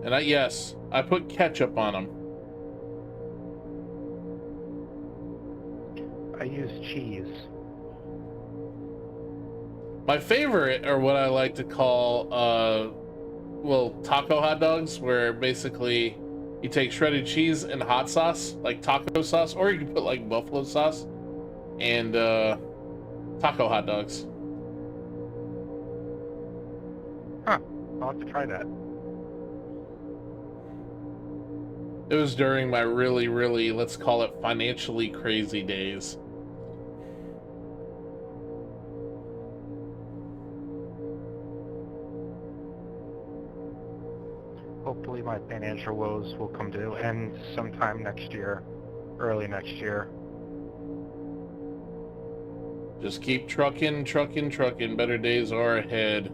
And yes, I put ketchup on them. I use cheese. My favorite are what I like to call, well, taco hot dogs, where basically you take shredded cheese and hot sauce, like taco sauce, or you can put like buffalo sauce and taco hot dogs. Huh. I'll have to try that. It was during my really, really, let's call it financially crazy days. Hopefully my financial woes will come to an end sometime next year, early next year. Just keep trucking, trucking, trucking. Better days are ahead.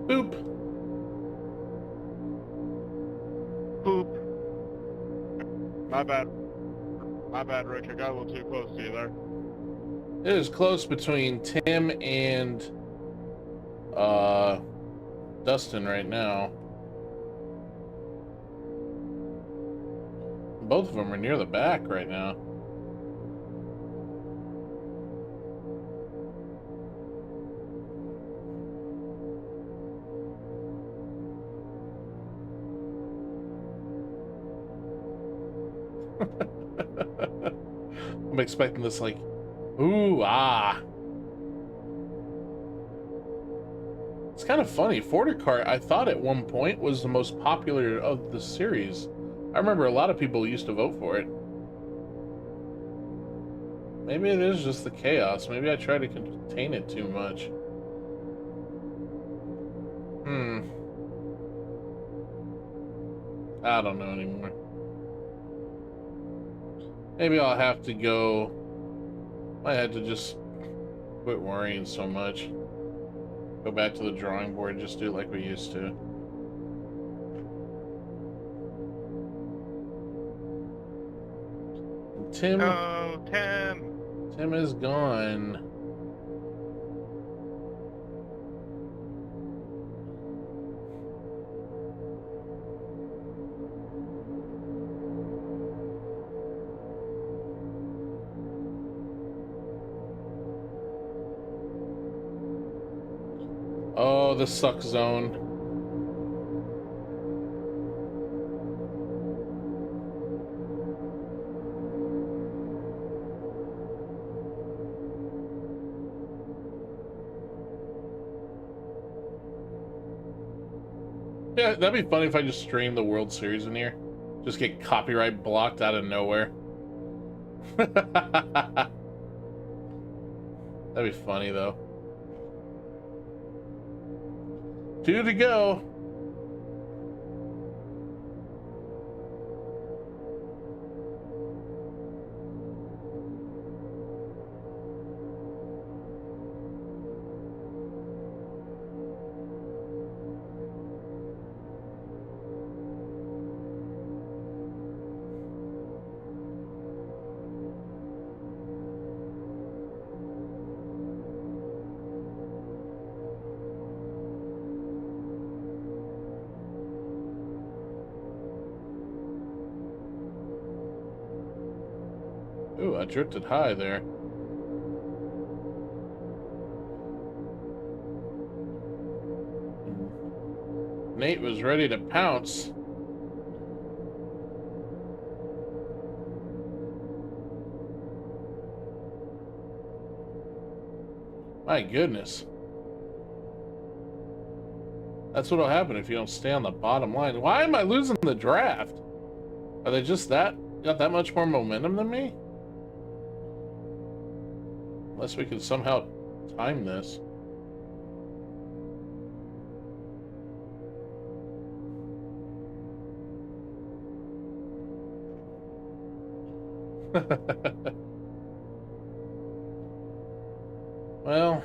Boop. Poop. My bad. My bad, Rick. I got a little too close to you there. It is close between Tim and Dustin right now. Both of them are near the back right now. I'm expecting this like, ooh, ah. It's kind of funny. Forticart, I thought at one point was the most popular of the series. I remember a lot of people used to vote for it. Maybe it is just the chaos. Maybe I try to contain it too much. I don't know anymore. Maybe I'll have to go... I had to just quit worrying so much. Go back to the drawing board and just do it like we used to. Tim... Oh, Tim! Tim is gone. Oh, the suck zone. Yeah, that'd be funny if I just streamed the World Series in here. Just get copyright blocked out of nowhere. That'd be funny, though. 2 to go. Ooh, I drifted high there. Nate was ready to pounce. My goodness. That's what'll happen if you don't stay on the bottom line. Why am I losing the draft? Are they just got that much more momentum than me? Unless we can somehow time this. Well,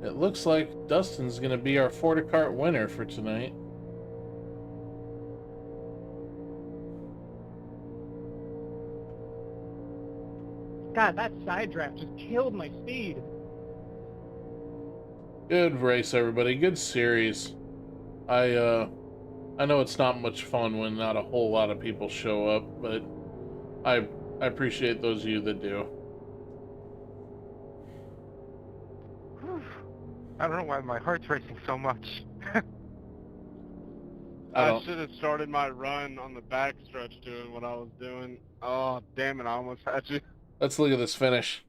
it looks like Dustin's going to be our Forticart winner for tonight. God, that side draft just killed my speed. Good race, everybody. Good series. I know it's not much fun when not a whole lot of people show up, but I appreciate those of you that do. I don't know why my heart's racing so much. I should have started my run on the backstretch doing what I was doing. Oh, damn it, I almost had you. Let's look at this finish.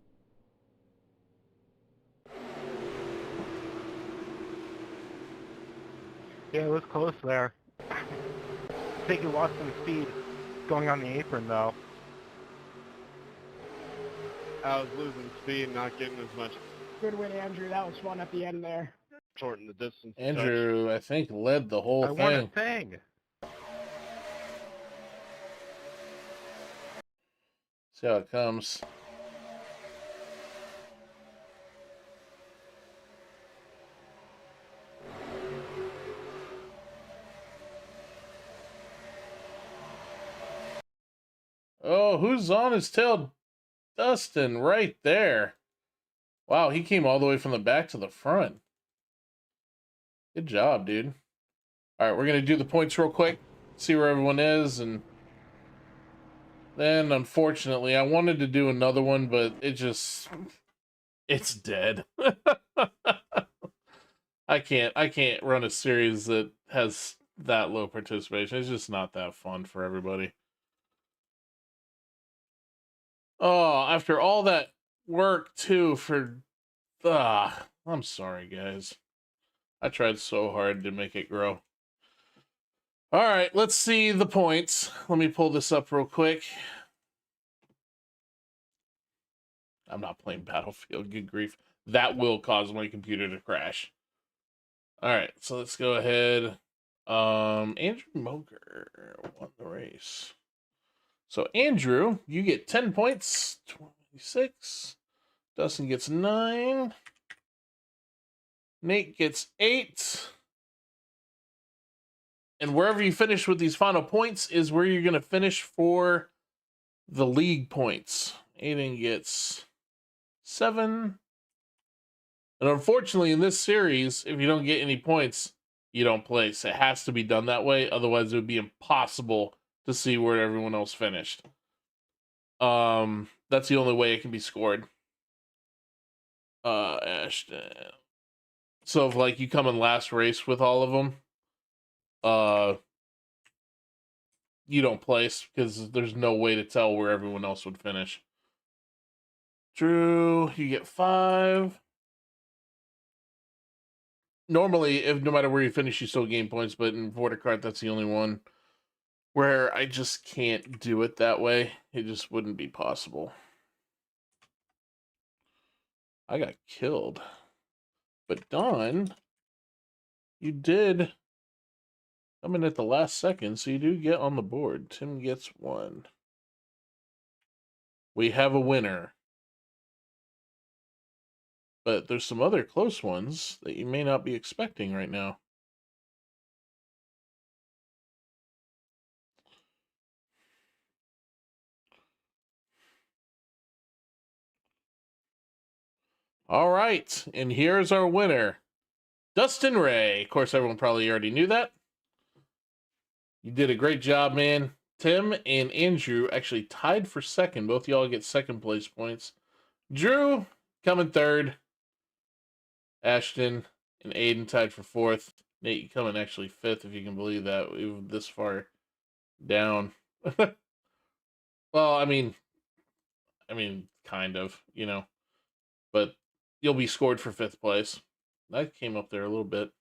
Yeah, it was close there. I think you lost some speed going on the apron, though. I was losing speed, not getting as much. Good win, Andrew. That was fun at the end there. Shorten the distance. Andrew, I think, led the whole thing. I won a thing. See how it comes. Oh, who's on his tail? Dustin, right there. Wow, he came all the way from the back to the front. Good job, dude. All right, we're going to do the points real quick, see where everyone is, and then, unfortunately, I wanted to do another one, but it's dead. I can't run a series that has that low participation. It's just not that fun for everybody. Oh, after all that work too I'm sorry, guys. I tried so hard to make it grow. All right, let's see the points. Let me pull this up real quick. I'm not playing Battlefield, good grief. That will cause my computer to crash. All right, so let's go ahead. Andrew Moger won the race. So Andrew, you get 10 points, 26. Dustin gets 9. Nate gets 8. And wherever you finish with these final points is where you're going to finish for the league points. Aiden gets 7. And unfortunately, in this series, if you don't get any points, you don't place. It has to be done that way. Otherwise, it would be impossible to see where everyone else finished. That's the only way it can be scored. Ashton. So if like you come in last race with all of them, you don't place because there's no way to tell where everyone else would finish. Drew, you get 5. Normally, if no matter where you finish, you still gain points, but in Fortitude, that's the only one where I just can't do it that way. It just wouldn't be possible. I got killed. But Don, you did come in at the last second, so you do get on the board. Tim gets 1. We have a winner. But there's some other close ones that you may not be expecting right now. All right, and here's our winner, Dustin Ray. Of course, everyone probably already knew that. You did a great job, man. Tim and Andrew actually tied for second. Both y'all get second place points. Drew coming third. Ashton and Aiden tied for 4th. Nate, you coming actually 5th, if you can believe that. We were this far down. Well, I mean, kind of, you know. But you'll be scored for 5th place. That came up there a little bit.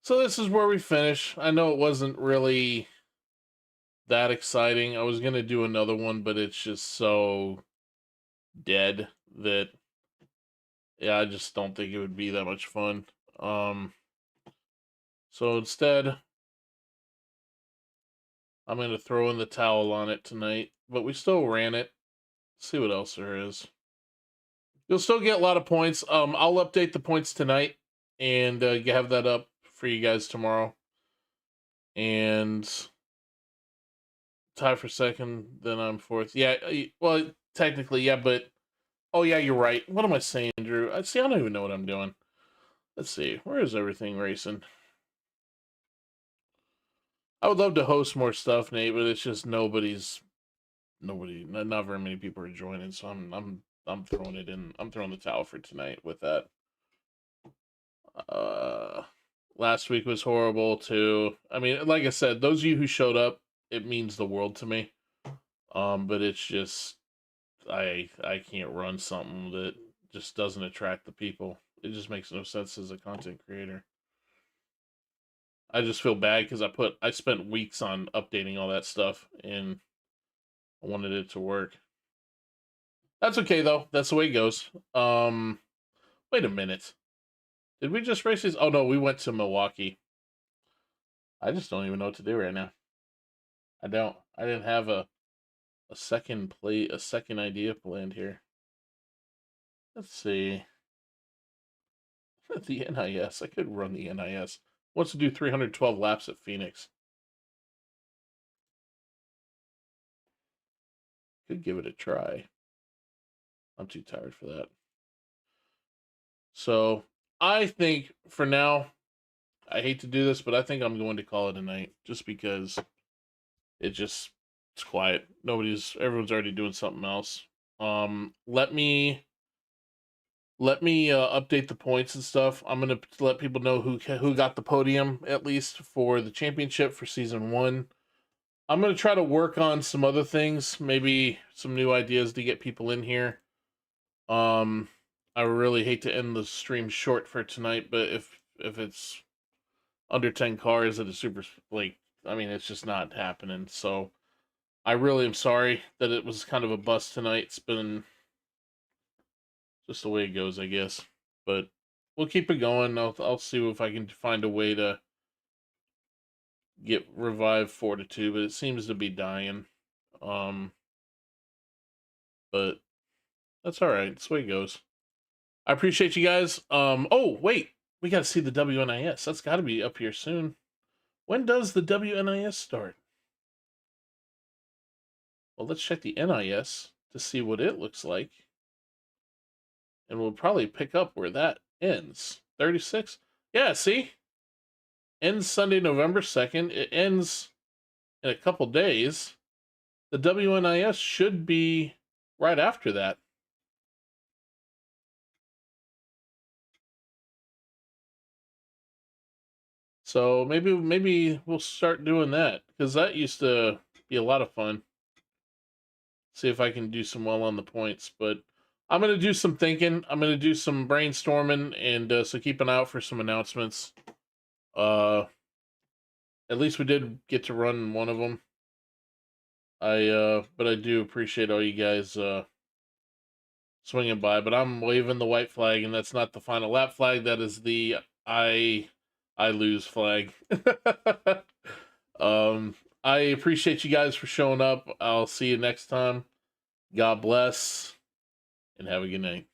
So this is where we finish. I know it wasn't really that exciting. I was going to do another one, but it's just so dead that, yeah, I just don't think it would be that much fun. So instead, I'm going to throw in the towel on it tonight, but we still ran it. See what else there is. You'll still get a lot of points. I'll update the points tonight and have that up for you guys tomorrow. And tie for second, then I'm 4th. Yeah, well, technically, yeah, but... Oh, yeah, you're right. What am I saying, Drew? See, I don't even know what I'm doing. Let's see. Where is everything racing? I would love to host more stuff, Nate, but it's just not very many people are joining, so I'm throwing it in. I'm throwing the towel for tonight with that. Last week was horrible too. I mean, like I said, those of you who showed up, it means the world to me. But it's just I can't run something that just doesn't attract the people. It just makes no sense as a content creator. I just feel bad because I spent weeks on updating all that stuff and I wanted it to work. That's okay though. That's the way it goes. Wait a minute. Did we just race these? Oh no, we went to Milwaukee. I just don't even know what to do right now. I don't. I didn't have a second idea planned here. Let's see. The NIS. I could run the NIS. Wants to do 312 laps at Phoenix. Could give it a try. I'm too tired for that. So I think for now, I hate to do this, but I think I'm going to call it a night just because it's quiet. Everyone's already doing something else. Let me update the points and stuff. I'm gonna let people know who got the podium at least for the championship for season 1. I'm gonna try to work on some other things, maybe some new ideas to get people in here. I really hate to end the stream short for tonight, but if it's under 10 cars at a super, like, I mean, it's just not happening. So I really am sorry that it was kind of a bust tonight. It's been just the way it goes, I guess. But we'll keep it going. I'll see if I can find a way to revive Fortitude, but it seems to be dying. But that's all right. That's the way it goes. I appreciate you guys. Oh wait, we got to see the WNIS. That's got to be up here soon. When does the WNIS start? Well, let's check the NIS to see what it looks like. And we'll probably pick up where that ends. 36? Yeah, see? Ends Sunday, November 2nd. It ends in a couple days. The WNIS should be right after that. So maybe we'll start doing that, because that used to be a lot of fun. See if I can do some well on the points, but I'm going to do some thinking. I'm going to do some brainstorming, and so keep an eye out for some announcements. At least we did get to run one of them. But I do appreciate all you guys swinging by. But I'm waving the white flag, and that's not the final lap flag. That is the I lose flag. I appreciate you guys for showing up. I'll see you next time. God bless, and have a good night.